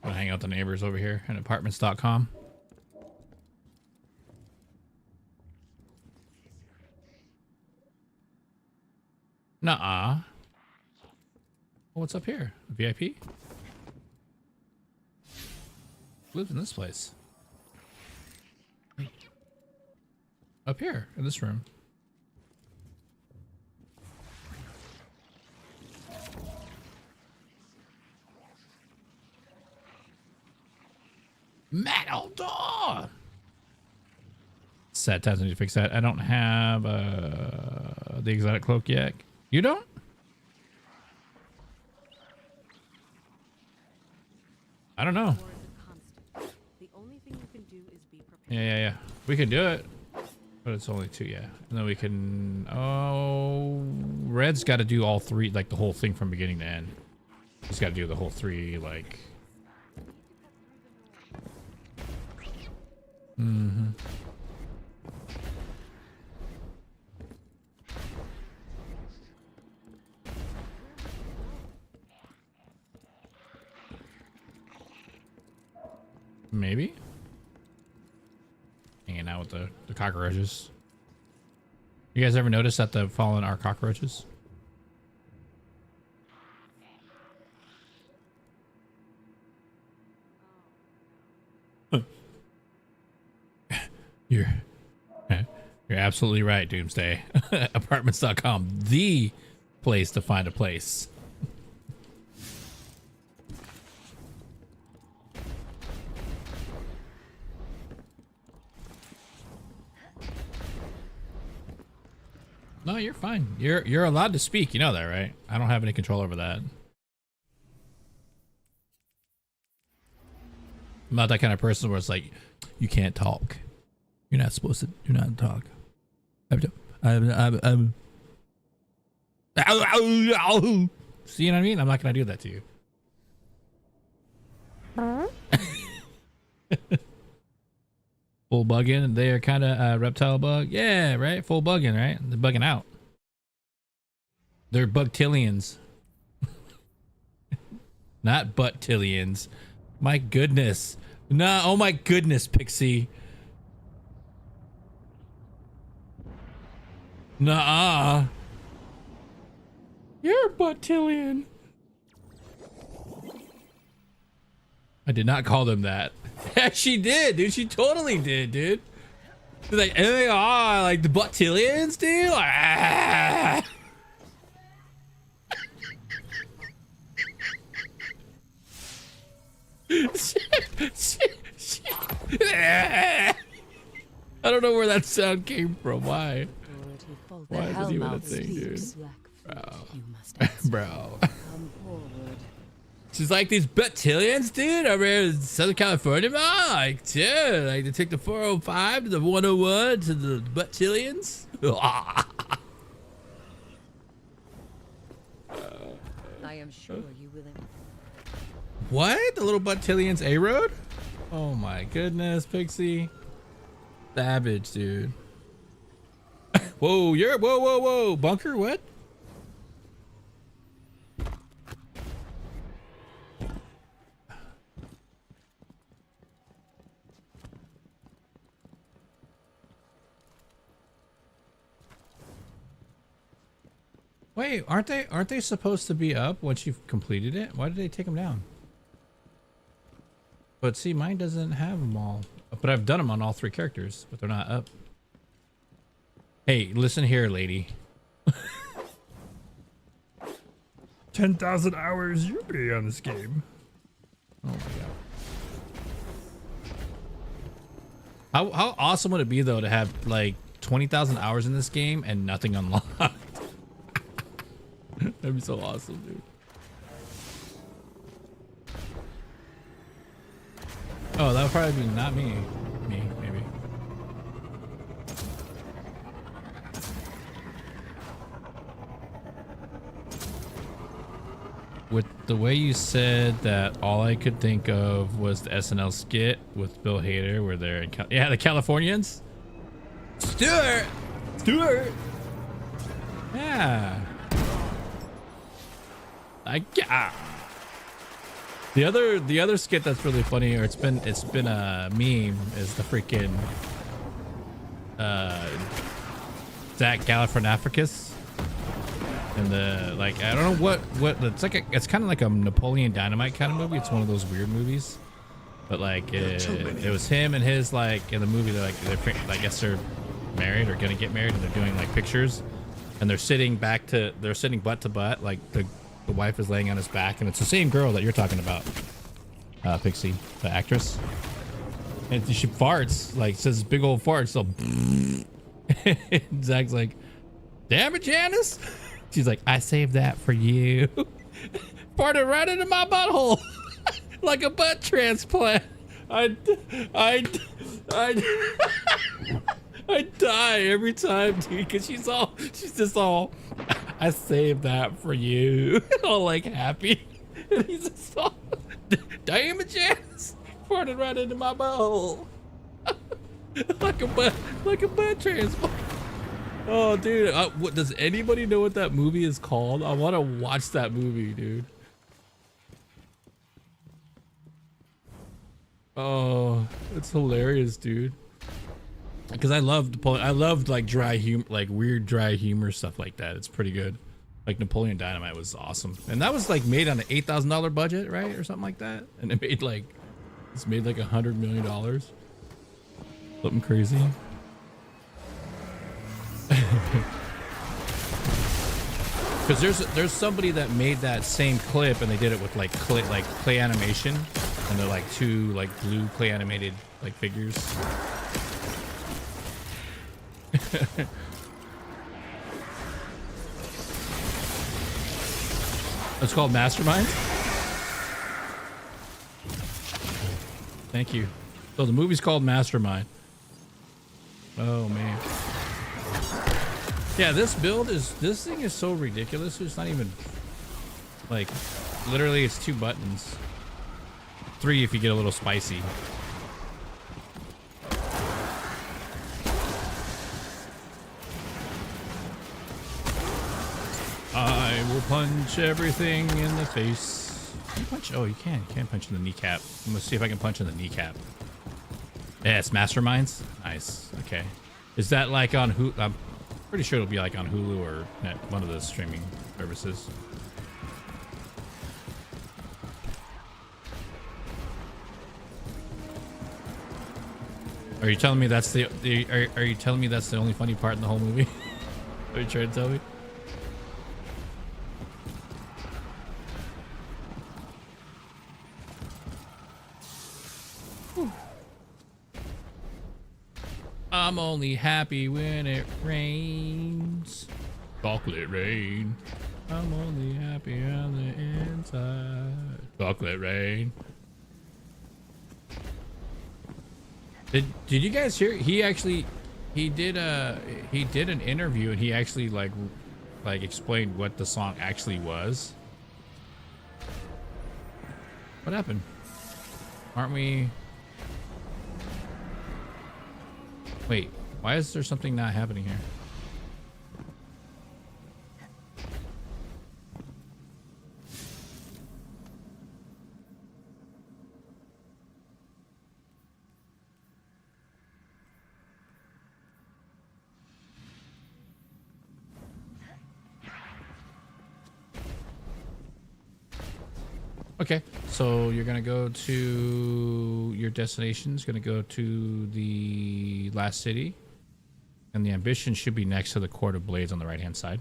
I'm gonna hang out with the neighbors over here at apartments.com. Nuh-uh. Oh, what's up here? A VIP? Who lives in this place? Up here, in this room. Metal door! Sad times, I need to fix that. I don't have the exotic cloak yet. You don't? I don't know. The only thing you can do is be prepared. Yeah. We can do it. But it's only 2, yeah. And then we can... Oh... Red's got to do all 3, like the whole thing from beginning to end. He's got to do the whole 3, like... Mm-hmm. Maybe? Hanging out with the cockroaches. You guys ever notice that the fallen are cockroaches? You're absolutely right, Doomsday. Apartments.com, the place to find a place. No, you're fine. You're allowed to speak. You know that, right? I don't have any control over that. I'm not that kind of person where it's like, you can't talk. You're not supposed to do not talk. See, you know what I mean? I'm not gonna do that to you. Full bugging. They are kind of reptile bug. Yeah, right. Full bugging, right? They're bugging out. They're bugtillions, not buttillions. My goodness. No. Oh my goodness, Pixie. Nuh-uh. You're a buttillion. I did not call them that. Yeah, she did, dude. She totally did, dude. She's like, oh, like the buttillions, dude. Ah. I don't know where that sound came from. Why? Why is he even a thing, dude? Bro. She's like, these buttillions, dude, over here in Southern California, man. Like, dude, like they take the 405 to the 101 to the buttillions. I am sure you will. What? The little buttillions A-Road? Oh my goodness, Pixie. Savage, dude. Whoa, whoa. Bunker, what? Wait, aren't they supposed to be up once you've completed it? Why did they take them down? But see, mine doesn't have them all. But I've done them on all 3 characters, but they're not up. Hey, listen here, lady. 10,000 hours you'll be on this game. Oh my god. How awesome would it be though to have like 20,000 hours in this game and nothing unlocked? That'd be so awesome, dude. Oh, that would probably be not me. Me, maybe. With the way you said that, all I could think of was the SNL skit with Bill Hader where they're in yeah, the Californians. Stuart! Yeah. The other skit that's really funny, or it's been a meme, is the freaking Zach Galifianakis. And the, like, I don't know what it's kind of like a Napoleon Dynamite kind of movie. It's one of those weird movies, but like it was him and his, like, in the movie they're I guess they're married or gonna get married, and they're doing like pictures, and they're sitting butt to butt, like the wife is laying on his back, and it's the same girl that you're talking about, Pixie, the actress, and she farts, like says big old farts, so Zach's like, damn it, Janice. She's like, I saved that for you. Farted right into my butthole. Like a butt transplant. I die every time, dude, because she's just all, I saved that for you. All like happy. And he's just all, damn it, Janice. Farted right into my butthole. like a butt transplant. Oh, dude, what, does anybody know what that movie is called? I want to watch that movie, dude. Oh, it's hilarious, dude. Because I loved like dry humor, like weird dry humor stuff like that. It's pretty good. Like Napoleon Dynamite was awesome, and that was like made on an $8,000 budget, right, or something like that. And it's made like $100 million, something crazy. Because there's somebody that made that same clip, and they did it with like clay animation, and they're like two like blue clay animated like figures. It's called Mastermind. Thank you. So the movie's called Mastermind. Oh man. Yeah, this thing is so ridiculous. It's not even like, literally it's 2 buttons. 3 if you get a little spicy. I will punch everything in the face. Can you punch? Oh, you can. You can't punch in the kneecap. I'm gonna see if I can punch in the kneecap. Yeah, it's Masterminds. Nice. Okay. Is that like on Hulu? I'm pretty sure it'll be like on Hulu or one of the streaming services. Are you telling me that's the are you telling me that's the only funny part in the whole movie? Are you trying to tell me? I'm only happy when it rains. Chocolate rain. I'm only happy on the inside. Chocolate rain. Did you guys hear? He did an interview, and he actually like explained what the song actually was. What happened? Aren't we? Wait, why is there something not happening here? Okay, so you're gonna go to your destination's gonna go to the last city, and the ambition should be next to the Court of Blades on the right hand side.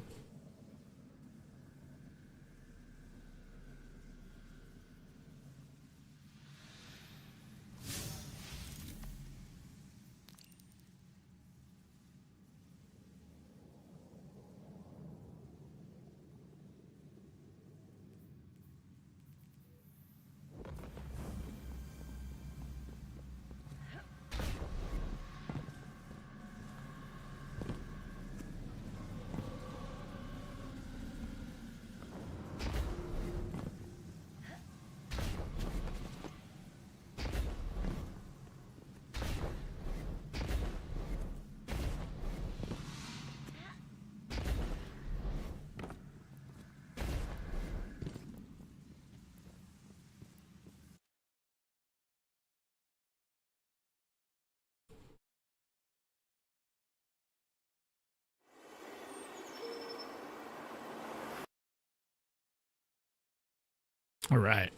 All right.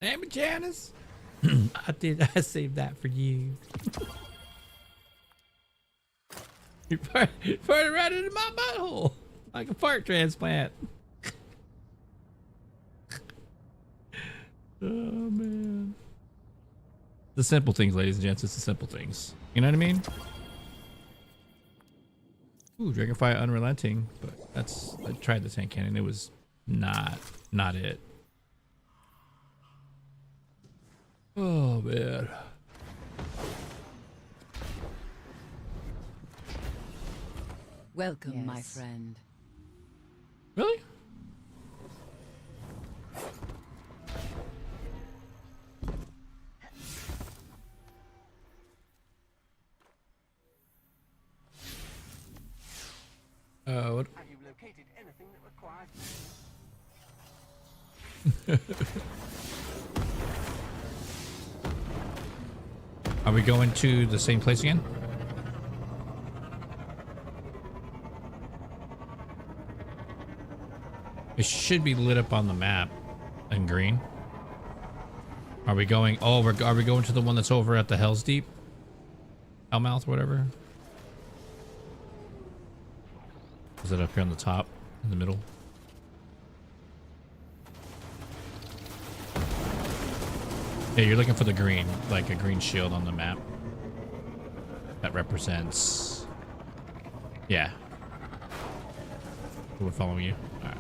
Hey, Janice. I saved that for you. You farted right into my butthole like a fart transplant. Oh man. The simple things, ladies and gents. It's the simple things. You know what I mean? Ooh, Dragonfire Unrelenting, but I tried the tank cannon. It was not it. Oh man. Welcome, my friend. Really? What? Have you located anything that requires? Are we going to the same place again? It should be lit up on the map in green. Are we going? Oh, are we going to the one that's over at the Hell's Deep? Hellmouth, whatever. Is it up here on the top, in the middle? Yeah, you're looking for the green, like a green shield on the map. That represents... Yeah. We're following you. All right.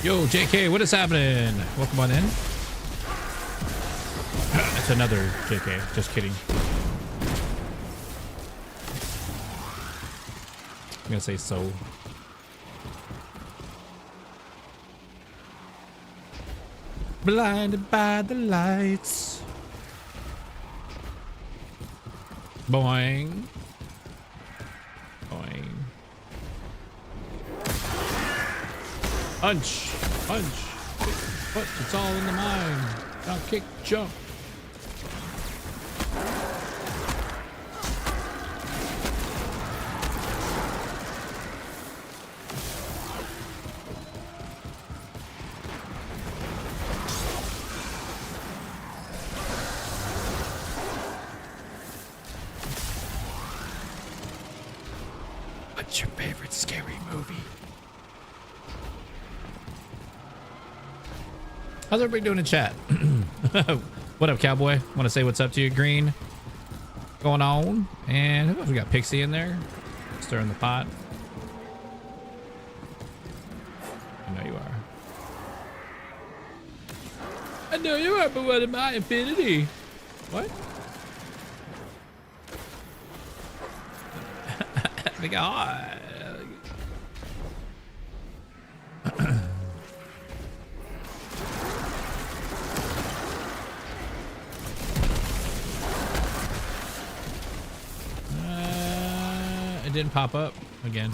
Yo, JK, what is happening? Welcome on in. It's another JK. Just kidding. I'm gonna say so. Blinded by the lights. Boing. Boing. Punch. Punch. Punch. It's all in the mind. Now kick, jump. What's your favorite scary movie? How's everybody doing in chat? What up, cowboy? Want to say what's up to you, Green? Going on? And who else? We got Pixie in there, stirring the pot. I know you are. I know you are, but what am I? Infinity? What? My God. It didn't pop up again.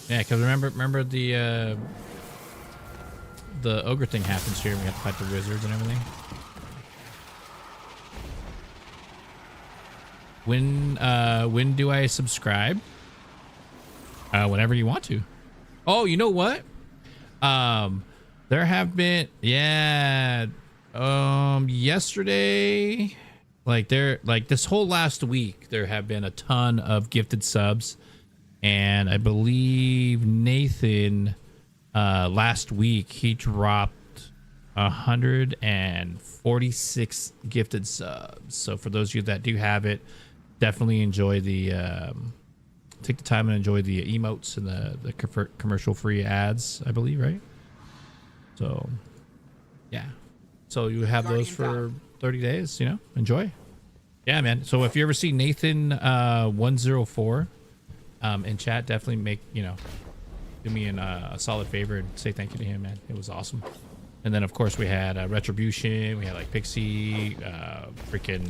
Yeah, because remember the ogre thing happens here. We have to fight the wizards and everything. When do I subscribe? Whenever you want to. Oh, you know what? There have been, yeah, yesterday, like this whole last week, there have been a ton of gifted subs, and I believe Nathan, last week he dropped 146 gifted subs. So for those of you that do have it, definitely enjoy the take the time and enjoy the emotes and the commercial free ads, I believe, right? So yeah, so you have those for 30 days, you know, enjoy. Yeah, man. So if you ever see Nathan 104 in chat, definitely do me a solid favor and say thank you to him, man. It was awesome. And then of course we had Retribution, we had like Pixie, freaking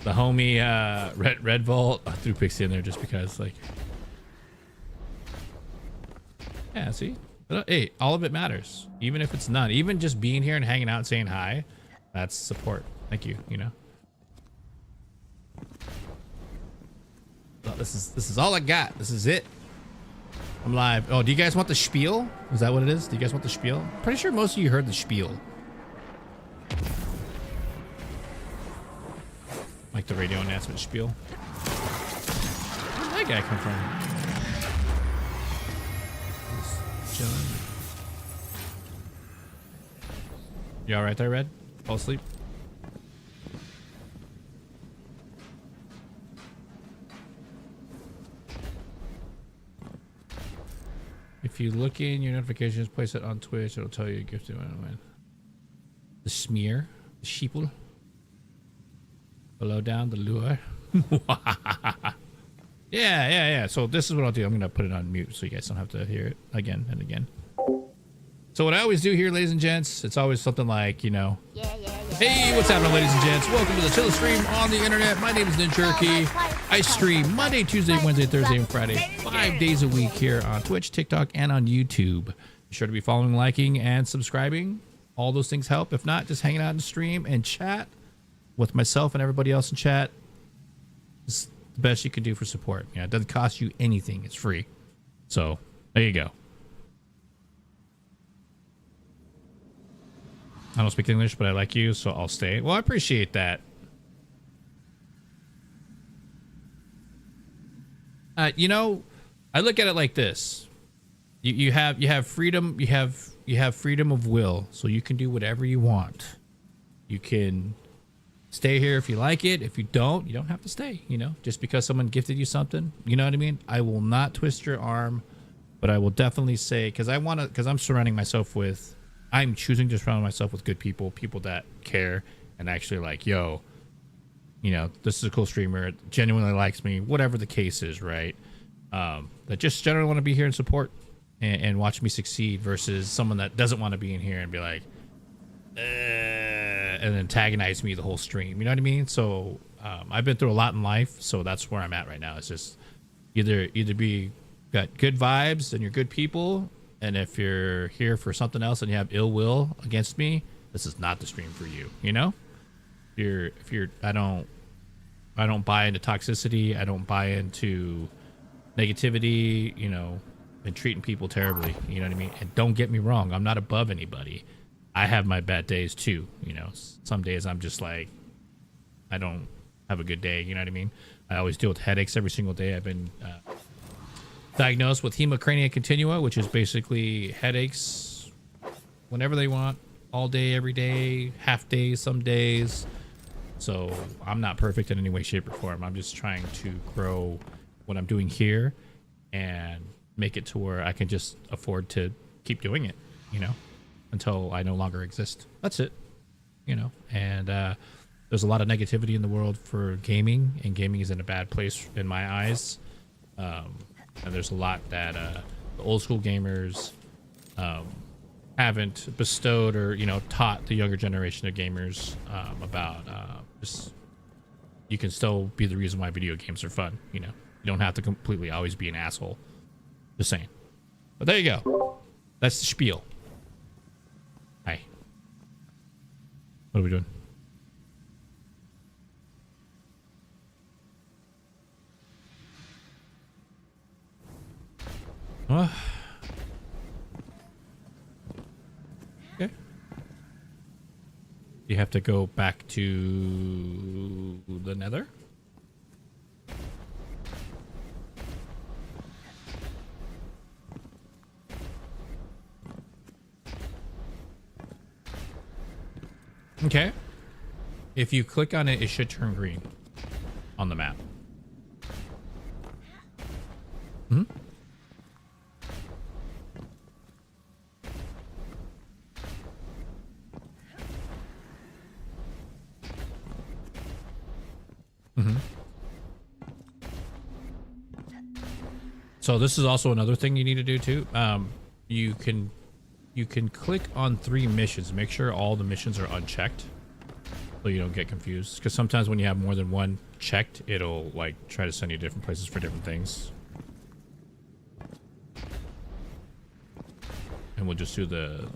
the homie Red Vault. I threw Pixie in there just because, like, yeah, see, Hey, all of it matters, even if it's none. Even just being here and hanging out and saying hi, that's support. Thank you. You know. So this is all I got. This is it. I'm live. Oh, do you guys want the spiel? Is that what it is? Do you guys want the spiel? Pretty sure most of you heard the spiel. Like the radio announcement spiel. Where did that guy come from? Just chilling. You all right there, Red? Fall asleep? If you look in your notifications, place it on Twitch, it'll tell you a gift when. The smear, the sheeple. Below down, the lure. Yeah. So this is what I'll do. I'm going to put it on mute so you guys don't have to hear it again and again. So what I always do here, ladies and gents, it's always something like, you know. Hey, what's happening, ladies and gents? Welcome to the chillest stream on the internet. My name is Ninjerky. I stream Monday, Tuesday, Wednesday, Thursday, and Friday, 5 days a week here on Twitch, TikTok, and on YouTube. Be sure to be following, liking, and subscribing. All those things help. If not, just hanging out in the stream and chat with myself and everybody else in chat. It's the best you can do for support. Yeah, it doesn't cost you anything. It's free. So there you go. I don't speak English, but I like you, so I'll stay. Well, I appreciate that. You know, I look at it like this. You have freedom. You have freedom of will, so you can do whatever you want. You can stay here if you like it. If you don't have to stay. You know, just because someone gifted you something, you know what I mean. I will not twist your arm, but I will definitely say because I'm surrounding myself with. I'm choosing to surround myself with good people that care and actually like, yo, you know, this is a cool streamer, genuinely likes me, whatever the case is, right? That just generally want to be here and support and watch me succeed versus someone that doesn't want to be in here and be like, and antagonize me the whole stream. You know what I mean? So I've been through a lot in life, so that's where I'm at right now. It's just either be got good vibes and you're good people. And if you're here for something else and you have ill will against me, this is not the stream for you. You know, if you're, I don't buy into toxicity. I don't buy into negativity. You know, and treating people terribly. You know what I mean? And don't get me wrong, I'm not above anybody. I have my bad days too. You know, some days I'm just like, I don't have a good day. You know what I mean? I always deal with headaches every single day. I've been. Diagnosed with hemocrania continua, which is basically headaches whenever they want, all day, every day, half days, some days. So I'm not perfect in any way, shape, or form. I'm just trying to grow what I'm doing here and make it to where I can just afford to keep doing it, you know, until I no longer exist. That's it, you know. And there's a lot of negativity in the world for gaming, and gaming is in a bad place in my eyes. And there's a lot that the old school gamers haven't bestowed or, you know, taught the younger generation of gamers about just you can still be the reason why video games are fun. You know, you don't have to completely always be an asshole. Just saying. But there you go. That's the spiel. Hi. What are we doing? Okay. You have to go back to the Nether. Okay. If you click on it, it should turn green on the map. Hmm? Mm-hmm. So this is also another thing you need to do too. You can click on 3 missions. Make sure all the missions are unchecked so you don't get confused. Because sometimes when you have more than one checked, it'll like try to send you different places for different things. and we'll just do the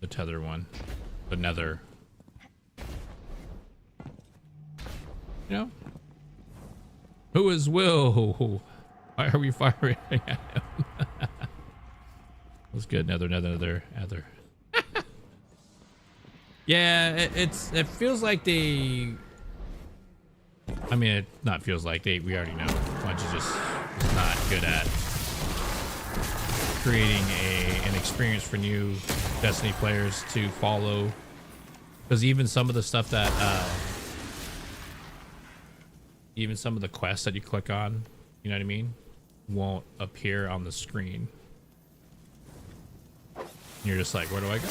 tether one, the nether. You know, who is Will? Why are we firing at him? That's good. Nether. Yeah, it feels like they. I mean, it not feels like they. We already know. Bunch is just not good at creating an experience for new Destiny players to follow. Because even some of the stuff that, even some of the quests that you click on, you know what I mean, won't appear on the screen. And you're just like, where do I go?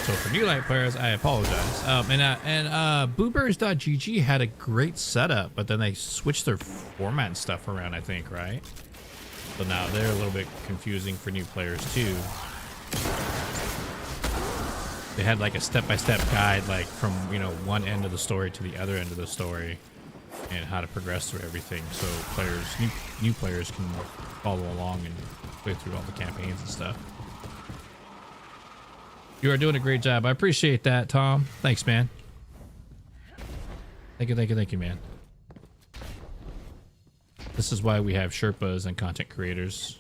So for new light players, I apologize. And Blueberries.gg had a great setup, but then they switched their format and stuff around, I think, right? So now they're a little bit confusing for new players too. They had like a step-by-step guide, like from, you know, one end of the story to the other end of the story, and how to progress through everything, so players, new players, can follow along and play through all the campaigns and stuff. You are doing a great job. I appreciate that, Tom. Thanks, man. Thank you, man. This is why we have Sherpas and content creators.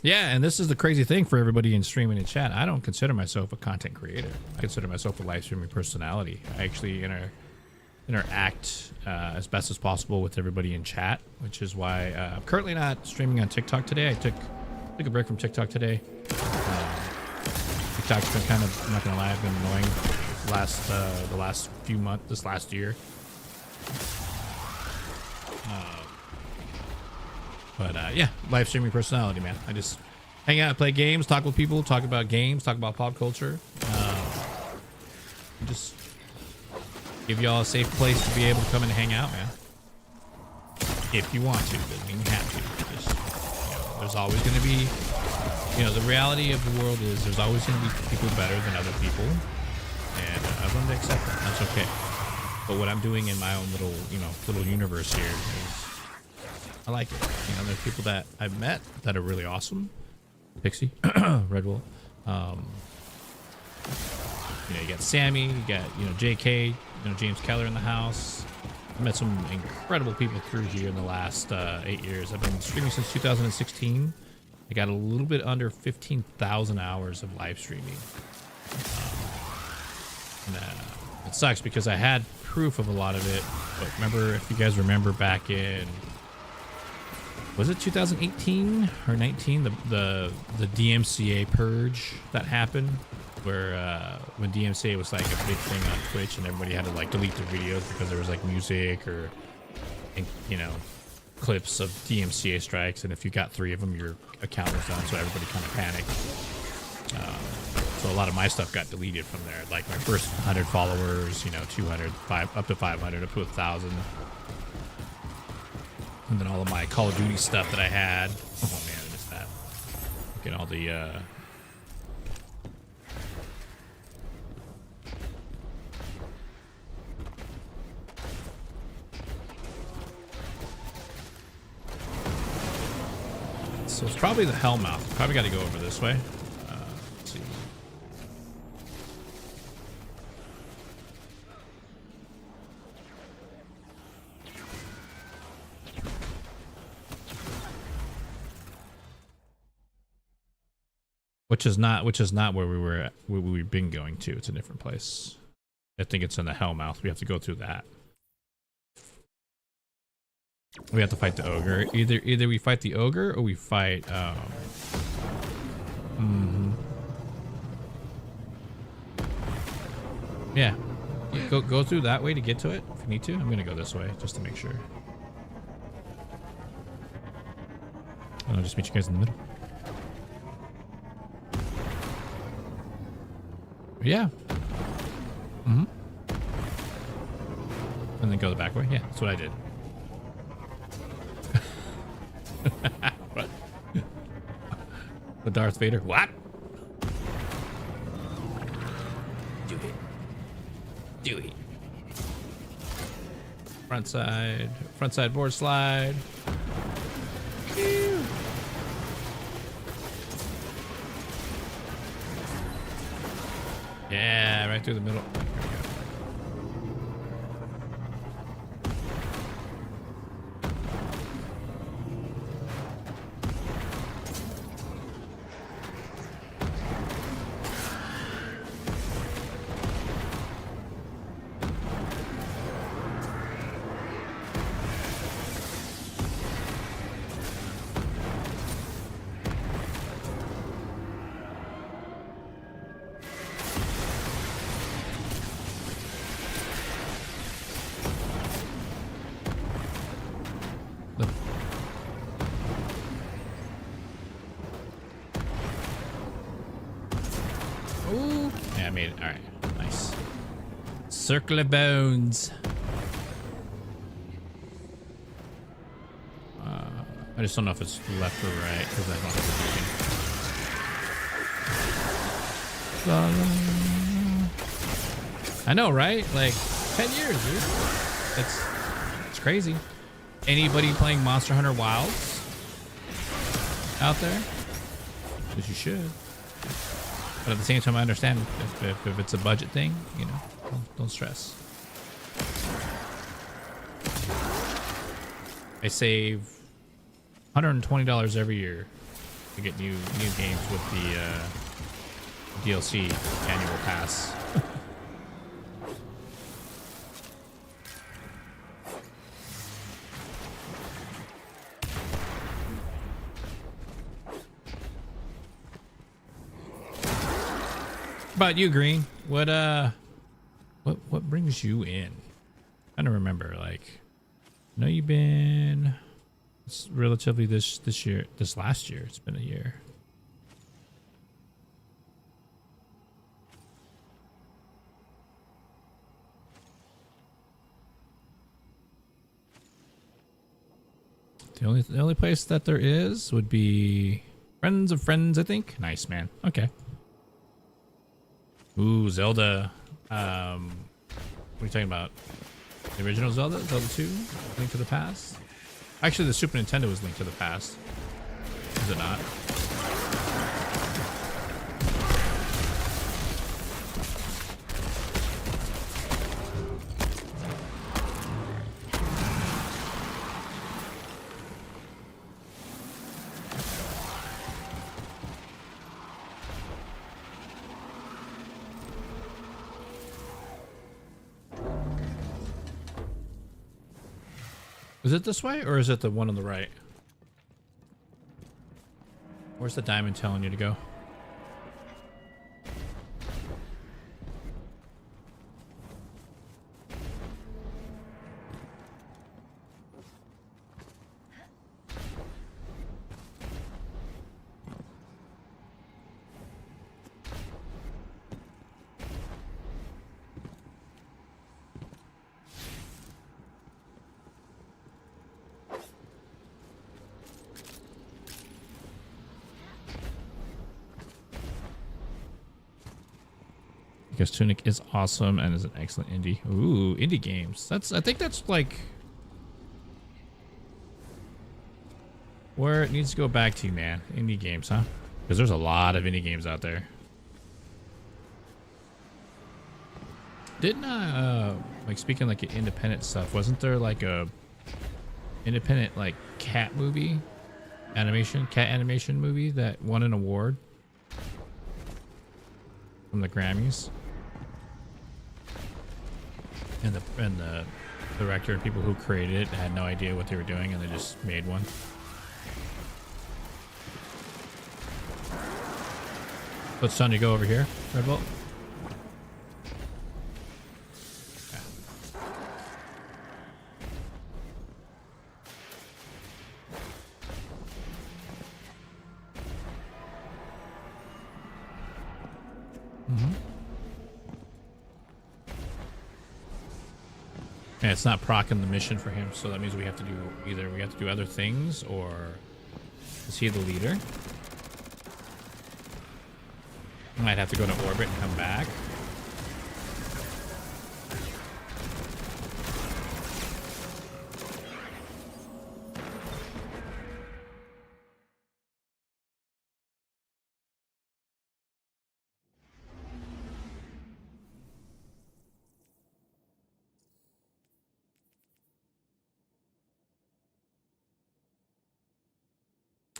Yeah, and this is the crazy thing for everybody in streaming and chat. I don't consider myself a content creator. I consider myself a live streaming personality. I actually interact as best as possible with everybody in chat, which is why I'm currently not streaming on TikTok today. I took a break from TikTok today. TikTok's been kind of, I'm not gonna lie, I've been annoying the last few months, this last year. Yeah, live streaming personality, man. I just hang out, play games, talk with people, talk about games, talk about pop culture. Just give y'all a safe place to be able to come and hang out, man. If you want to, doesn't mean you have to. Just, you know, there's always going to be, you know, the reality of the world is there's always going to be people better than other people, and I've learned to accept that. That's okay. But what I'm doing in my own little, you know, little universe here is I like it. You know, there's people that I've met that are really awesome. Pixie, Red Wolf. You know, you got Sammy, you got, you know, JK, you know, James Keller in the house. I met some incredible people through here in the last 8 years. I've been streaming since 2016. I got a little bit under 15,000 hours of live streaming. It sucks because I had proof of a lot of it, but remember, if you guys remember back in, was it 2018 or 19, the DMCA purge that happened, where when DMCA was like a big thing on Twitch and everybody had to like delete their videos because there was like music or, you know, clips of DMCA strikes, and if you got 3 of them, your account was done, so everybody kind of panicked. So a lot of my stuff got deleted from there, like my first 100 followers, you know, 200, up to 500, up to 1,000. And then all of my Call of Duty stuff that I had. Oh man, I missed that. Look at all the so it's probably the Hellmouth. Probably got to go over this way. Let's see. Which is not where we were at, where we've been going to. It's a different place. I think it's in the Hellmouth. We have to go through that. We have to fight the ogre. Either we fight the ogre or we fight yeah. Go through that way to get to it if you need to. I'm gonna go this way just to make sure. And I'll just meet you guys in the middle. Yeah. And then go the back way. Yeah, that's what I did. What? The Darth Vader? What? Do it. Front side board slide. Ew. Yeah, right through the middle. Ooh. Yeah, I made it. All right. Nice. Circle of bones. I just don't know if it's left or right because I don't have the I know, right? Like 10 years, dude. It's crazy. Anybody playing Monster Hunter Wilds out there? Because you should. But at the same time, I understand if it's a budget thing, you know, don't stress. I save $120 every year to get new games with the DLC annual pass. About you, Green? What brings you in? I don't remember. Like, I know you've been relatively this last year. It's been a year. The only place that there is would be Friends of Friends, I think. Nice, man. Okay. Ooh, Zelda. What are you talking about? The original Zelda? Zelda 2? Link to the Past? Actually, the Super Nintendo was Link to the Past. Is it not? Is it this way, or is it the one on the right? Where's the diamond telling you to go? Because Tunic is awesome and is an excellent indie. Ooh, indie games. I think that's like where it needs to go back to, man. Indie games, huh? Because there's a lot of indie games out there. Didn't like speaking like independent stuff, wasn't there like a independent like cat animation movie that won an award from the Grammys? And the director and people who created it had no idea what they were doing, and they just made one. So it's time to go over here, Red Bolt. Yeah, it's not proccing the mission for him, so that means we have to do either we have to do other things, or is he the leader? We might have to go to orbit and come back.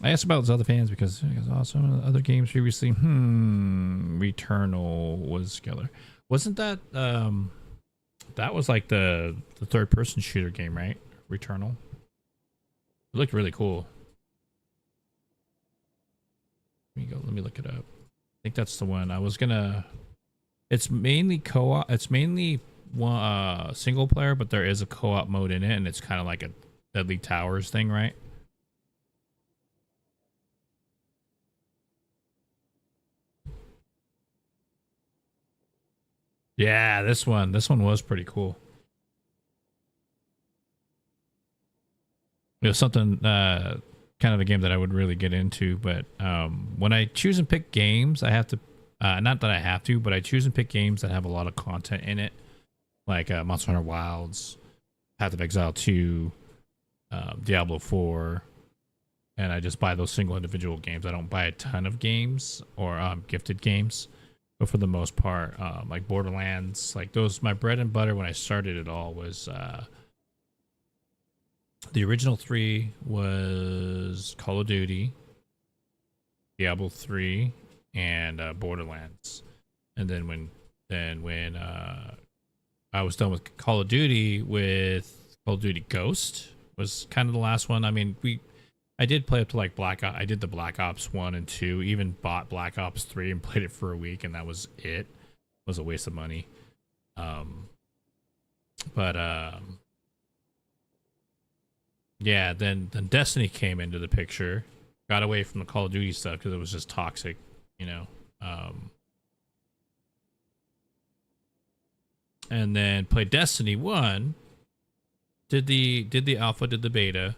I asked about other fans because also other games previously. Returnal was killer. Wasn't that that was like the third person shooter game, right? Returnal. It looked really cool. Let me go. Let me look it up. I think that's the one. I was gonna. It's mainly co-op. It's mainly one single player, but there is a co-op mode in it, and it's kind of like a Deadly Towers thing, right? Yeah, this one was pretty cool. It was something kind of a game that I would really get into, but when I choose and pick games, I have to not that I have to, but I choose and pick games that have a lot of content in it, like Monster Hunter Wilds, Path of Exile 2, Diablo 4, and I just buy those single individual games. I don't buy a ton of games or gifted games. But for the most part, like Borderlands, like those, my bread and butter when I started it all was the original 3 was Call of Duty, Diablo 3, and Borderlands. And then when I was done with Call of Duty, with Call of Duty Ghost was kind of the last one. I mean, I did play up to like Black Ops. I did the Black Ops 1 and 2, even bought Black Ops 3 and played it for a week, and that was it. It was a waste of money. Yeah, then Destiny came into the picture. Got away from the Call of Duty stuff because it was just toxic, you know. And then played Destiny 1. Did the alpha, did the beta.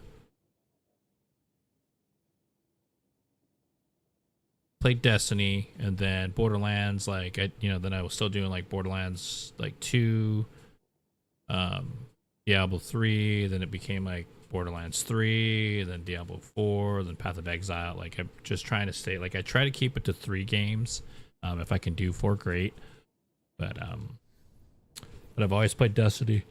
Played Destiny, and then Borderlands, like then I was still doing like Borderlands like 2, Diablo 3, then it became like Borderlands 3, then Diablo 4, then Path of Exile. Like I'm just trying to stay, like I try to keep it to 3 games. If I can do 4, great. But I've always played Destiny.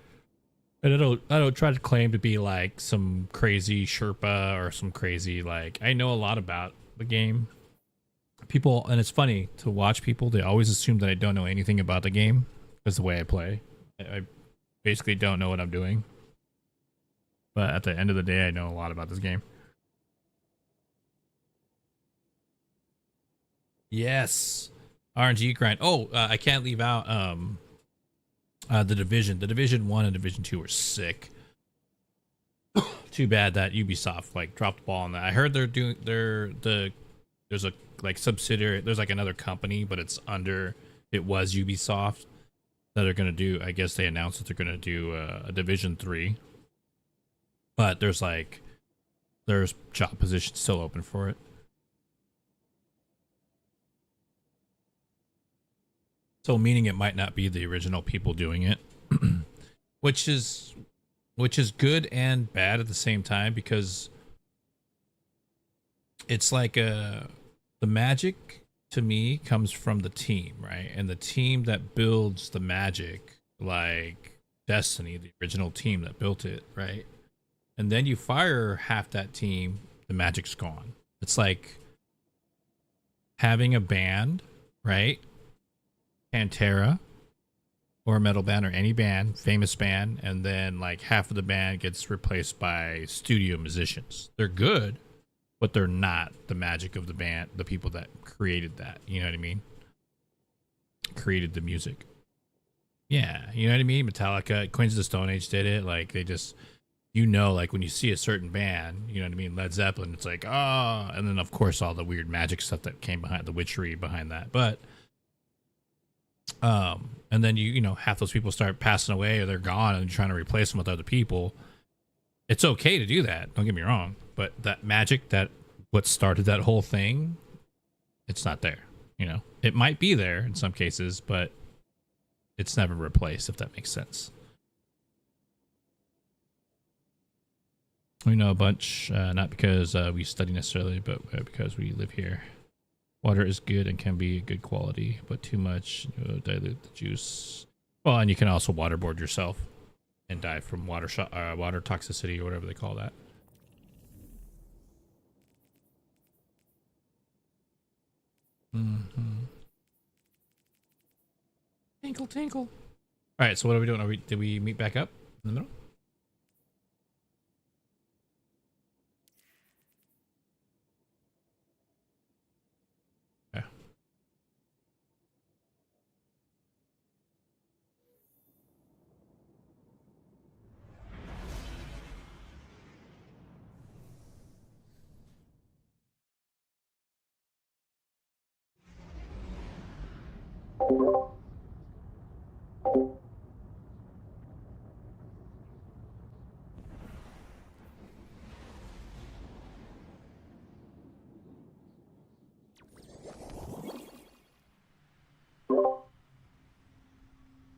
And I don't try to claim to be like some crazy Sherpa or some crazy, like, I know a lot about the game. People, and it's funny to watch people, they always assume that I don't know anything about the game because the way I play. I basically don't know what I'm doing. But at the end of the day, I know a lot about this game. Yes. RNG grind. Oh, I can't leave out the Division. The Division 1 and Division 2 were sick. Too bad that Ubisoft like dropped the ball on that. I heard they're doing there's a like subsidiary, there's like another company, but it's under, it was Ubisoft that are going to do, I guess they announced that they're going to do a Division 3, but there's job positions still open for it. So meaning it might not be the original people doing it, which is good and bad at the same time, because it's like the magic to me comes from the team, right? And the team that builds the magic, like Destiny, the original team that built it, right? And then you fire half that team, the magic's gone. It's like having a band, right? Pantera or a metal band or any band, famous band, and then like half of the band gets replaced by studio musicians. They're good, but they're not the magic of the band, the people that created that. You know what I mean? Created the music. Yeah, you know what I mean? Metallica, Queens of the Stone Age did it. Like they just, like when you see a certain band, you know what I mean? Led Zeppelin, it's like, oh, and then of course all the weird magic stuff that came behind, the witchery behind that. But and then half those people start passing away or they're gone and you're trying to replace them with other people. It's okay to do that, don't get me wrong, but that magic, that what started that whole thing, it's not there. It might be there in some cases, but it's never replaced, if that makes sense. We know a bunch, not because we study necessarily, but because we live here. Water is good and can be good quality, but too much dilute the juice. Well, and you can also waterboard yourself and die from water toxicity or whatever they call that. Tinkle, tinkle. All right, so what are we doing? Did we meet back up in the middle? Okay.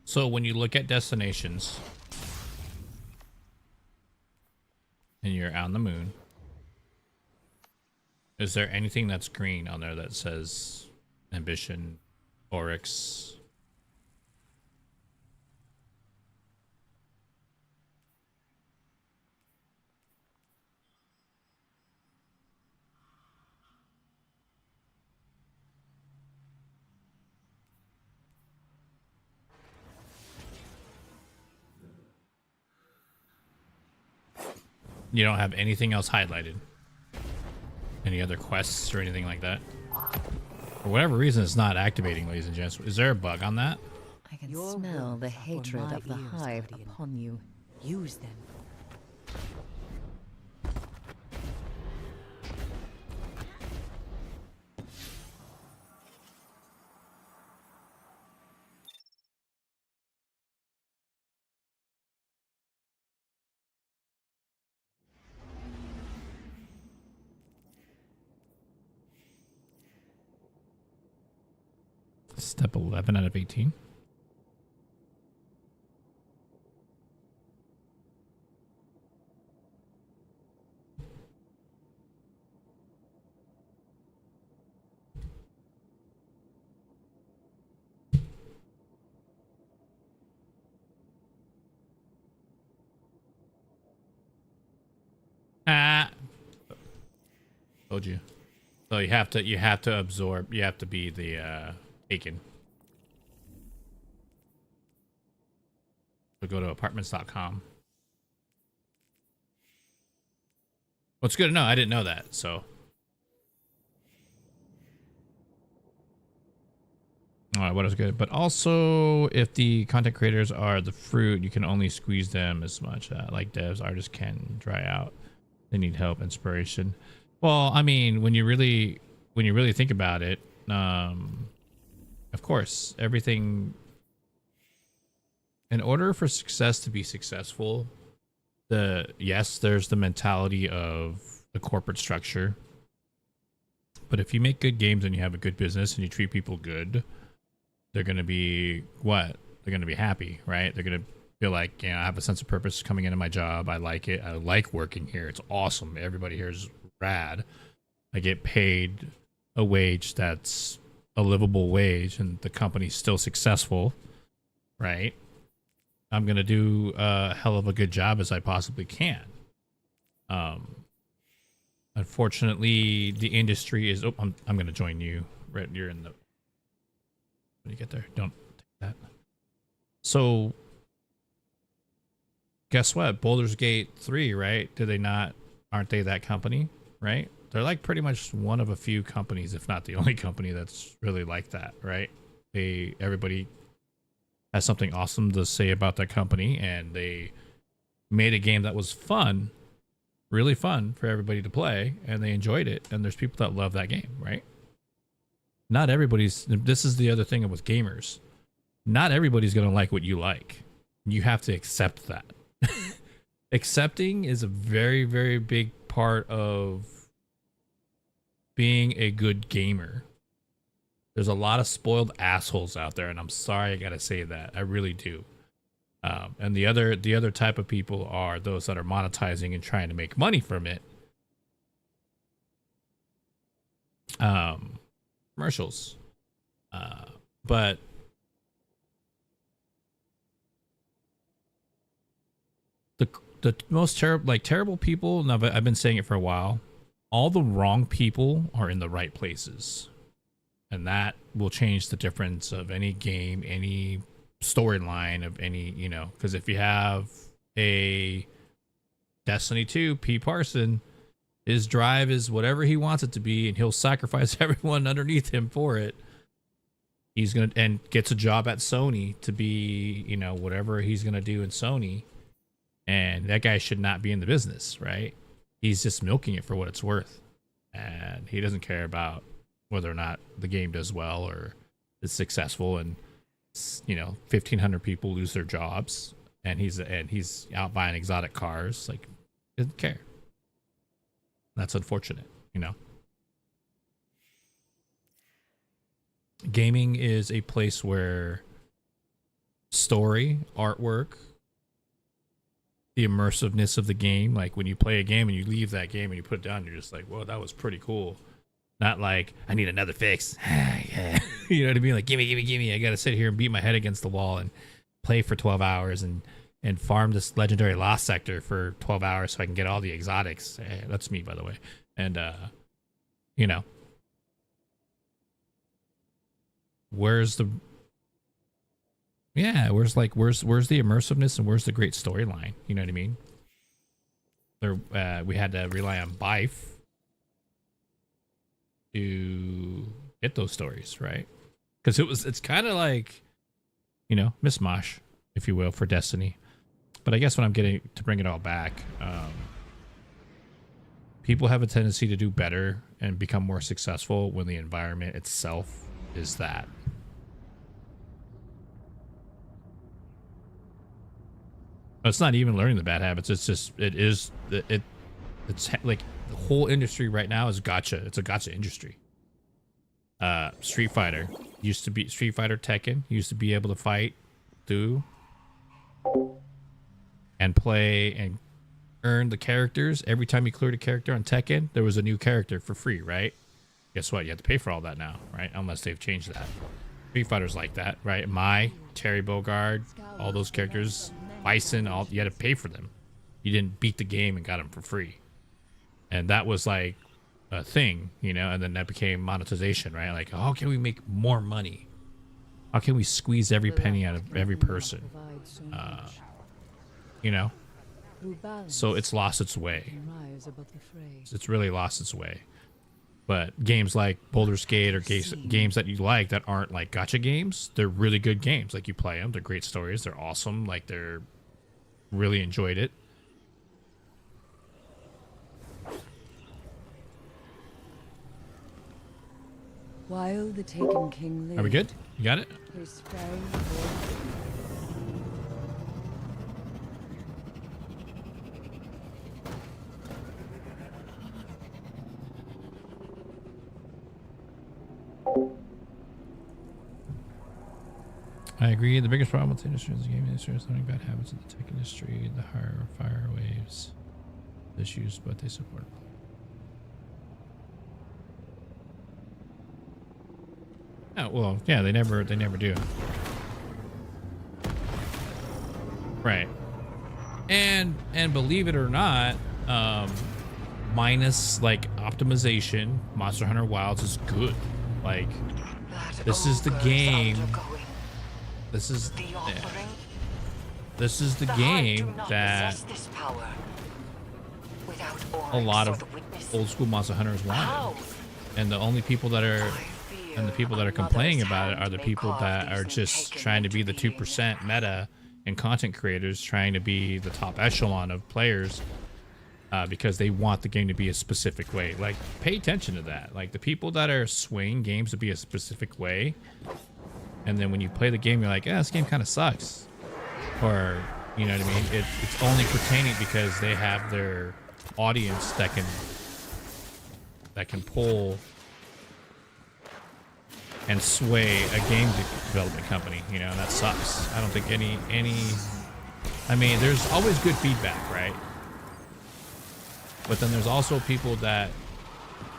So when you look at destinations and you're on the moon, is there anything that's green on there that says ambition, oryx? You don't have anything else highlighted? Any other quests or anything like that? For whatever reason, it's not activating, ladies and gents. Is there a bug on that? I can smell the hatred of the hive upon you. Use them. Step 11 out of 18. Ah, told you. So you have to absorb. You have to be the taken. So go to apartments.com. Well, it's good to know. I didn't know that. So. What is good? But also, if the content creators are the fruit, you can only squeeze them as much. Like devs, artists can dry out. They need help, inspiration. Well, I mean, when you really think about it, of course, everything. In order for success to be successful, there's the mentality of the corporate structure. But if you make good games and you have a good business and you treat people good, they're going to be what? They're going to be happy, right? They're going to feel like, I have a sense of purpose coming into my job. I like it. I like working here. It's awesome. Everybody here is rad. I get paid a wage that's a livable wage and the company's still successful, right? I'm going to do a hell of a good job as I possibly can. Unfortunately, the industry is... Oh, I'm going to join you. Right, you're in the... When you get there, don't take that. So, guess what? Baldur's Gate 3, right? Aren't they that company, right? They're like pretty much one of a few companies, if not the only company that's really like that, right? Everybody has something awesome to say about that company, and they made a game that was fun, really fun for everybody to play, and they enjoyed it, and there's people that love that game, right? Not everybody's... This is the other thing with gamers. Not everybody's going to like what you like. You have to accept that. Accepting is a very, very big part of being a good gamer. There's a lot of spoiled assholes out there, and I'm sorry I gotta say that. I really do. And the other type of people are those that are monetizing and trying to make money from it. Commercials. But the most terrible people, and I've been saying it for a while, all the wrong people are in the right places. And that will change the difference of any game, any storyline of any, you know, because if you have a Destiny 2, P. Parson, his drive is whatever he wants it to be, and he'll sacrifice everyone underneath him for it. He's going to, and gets a job at Sony to be, you know, whatever he's going to do in Sony. And that guy should not be in the business, right? He's just milking it for what it's worth. And he doesn't care about whether or not the game does well or is successful, and you know, 1,500 people lose their jobs, and he's out buying exotic cars. Like, he doesn't care. That's unfortunate, you know. Gaming is a place where story, artwork, the immersiveness of the game, like when you play a game and you leave that game and you put it down, you're just like, whoa, that was pretty cool. Not like, I need another fix. Yeah. You know what I mean? Like, gimme. I got to sit here and beat my head against the wall and play for 12 hours and farm this legendary lost sector for 12 hours so I can get all the exotics. That's me, by the way. And, you know, where's the immersiveness and where's the great storyline? You know what I mean? We had to rely on Bife to get those stories, right? Because it's kind of like, you know, mishmash, if you will, for Destiny. But I guess what I'm getting to bring it all back, people have a tendency to do better and become more successful when the environment itself is that. It's not even learning the bad habits. It's just, it's like the whole industry right now is gacha. It's a gacha industry. Street Fighter used to be Street Fighter Tekken used to be able to fight through and play and earn the characters. Every time you cleared a character on Tekken, there was a new character for free, right? Guess what? You have to pay for all that now, right? Unless they've changed that. Street Fighter's like that, right? Terry Bogard, all those characters, Bison, you had to pay for them. You didn't beat the game and got them for free. And that was like a thing, you know, and then that became monetization, right? Like, how can we make more money? How can we squeeze every penny out of every person? You know? So it's lost its way. It's really lost its way. But games like Baldur's Gate or games that you like that aren't like gacha games, they're really good games. Like, you play them, they're great stories, they're awesome. Like, they're really enjoyed it. While the Taken King lived, are we good? You got it? his fame I agree. The biggest problem with the industry is the gaming industry is learning bad habits of the tech industry. The higher fire waves issues, but they support it. Oh, well, yeah, they never do. Right. And believe it or not, minus like optimization, Monster Hunter Wilds is good. Like, this is the game. This is the game that a lot of old school Monster Hunters wanted. And the only people that are complaining about it are the people that are just trying to be the 2% meta and content creators, trying to be the top echelon of players, because they want the game to be a specific way. Like, pay attention to that. Like, the people that are swaying games to be a specific way, and then when you play the game, you're like, this game kind of sucks. Or, you know what I mean? It's only pertaining because they have their audience that can pull and sway a game development company, you know, and that sucks. I don't think any, I mean, there's always good feedback, right? But then there's also people that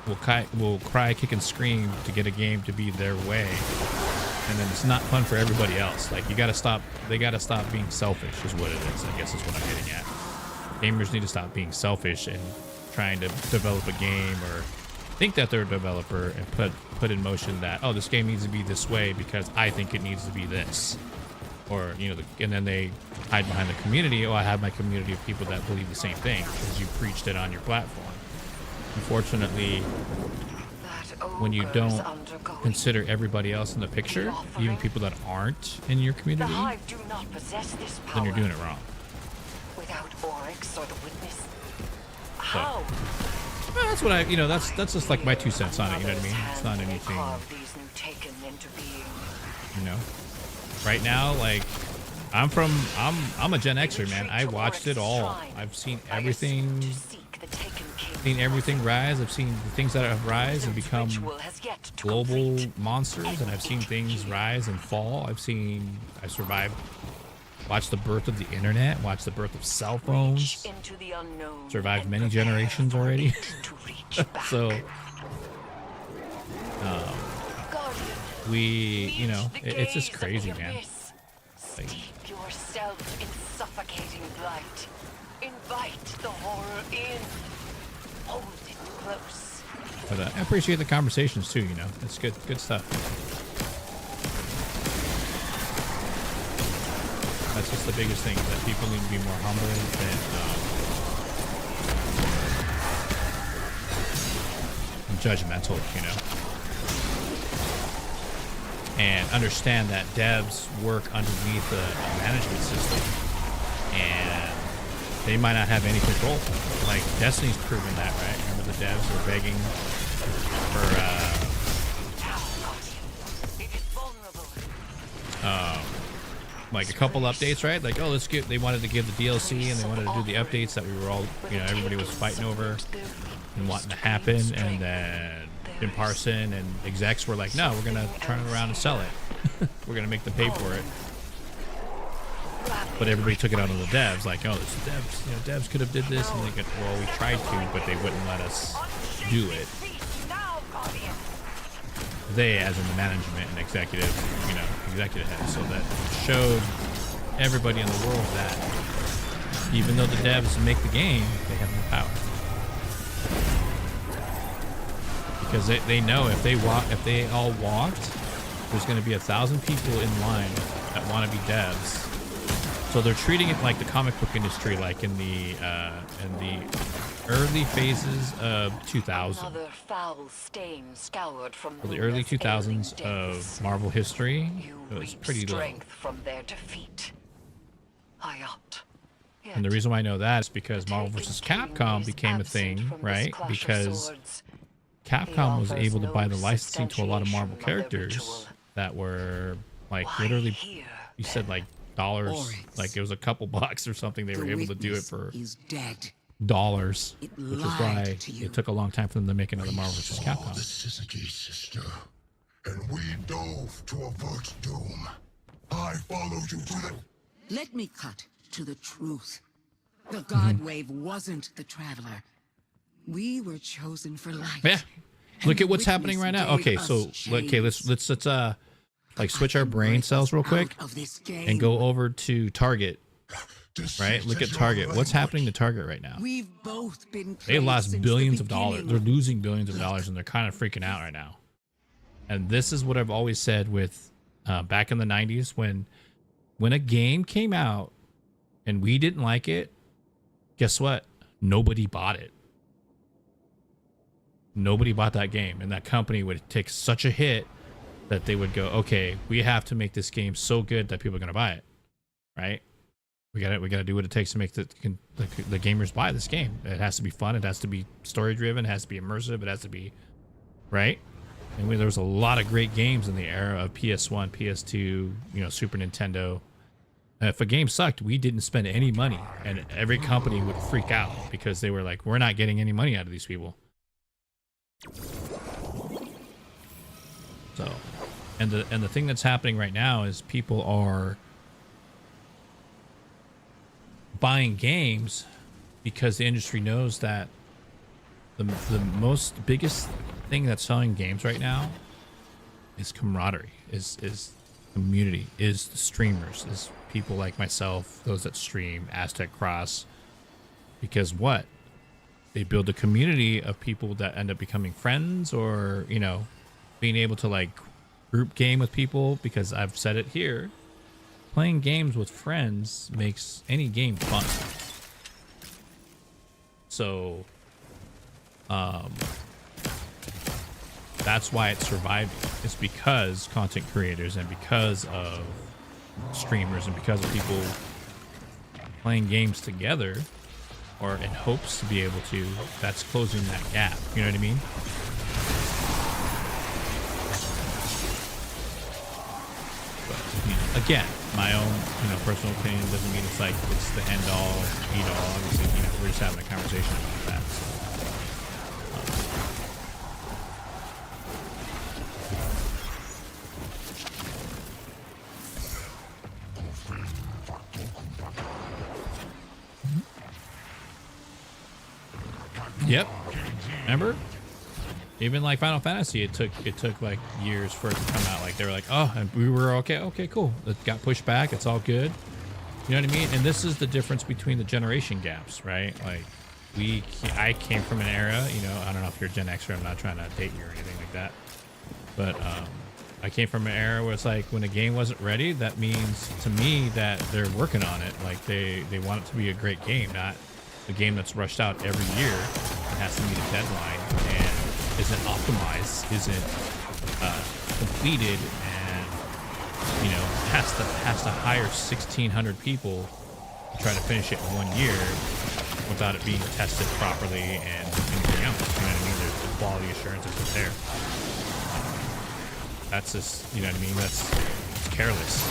will cry, kick, and scream to get a game to be their way. And then it's not fun for everybody else. Like, they gotta stop being selfish is what it is, I guess is what I'm getting at. Gamers need to stop being selfish and trying to develop a game or think that they're a developer and put in motion that, oh, this game needs to be this way because I think it needs to be this, or you know, and then they hide behind the community. Oh, I have my community of people that believe the same thing because you preached it on your platform. Unfortunately, when you don't consider everybody else in the picture, even people that aren't in your community, then you're doing it wrong. Without Oryx or the witness. So, well, that's what I, you know, that's just like my 2 cents on it. You know what I mean? It's not anything. You know, right now, like I'm a Gen Xer, man. I watched it all. I've seen everything. Seen everything rise. I've seen the things that have rise and become global monsters, and I've seen things rise and fall. I've survived, watched the birth of the internet, watched the birth of cell phones, survived many generations already. So we, you know, it's just crazy, man. Like, steep yourself in suffocating light. Invite the horror in. Hold it close. but I appreciate the conversations too, you know. It's good stuff. That's just the biggest thing, that people need to be more humble and judgmental, you know. And understand that devs work underneath the management system, and they might not have any control. Like Destiny's proven that, right? Remember the devs were begging for like a couple updates, right? Like, oh, they wanted to give the DLC and they wanted to do the updates that we were all, you know, everybody was fighting over and wanting to happen, and then Jim Parson and execs were like, no, we're gonna turn it around and sell it. We're gonna make them pay for it. But everybody took it out on the devs, like, oh, it's devs, you know, devs could have did this, and they could, well, we tried to, but they wouldn't let us do it. They, as in the management and executive, you know, executive heads, so that showed everybody in the world that even though the devs make the game, they have no power. Because they know if they all walked, there's going to be 1,000 people in line that want to be devs. So they're treating it like the comic book industry, like in the early phases of 2000. Another foul stain scoured from The early 2000s of Marvel history, it was pretty low. From their defeat. And the reason why I know that is because Marvel vs. Capcom became a thing, right? Because Capcom was able to buy the licensing to a lot of Marvel characters that were like literally, you said like dollars, like it was a couple bucks or something. They were able to do it for dollars, which is why it took a long time for them to make another Marvel vs. Capcom. The Syzygy, sister, and we dove to avert doom. I followed you to the... Let me cut to the truth. The God Wave wasn't the Traveler. We were chosen for life. Yeah. Look at what's happening right now. Okay, so let's like switch our brain cells real quick and go over to Target. Right? Look at Target. What's happening to Target right now? We've both been They lost billions of dollars. They're losing billions of dollars, and they're kind of freaking out right now. And this is what I've always said with back in the 90s when a game came out and we didn't like it, guess what? Nobody bought it. Nobody bought that game, and that company would take such a hit that they would go, okay, we have to make this game so good that people are going to buy it, right? We got to do what it takes to make the gamers buy this game. It has to be fun. It has to be story driven. It has to be immersive. It has to be, right? And there was a lot of great games in the era of PS1, PS2, you know, Super Nintendo. And if a game sucked, we didn't spend any money, and every company would freak out because they were like, we're not getting any money out of these people. So, and the thing that's happening right now is people are buying games because the industry knows that the biggest thing that's selling games right now is camaraderie, is community, is the streamers, is people like myself, those that stream, Aztec Cross. Because what? they build a community of people that end up becoming friends, or, you know, being able to like group game with people, because I've said it here, playing games with friends makes any game fun. So that's why it survived. It's because content creators and because of streamers and because of people playing games together, or in hopes to be able to, that's closing that gap. You know what I mean? But, you know, again, my own, you know, personal opinion doesn't mean it's like it's the end all, be all. Obviously, you know, we're just having a conversation about that. So, yep. Remember? Even like Final Fantasy, it took like years for it to come out. Like they were like, oh, and we were okay, cool. It got pushed back. It's all good. You know what I mean? And this is the difference between the generation gaps, right? Like I came from an era, you know, I don't know if you're Gen Xer, I'm not trying to date you or anything like that. But I came from an era where it's like when a game wasn't ready, that means to me that they're working on it. Like they want it to be a great game, not a game that's rushed out every year and has to meet a deadline and isn't optimized, isn't completed, and, you know, has to hire 1,600 people to try to finish it in 1 year without it being tested properly and anything else. You know what I mean? There's the quality assurance isn't there. That's just, you know what I mean? That's careless.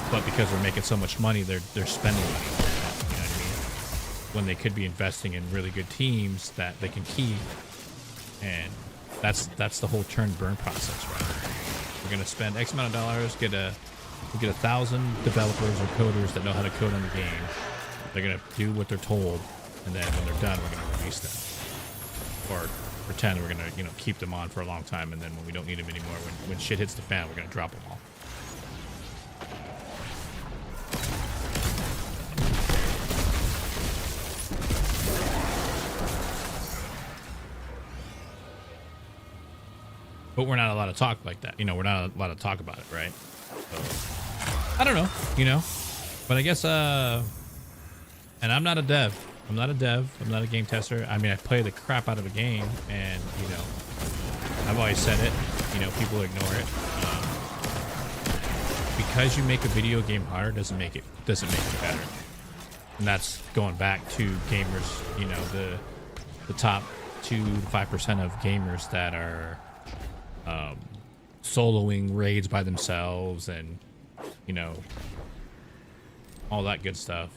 But because we're making so much money, they're spending money. You know what I mean? When they could be investing in really good teams that they can keep. And that's the whole turn burn process, right? We're gonna spend X amount of dollars, we'll get 1,000 developers or coders that know how to code on the game. They're gonna do what they're told, and then when they're done, we're gonna release them, or pretend we're gonna, you know, keep them on for a long time, and then when we don't need them anymore, when shit hits the fan, we're gonna drop them all. But we're not allowed to talk like that. You know, we're not allowed to talk about it, right? So, I don't know, you know. But I guess, and I'm not a dev. I'm not a game tester. I mean, I play the crap out of a game, and, you know, I've always said it. You know, people ignore it. Because you make a video game harder doesn't make it better. And that's going back to gamers, you know, the top 2 to 5% of gamers that are soloing raids by themselves, and, you know, all that good stuff,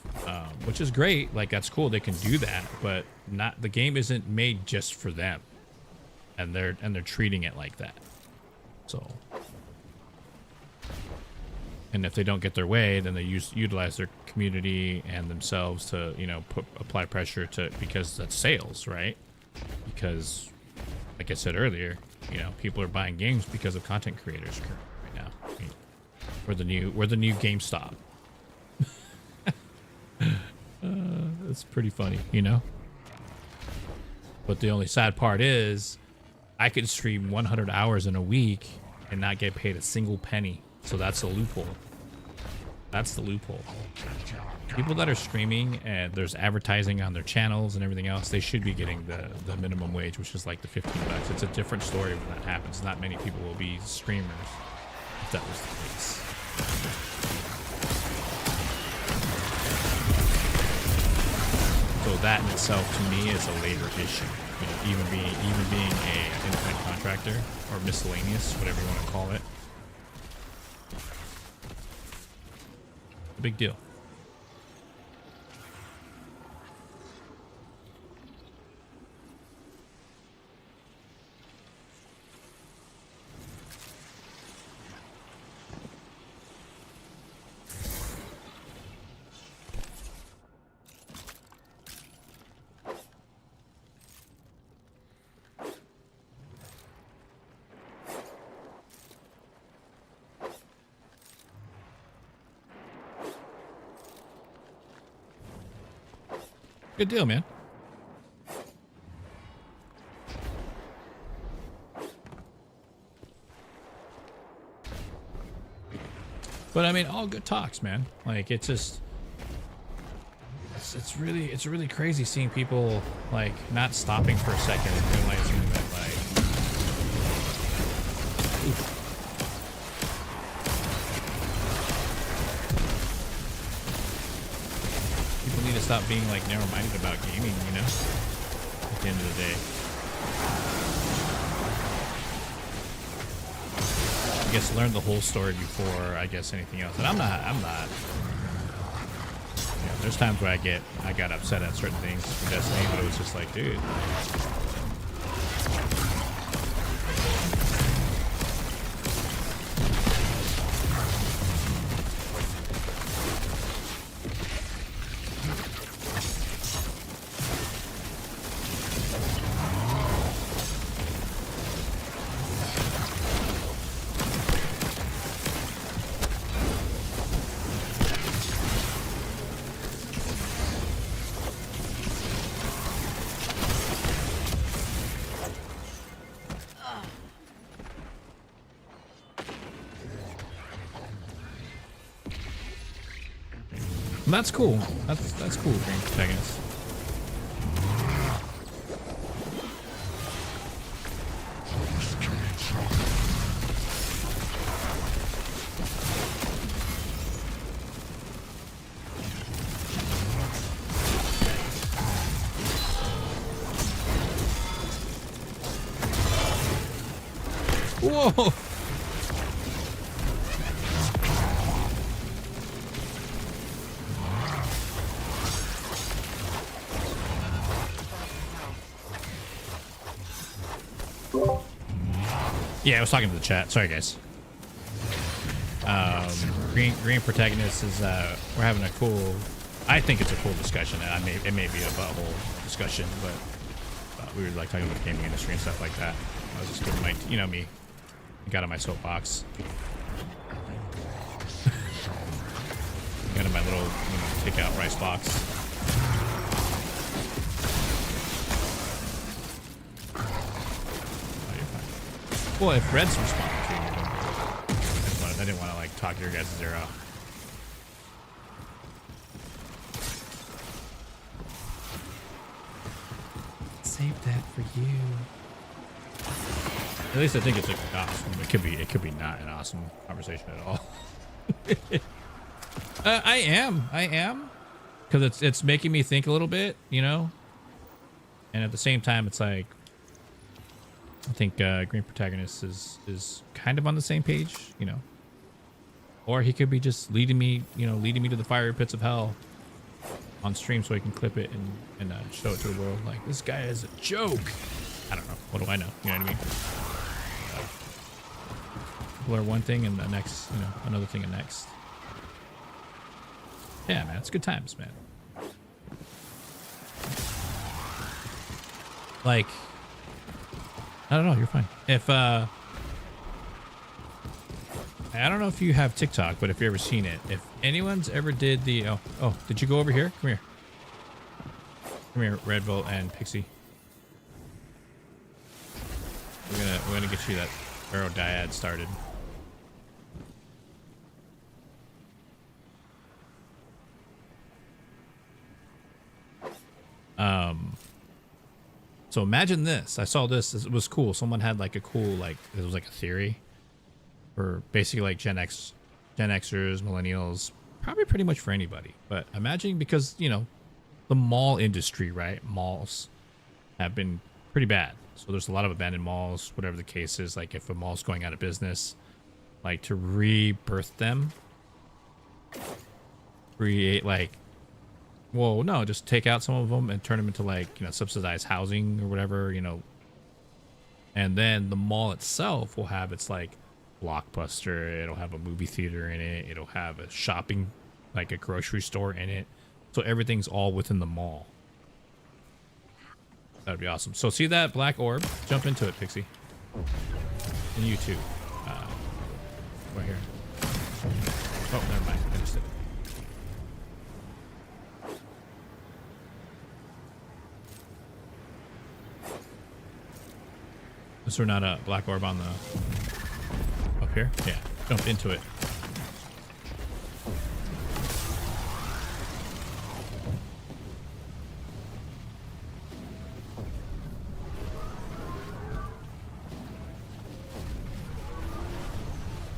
which is great. Like, that's cool, they can do that, but not, the game isn't made just for them, and they're treating it like that. So, and if they don't get their way, then they utilize their community and themselves to, you know, apply pressure to, because that's sales, right? Because, like I said earlier, you know, people are buying games because of content creators right now. I mean, we're the new GameStop. It's pretty funny, you know. But the only sad part is, I could stream 100 hours in a week and not get paid a single penny. So that's the loophole. That's the loophole. People that are streaming and there's advertising on their channels and everything else, they should be getting the minimum wage, which is like the $15. It's a different story when that happens. Not many people will be streamers if that was the case. So that in itself, to me, is a labor issue. You know, even being a independent contractor or miscellaneous, whatever you want to call it, a big deal. Good deal, man. But I mean, all good talks, man. Like it's just, it's really crazy seeing people like not stopping for a second and realizing that like, oof. People need to stop being like narrow-minded about gaming, you know, at the end of the day. I guess learn the whole story before I guess anything else. And I'm not, you know, there's times where I got upset at certain things from Destiny, but it was just like, dude. That's cool. That's cool, Green Protagonist. Whoa! Yeah, I was talking to the chat. Sorry, guys. Green Protagonist is we're having a cool. I think it's a cool discussion. It may be a butthole discussion, but we were like talking about the gaming industry and stuff like that. I was just giving my, you know me, got on my soapbox. Got in my little, you know, take out rice box. Well, if Red's responding to you, I didn't want to like talk your guys' ear out. Save that for you. At least I think it's awesome. It could be not an awesome conversation at all. I am, because it's making me think a little bit, you know. And at the same time, it's like, I think Green Protagonist is kind of on the same page, you know. Or he could be just leading me to the fiery pits of hell on stream so he can clip it and show it to the world. Like, this guy is a joke. I don't know. What do I know? You know what I mean? People are one thing and the next, you know, another thing and next. Yeah, man. It's good times, man. Like, I don't know. You're fine. If I don't know if you have TikTok, but if you ever seen it, if anyone's ever did the did you go over here? Come here, Red Volt and Pixie. We're gonna get you that Pharaoh dyad started. So imagine this. I saw this. It was cool. Someone had like a cool, like, it was like a theory for basically like Gen Xers, millennials, probably pretty much for anybody. But imagine, because, you know, the mall industry, right? Malls have been pretty bad. So there's a lot of abandoned malls, whatever the case is. Like if a mall's going out of business, like to rebirth them, create like, well, no, just take out some of them and turn them into like, you know, subsidized housing or whatever, you know. And then the mall itself will have its like Blockbuster. It'll have a movie theater in it. It'll have a shopping, like a grocery store in it. So everything's all within the mall. That'd be awesome. So see that black orb? Jump into it, Pixie. And you too. Right here. Oh, never mind. I missed it. Is there not a black orb on the... up here? Yeah. Jump into it.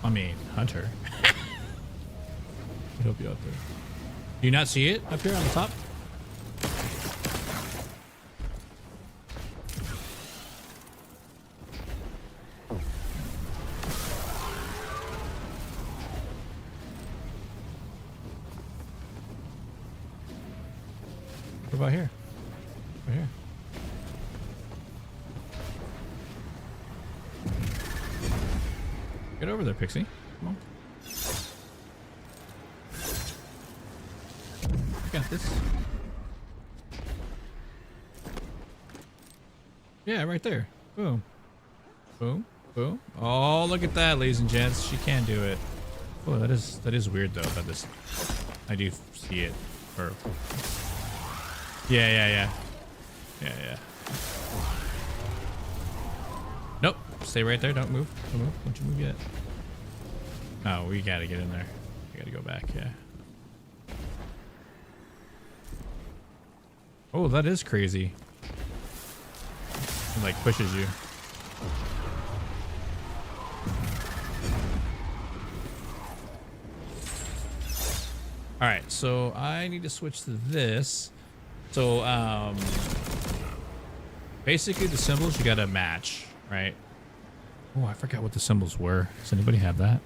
I mean, Hunter. I help you out there. Do you not see it up here on the top? What about here? Right here. Get over there, Pixie. Come on. I got this. Yeah, right there. Boom. Boom. Boom. Oh, look at that, ladies and gents. She can do it. Oh, that is weird though. That this, I do see it. Or yeah. Nope. Stay right there. Don't move. Don't move. Don't you move yet. Oh, we gotta get in there. We gotta go back. Yeah. Oh, that is crazy. It like pushes you. All right, so I need to switch to this. So basically the symbols you gotta match, right? Oh, I forgot what the symbols were. Does anybody have that?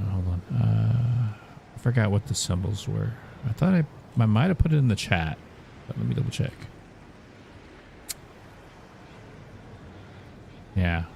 Oh, hold on. I forgot what the symbols were. I thought I might have put it in the chat, but let me double check. Yeah.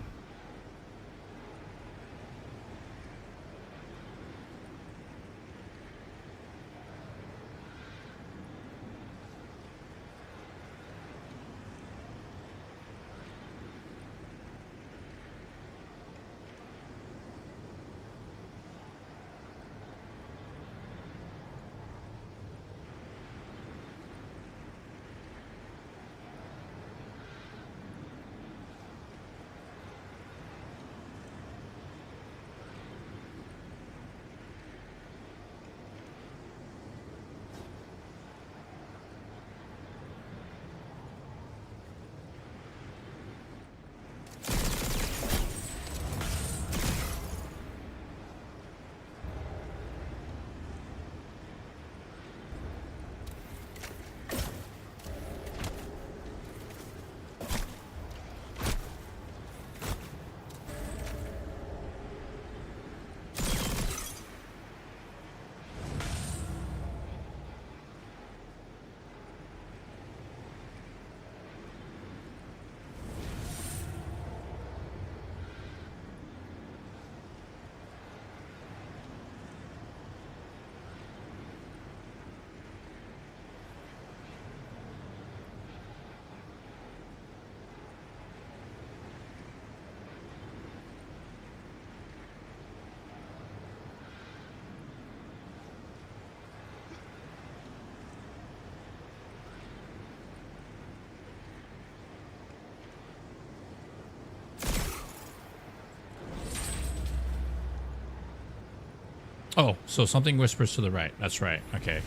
Oh, so something whispers to the right. That's right. Okay.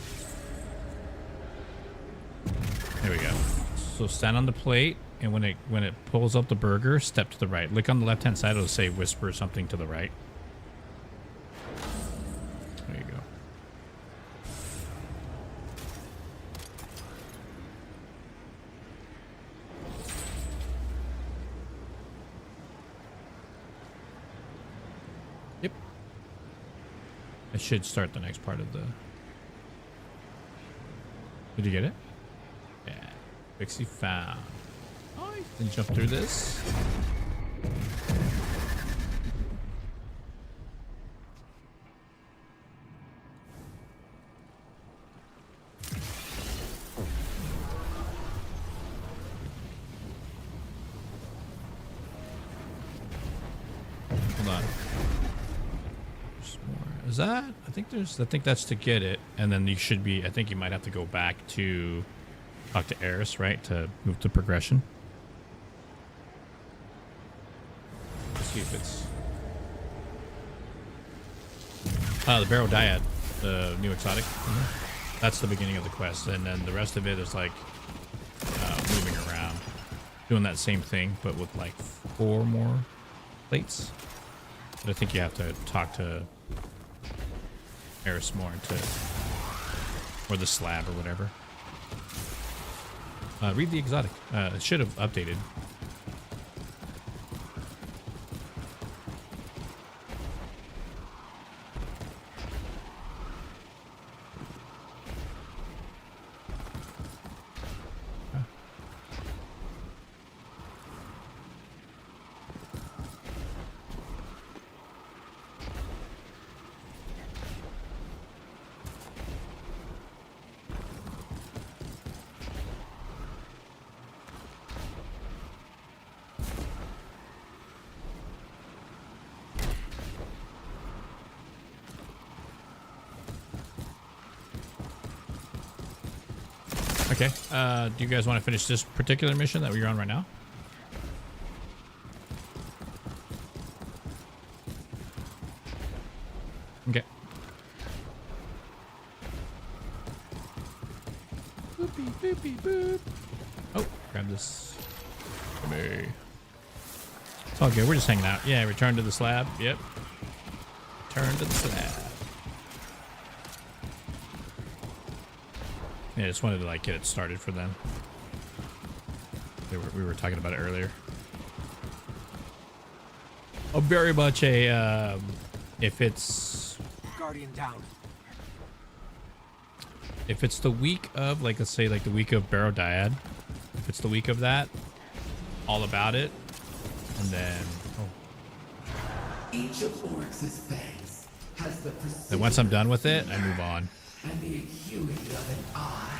There we go. So stand on the plate, and when it pulls up the burger, step to the right. Look on the left-hand side. It'll say whisper something to the right. There you go. Yep. It should start the next part of the... Did you get it? Yeah. Pixie found. Oh, you can jump through this. Hold on. There's more. Is that? I think that's to get it, and then you should be. I think you might have to go back to talk to Eris, right, to move to progression. Let's see if it's. The Barrow Dyad, the new exotic. That's the beginning of the quest, and then the rest of it is like moving around, doing that same thing, but with like 4 more plates. But I think you have to talk to Eris more or the slab or whatever. Read the exotic. It should have updated. Okay, do you guys want to finish this particular mission that we're on right now? Okay. Boopy, boopy, boop. Oh, grab this. Hey. It's all good, we're just hanging out. Yeah, return to the slab. Yep. Return to the slab. Yeah, I just wanted to like get it started for them. We were talking about it earlier. Oh, very much a if it's Guardian down. If it's the week of, like, let's say like the week of Barrow Dyad, if it's the week of that, all about it, and then each of Oryx's fangs has the precision. Then once I'm done with it, I move on. And the acuity of an eye.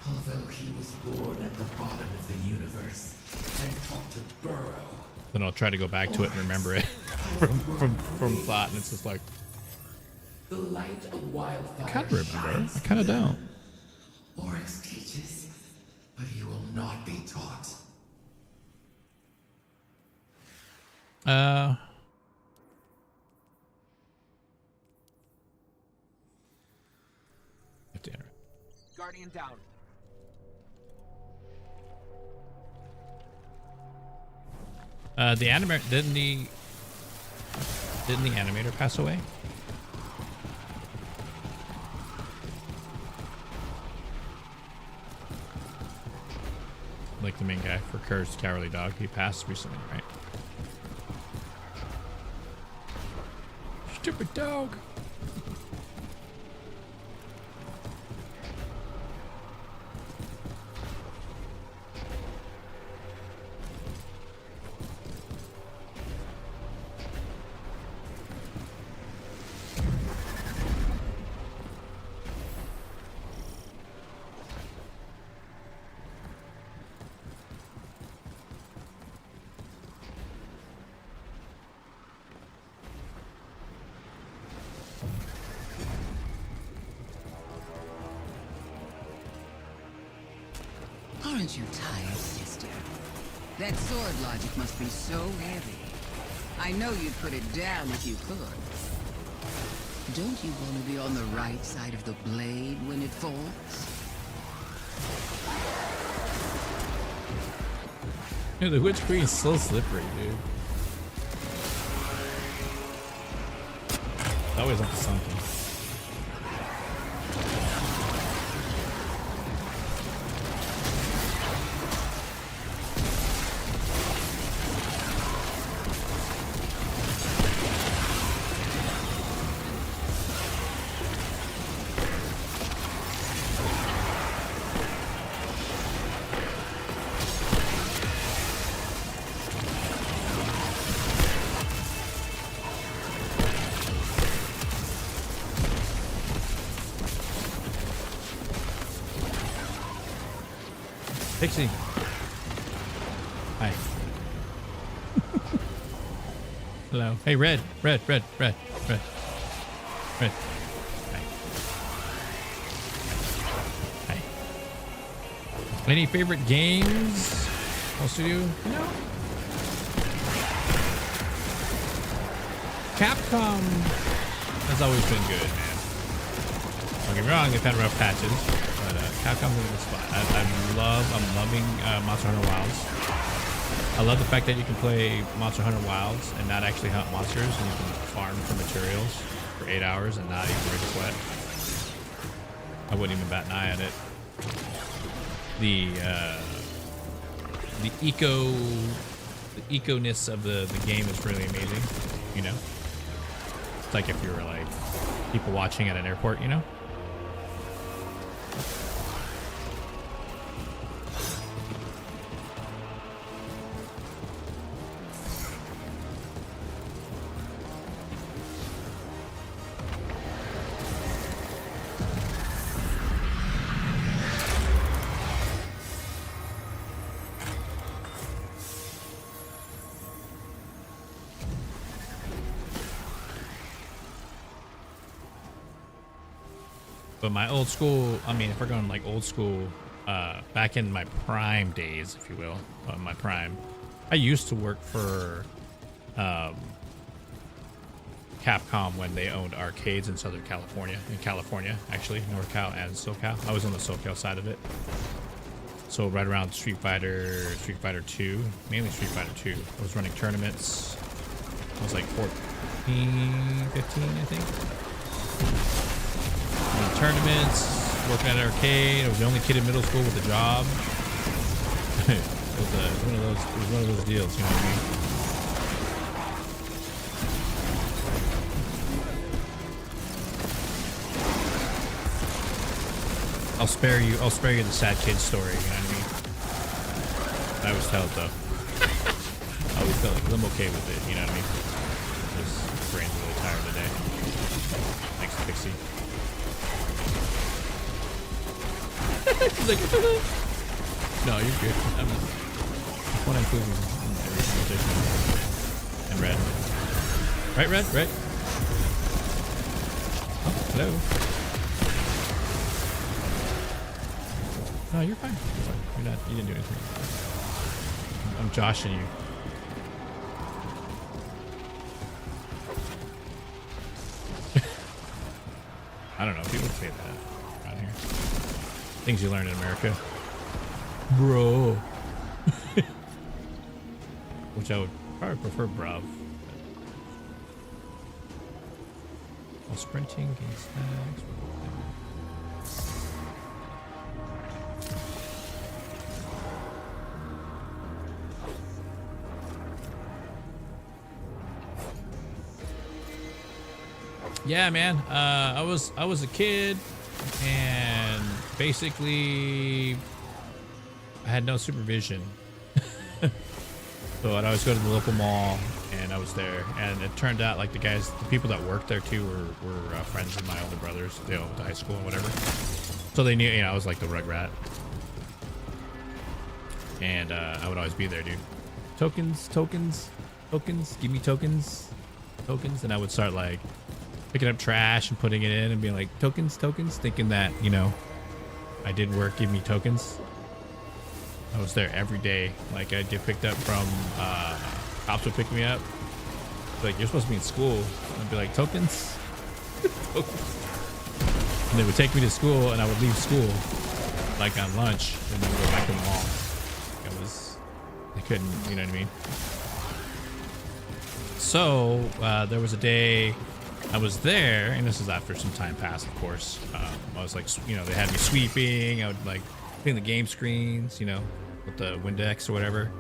Although he was born at the bottom of the universe and taught to burrow. Then I'll try to go back to it and remember it from thought, and it's just like the light of wildfire. I kind of remember. I kind of don't. Oryx teaches, but he will not be taught. Guardian down. The animator didn't the animator pass away? Like the main guy for Cursed Cowardly Dog, he passed recently, right? Stupid dog. Aren't you tired, sister? That sword logic must be so heavy. I know you'd put it down if you could. Don't you want to be on the right side of the blade when it falls? Dude, the Witch Queen's so slippery, dude. It's always up to something. Pixie. Hi. Hello. Hey, Red. Red. Hi. Hi. Any favorite games? Most of you? No. Capcom has always been good, man. Don't get me wrong, they've had rough patches, but Capcom's in a good spot. I'm loving Monster Hunter Wilds. I love the fact that you can play Monster Hunter Wilds and not actually hunt monsters, and you can farm for materials for 8 hours and not even break a sweat. I wouldn't even bat an eye at it. The eco-ness of the game is really amazing, you know? It's like if you were like people watching at an airport, you know? But my old school, I mean, if we're going like old school, back in my prime days, if you will, my prime, I used to work for Capcom when they owned arcades in Southern California, actually, NorCal and SoCal. I was on the SoCal side of it. So right around Street Fighter 2, mainly Street Fighter 2. I was running tournaments. I was like 14, 15, I think. Tournaments, working at an arcade. I was the only kid in middle school with a job. it was one of those deals, you know what I mean? I'll spare you the sad kid story, you know what I mean? I always tell it though. I always tell it because I'm okay with it, you know what I mean? This brain's really tired today. Thanks, Pixie. He's like, no, you're good. I want to include you in every conversation. And Red. Right, Red? Red? Oh, hello. No, you're fine. You're fine. You didn't do anything. I'm joshing you. I don't know. People say that around here. Things you learn in America. Bro. Which I would probably prefer bruv. While sprinting, gain stacks. Yeah, man. I was a kid, and basically I had no supervision. So I'd always go to the local mall, and I was there, and it turned out like the people that worked there too were friends of my older brothers. They all went to high school and whatever, so they knew, you know, I was like the rugrat, and I would always be there, dude. Tokens, give me tokens, and I would start like picking up trash and putting it in and being like tokens, thinking that, you know, I did work, give me tokens. I was there every day. Like I'd get picked up from cops would pick me up, like, you're supposed to be in school. I'd be like, tokens. And they would take me to school, and I would leave school like on lunch and then go back to the mall. They couldn't, you know what I mean? So there was a day I was there, and this is after some time passed, of course. I was like, you know, they had me sweeping. I would like clean the game screens, you know, with the Windex or whatever,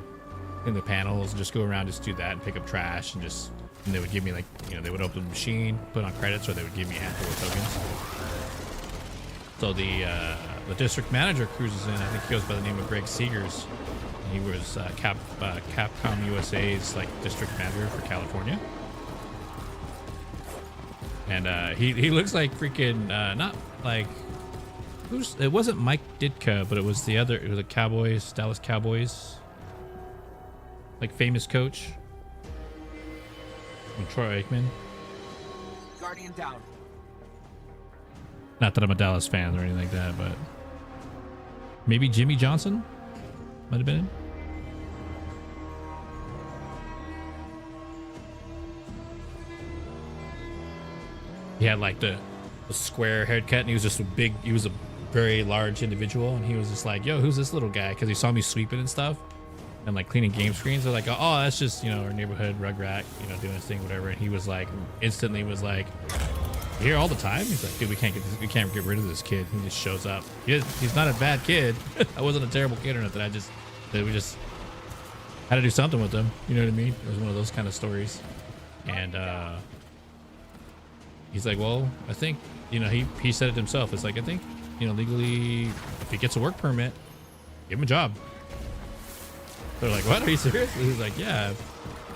clean the panels, and just go around, just do that and pick up trash, and they would give me, like, you know, they would open the machine, put on credits, or they would give me a handful of tokens. So the district manager cruises in. I think he goes by the name of Greg Seegers. He was Capcom USA's like district manager for California. And he looks like freaking not like it wasn't Mike Ditka, but it was the Cowboys, Dallas Cowboys, like famous coach, and Troy Aikman. Guardian down. Not that I'm a Dallas fan or anything like that, but maybe Jimmy Johnson might have been him. He had like the square haircut, and he was just he was a very large individual, and he was just like, yo, who's this little guy? Because he saw me sweeping and stuff and like cleaning game screens. They're like, oh, that's just, you know, our neighborhood rugrat, you know, doing his thing, whatever. And he was like, instantly was like, here all the time. He's like, dude, we can't get rid of this kid. He just shows up. He's not a bad kid. I wasn't a terrible kid or nothing. We just had to do something with him. You know what I mean? It was one of those kind of stories. And he's like, well, I think, you know, he said it himself. It's like, I think, you know, legally, if he gets a work permit, give him a job. They're like, what? Are you serious? And he's like, yeah,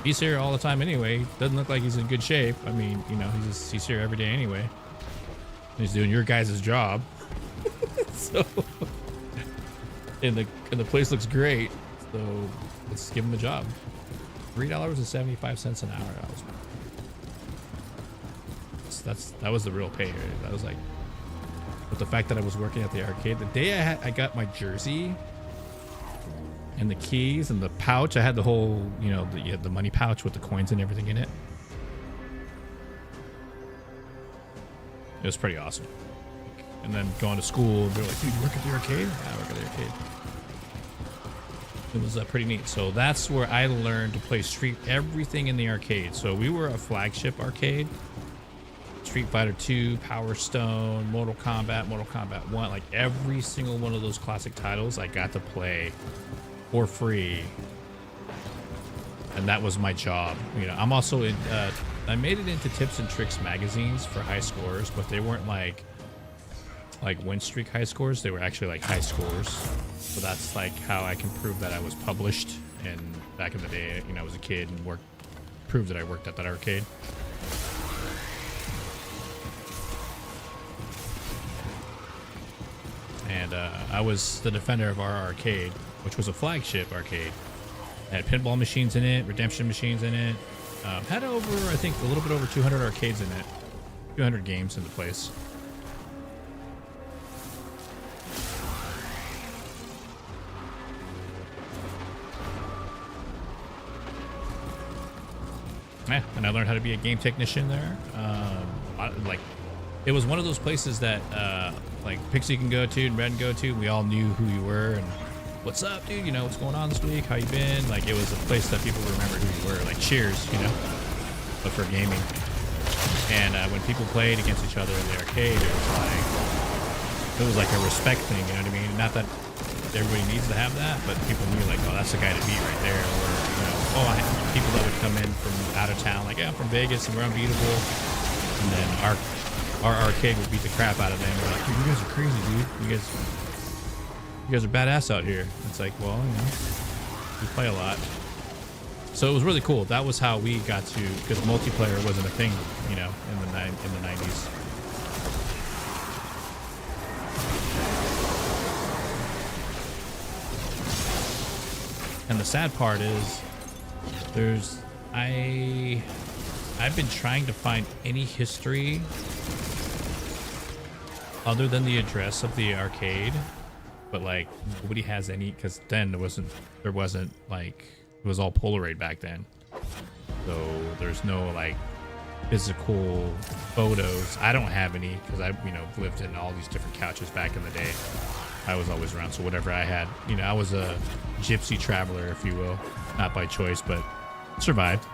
he's here all the time anyway. Doesn't look like he's in good shape. I mean, you know, he's here every day anyway. He's doing your guys' job. So, and the place looks great. So let's give him a job. $3.75 an hour. That was the real pay. Right? That was like, but the fact that I was working at the arcade, the day I got my jersey and the keys and the pouch, I had the whole, you know, the money pouch with the coins and everything in it. It was pretty awesome. And then going to school, they're like, dude, you work at the arcade? Yeah, I work at the arcade. It was pretty neat. So that's where I learned to play everything in the arcade. So we were a flagship arcade. Street Fighter 2, Power Stone, Mortal Kombat 1, like every single one of those classic titles I got to play for free. And that was my job. You know, I'm also in, I made it into Tips and Tricks magazines for high scores, but they weren't like win streak high scores. They were actually like high scores. So that's like how I can prove that I was published. And back in the day, you know, I was a kid and proved that I worked at that arcade. And I was the defender of our arcade, which was a flagship arcade. It had pinball machines in it, redemption machines in it. Had over, I think, a little bit over 200 arcades in it. 200 games in the place. Yeah, and I learned how to be a game technician there. It was one of those places that like Pixie can go to and Red can go to. We all knew who you were and what's up, dude? You know, what's going on this week? How you been? Like, it was a place that people remembered who you were. Like Cheers, you know, but for gaming. And when people played against each other in the arcade, it was like a respect thing. You know what I mean? Not that everybody needs to have that, but people knew like, oh, that's the guy to beat right there. Or, you know, I had people that would come in from out of town, like, yeah, I'm from Vegas and we're unbeatable. And then our arcade would beat the crap out of them. We're like, dude, you guys are crazy, dude. You guys are badass out here. It's like, well, you know, we play a lot. So it was really cool. That was how we got to, because multiplayer wasn't a thing, you know, in the 90s. And the sad part is, I've been trying to find any history other than the address of the arcade, but like nobody has any, because then there wasn't like, it was all Polaroid back then, so there's no like physical photos. I don't have any because I, you know, lived in all these different couches back in the day. I was always around, so whatever I had, you know, I was a gypsy traveler, if you will, not by choice, but survived.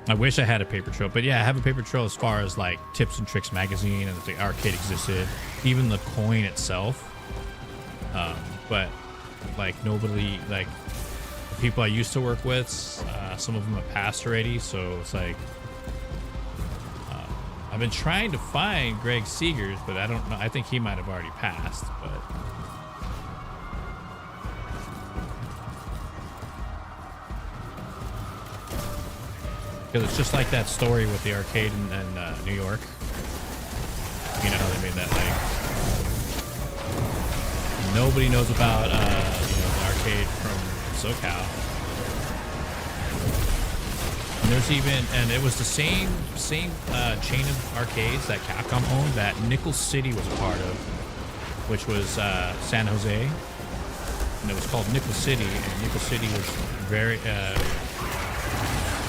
I wish I had a paper trail, but yeah, I have a paper trail as far as like Tips and Tricks magazine and that the arcade existed, even the coin itself. But like nobody, like the people I used to work with, some of them have passed already, so it's like I've been trying to find Greg Seegers, but I don't know. I think he might have already passed, but. Because it's just like that story with the arcade in New York. You know how they made that, like, nobody knows about, you know, the arcade from SoCal. And there's even, and it was the same chain of arcades that Capcom owned that Nickel City was a part of, which was San Jose. And it was called Nickel City, and Nickel City was very,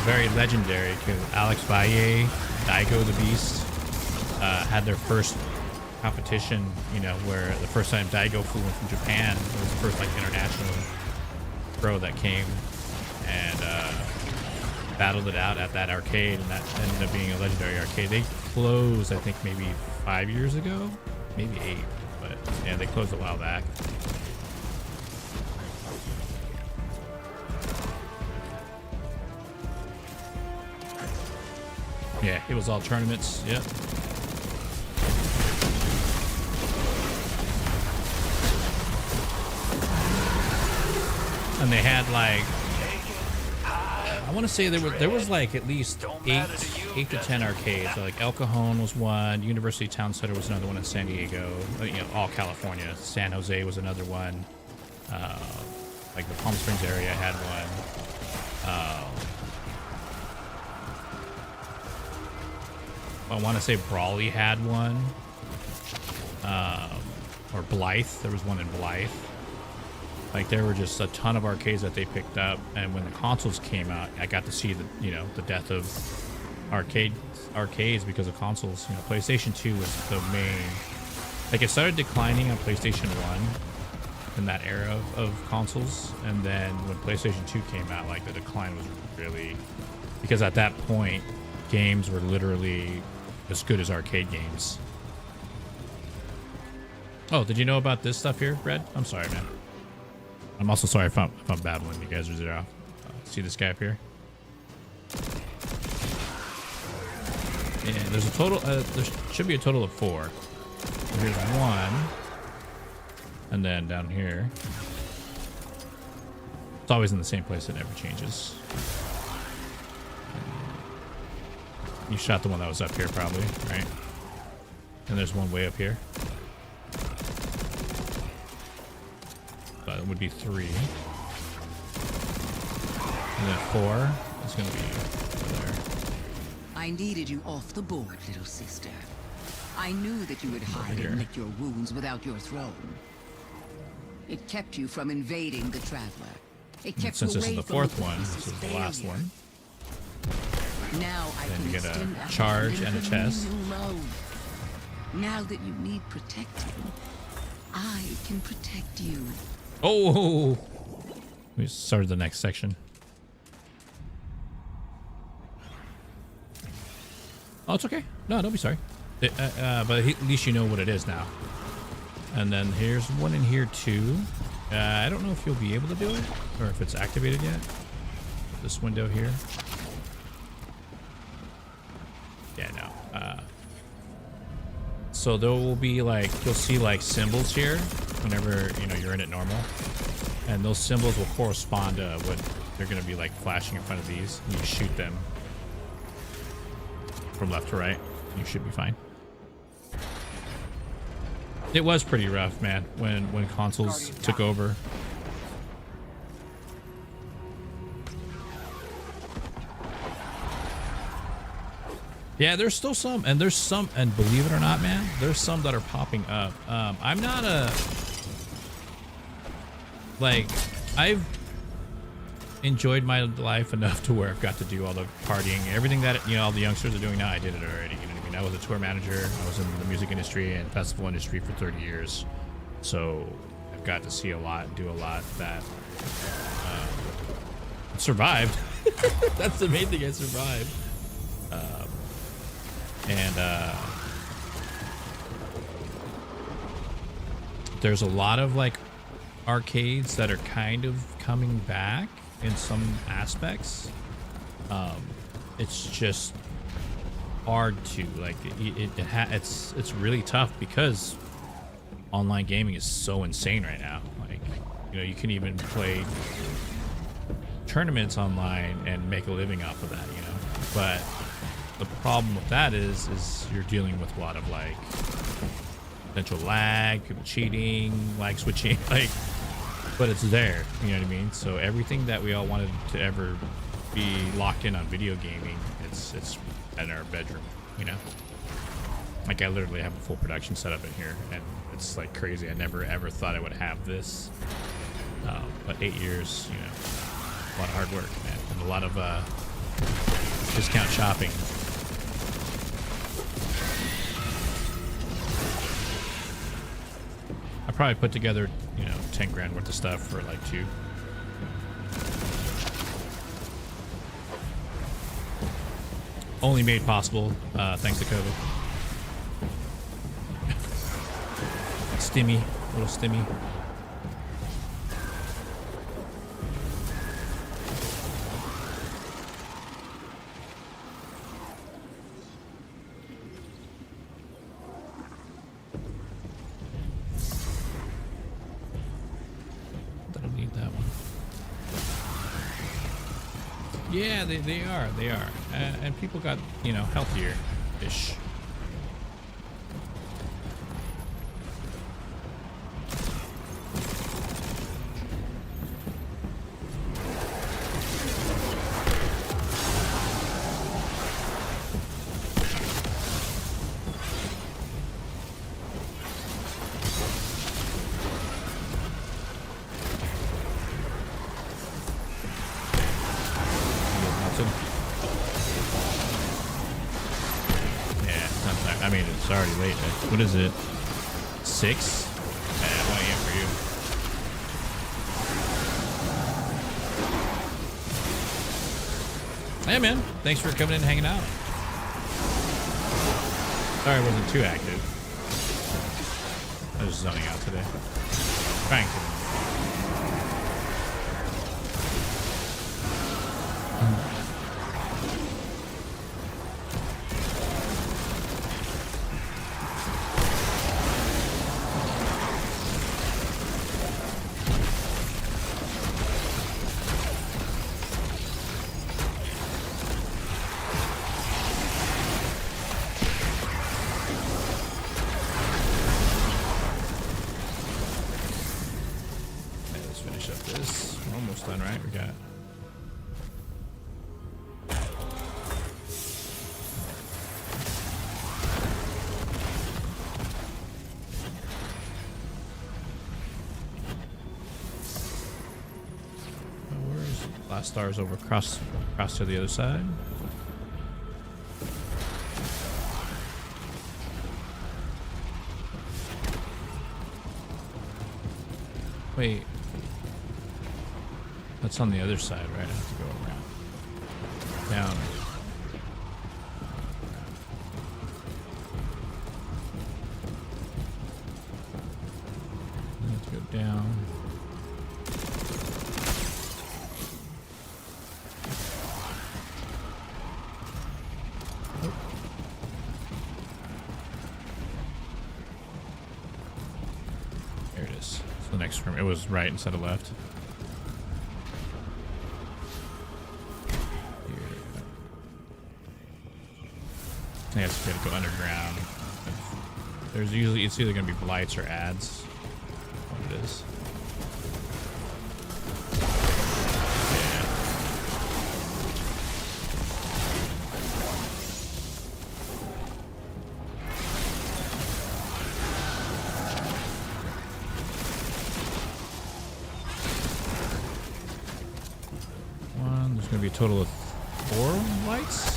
very legendary because Alex Valle, Daigo the Beast, had their first competition, you know, where the first time Daigo flew in from Japan, it was the first like international pro that came and battled it out at that arcade, and that ended up being a legendary arcade. They closed, I think, maybe 5 years ago, maybe 8, but yeah, they closed a while back. Yeah, it was all tournaments. Yep. And they had like, I want to say there was like at least 8 to 10 arcades. So like El Cajon was one, University Town Center was another one in San Diego. You know, all California. San Jose was another one. Like the Palm Springs area had one. I want to say Brawley had one, or Blythe. There was one in Blythe. Like there were just a ton of arcades that they picked up, and when the consoles came out, I got to see the the death of arcades because of consoles. You know, PlayStation 2 was the main. Like it started declining on PlayStation 1 in that era of consoles, and then when PlayStation 2 came out, like the decline was really, because at that point, games were literally as good as arcade games. Oh, did you know about this stuff here, Red? I'm sorry, man. I'm also sorry if I'm babbling. You guys are zero. See this guy up here? Yeah, there's a total. There should be a total of 4. So here's 1, and then down here, it's always in the same place. It never changes. You shot the one that was up here, probably, right? And there's one way up here. But it would be 3. And then 4 is going to be over there. I needed you off the board, little sister. I knew that you would hide and lick your wounds without your throne. It kept you from invading the Traveler. It kept Since you this is away the from 4th one, this is the last one. Now I Then can you get a extend that charge bond and a leave chest. you alone. Now that you need protecting, I can protect you. Oh! We started the next section. Oh, it's okay. No, don't be sorry. But at least you know what it is now. And then here's one in here too. I don't know if you'll be able to do it or if it's activated yet. This window here. Yeah, no. So there will be like, you'll see like symbols here whenever, you know, you're in it normal. And those symbols will correspond to what they're going to be like flashing in front of these. You shoot them from left to right. You should be fine. It was pretty rough, man, when consoles took over. Yeah, there's still some, and there's some, and believe it or not, man, there's some that are popping up. I'm not a, like, I've enjoyed my life enough to where I've got to do all the partying, everything that, you know, all the youngsters are doing now. I did it already, you know what I mean? I was a tour manager. I was in the music industry and festival industry for 30 years. So I've got to see a lot, do a lot that survived. That's the main thing, I survived. There's a lot of like arcades that are kind of coming back in some aspects. It's just hard to like it's really tough because online gaming is so insane right now. Like, you know, you can even play tournaments online and make a living off of that, you know. But the problem with that is you're dealing with a lot of like potential lag, people cheating, lag switching, like, but it's there, you know what I mean? So everything that we all wanted to ever be locked in on video gaming, it's in our bedroom, you know? Like, I literally have a full production setup in here, and it's like crazy. I never ever thought I would have this, but 8 years, you know, a lot of hard work, man, and a lot of discount shopping. I probably put together, you know, 10 grand worth of stuff for like 2. Only made possible thanks to COVID. Stimmy, little stimmy. Don't need that one. Yeah, they are. And people got, you know, healthier-ish. I mean, it's already late. What is it? 6? 1 a.m. for you. Hey, man. Thanks for coming in and hanging out. Sorry I wasn't too active. I was zoning out today. Trying to. Stars over across to the other side. Wait, that's on the other side, right? I have to go around down. I have to go down. It was right instead of left. Here. I guess we gotta go underground. There's usually, it's either gonna be lights or ads. What it is. Be a total of 4 lights.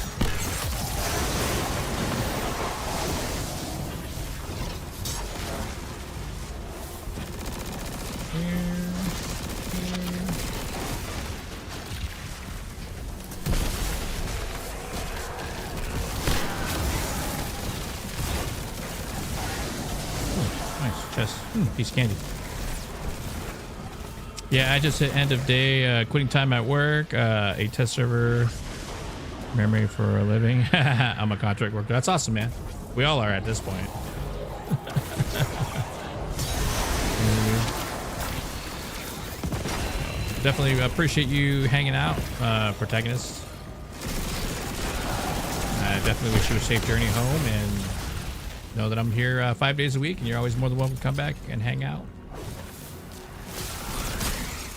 Oh, nice chest. Piece of candy. Yeah, I just hit end of day, quitting time at work, a test server, memory for a living. I'm a contract worker. That's awesome, man. We all are at this point. Definitely appreciate you hanging out, protagonist. I definitely wish you a safe journey home, and know that I'm here 5 days a week, and you're always more than welcome to come back and hang out.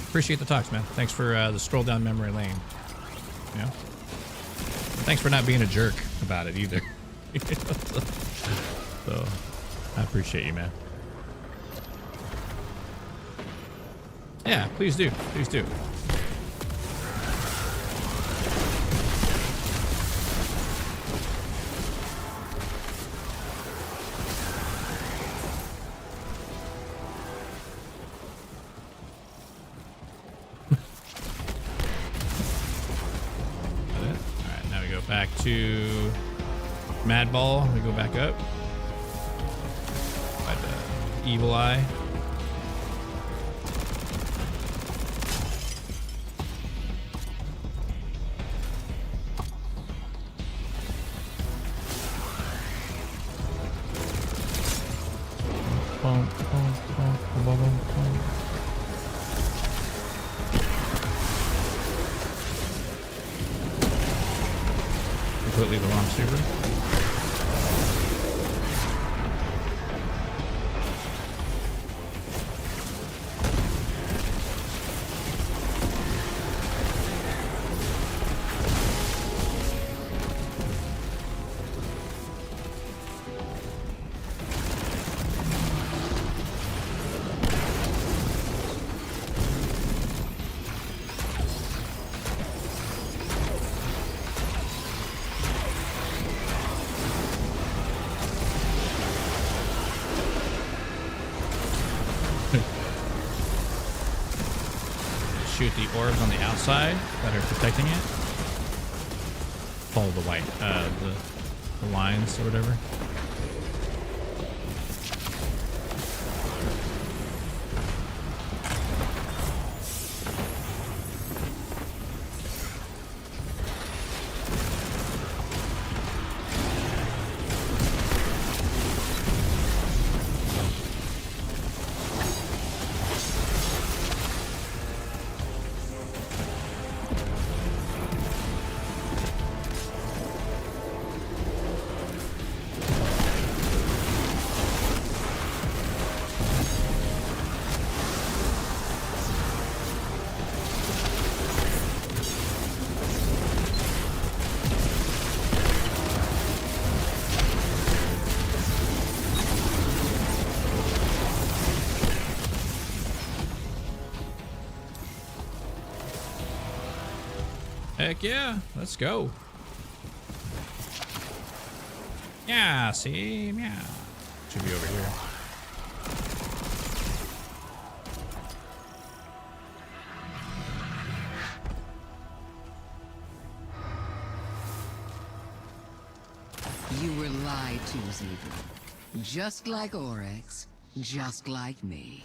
Appreciate the talks, man. Thanks for the stroll down memory lane. You know? Thanks for not being a jerk about it either. So, I appreciate you, man. Yeah, please do. Please do. to Mad Ball. We go back up. By the Evil Eye. Completely the wrong super. Shoot the orbs on the outside that are protecting it. Follow the white, the lines or whatever. Heck yeah, let's go. Yeah, see? Yeah. Should be over here. You were lied to, Zebra. Just like Oryx, just like me.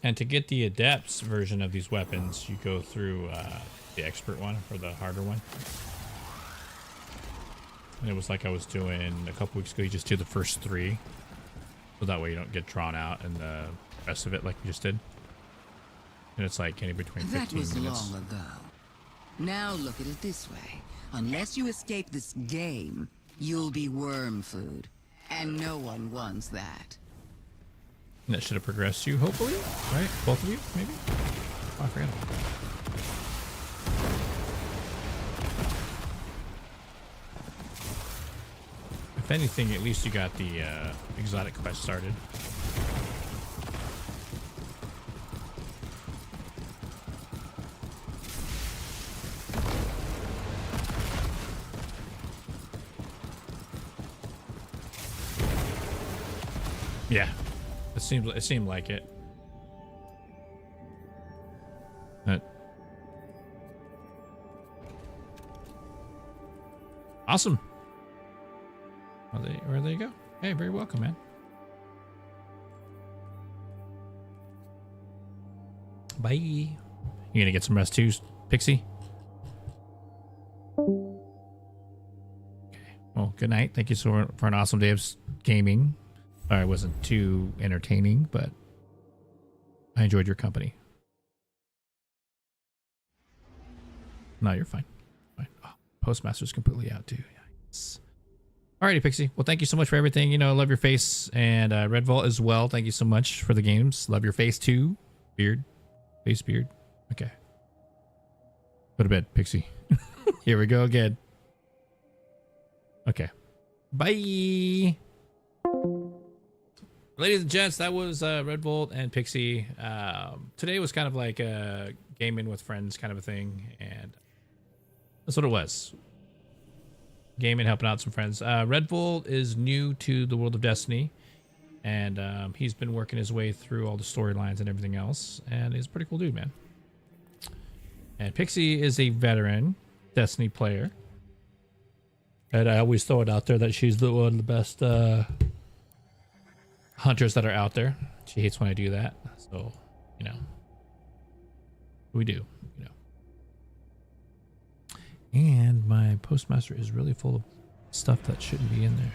And to get the Adepts version of these weapons, you go through the Expert one, or the harder one. And it was like I was doing a couple weeks ago, you just do the first 3. So that way you don't get drawn out and the rest of it like you just did. And it's like anywhere between 15 That was minutes. long ago. Now look at it this way. Unless you escape this game, you'll be worm food. And no one wants that. And that should have progressed you, hopefully, right? Both of you, maybe? Oh, I forgot. If anything, at least you got the exotic quest started. Yeah. It seemed like it. Awesome. Where they go? Hey, very welcome, man. Bye. You gonna get some rest too, Pixie? Okay. Well, good night. Thank you for an awesome day of gaming. It wasn't too entertaining, but I enjoyed your company. No, you're fine. Fine. Oh, Postmaster's completely out too. Yikes. Alrighty, Pixie. Well, thank you so much for everything. You know, love your face, and Red Vault as well. Thank you so much for the games. Love your face too. Beard, face, beard. Okay. Go to bed, Pixie. Here we go again. Okay. Bye. Ladies and gents, that was Red Vault and Pixie. Today was kind of like a gaming with friends kind of a thing, and that's what it was. Gaming, helping out some friends. Red Vault is new to the world of Destiny, and he's been working his way through all the storylines and everything else, and he's a pretty cool dude, man. And Pixie is a veteran Destiny player. And I always throw it out there that she's one of the best hunters that are out there. She hates when I do that. So, you know, we do, you know. And my postmaster is really full of stuff that shouldn't be in there.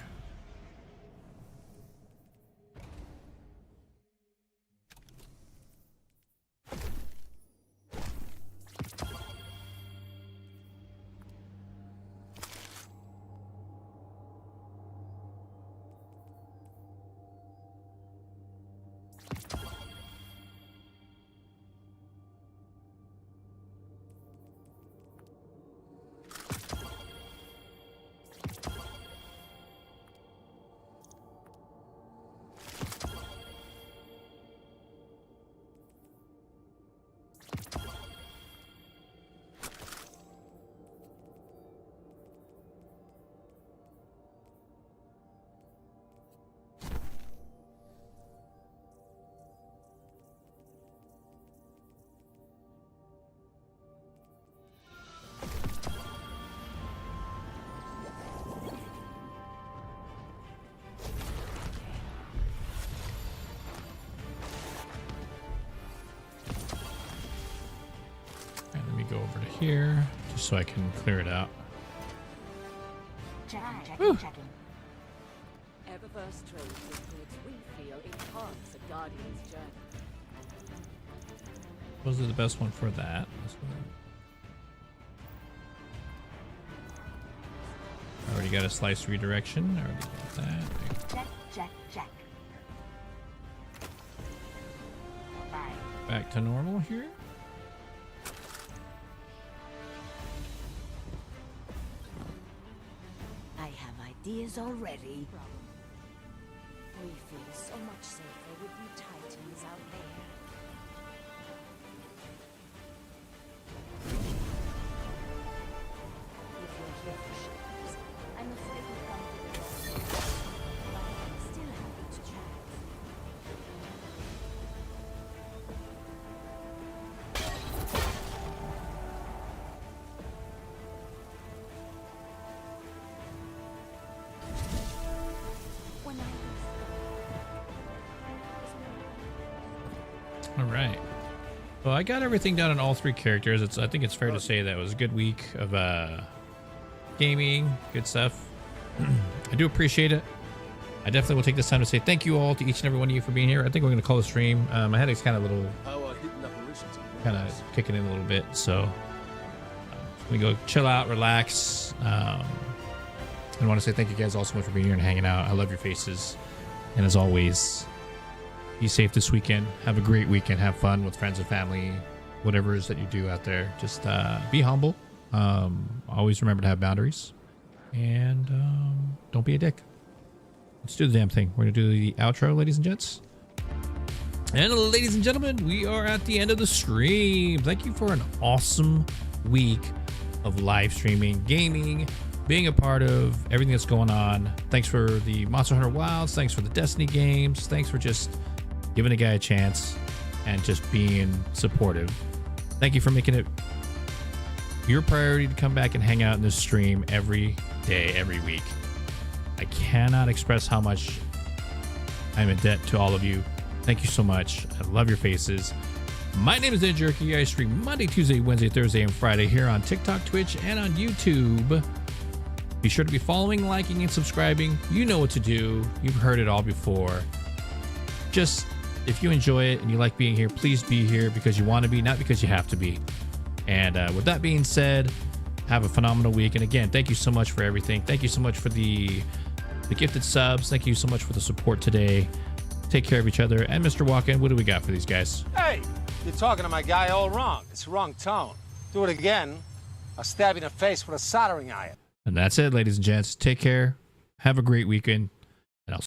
Go over to here just so I can clear it out. Checking. Eververse trade with goods we feel enhance a Guardian's journey. Those are the best one for that. I already got a slice redirection. I already got that. Check. Back to normal here. Ideas already. We feel so much safer with you Titans out there. If you're here for shadows, I'm afraid we've come to the wrong place. But I'm still happy to chat. All right. Well, I got everything done on all three characters. I think it's fair to say that it was a good week of gaming, good stuff. I do appreciate it. I definitely will take this time to say thank you all to each and every one of you for being here. I think we're going to call the stream. My headache's kind of a little, kind of kicking in a little bit. So we go chill out, relax. I want to say thank you guys all so much for being here and hanging out. I love your faces. And as always, be safe this weekend. Have a great weekend. Have fun with friends and family, whatever it is that you do out there. Just be humble. Always remember to have boundaries. And don't be a dick. Let's do the damn thing. We're going to do the outro, ladies and gents. And ladies and gentlemen, we are at the end of the stream. Thank you for an awesome week of live streaming, gaming, being a part of everything that's going on. Thanks for the Monster Hunter Wilds. Thanks for the Destiny games. Thanks for just giving a guy a chance and just being supportive. Thank you for making it your priority to come back and hang out in this stream every day, every week. I cannot express how much I'm in debt to all of you. Thank you so much. I love your faces. My name is Ninjerky. I stream Monday, Tuesday, Wednesday, Thursday, and Friday here on TikTok, Twitch, and on YouTube. Be sure to be following, liking, and subscribing. You know what to do. You've heard it all before. Just, if you enjoy it and you like being here, please be here because you want to be, not because you have to be. And with that being said, have a phenomenal week. And again, thank you so much for everything. Thank you so much for the gifted subs. Thank you so much for the support today. Take care of each other. And Mr. Walken, what do we got for these guys? Hey, you're talking to my guy all wrong. It's the wrong tone. Do it again, I'll stab you in the face with a soldering iron. And that's it, ladies and gents. Take care. Have a great weekend.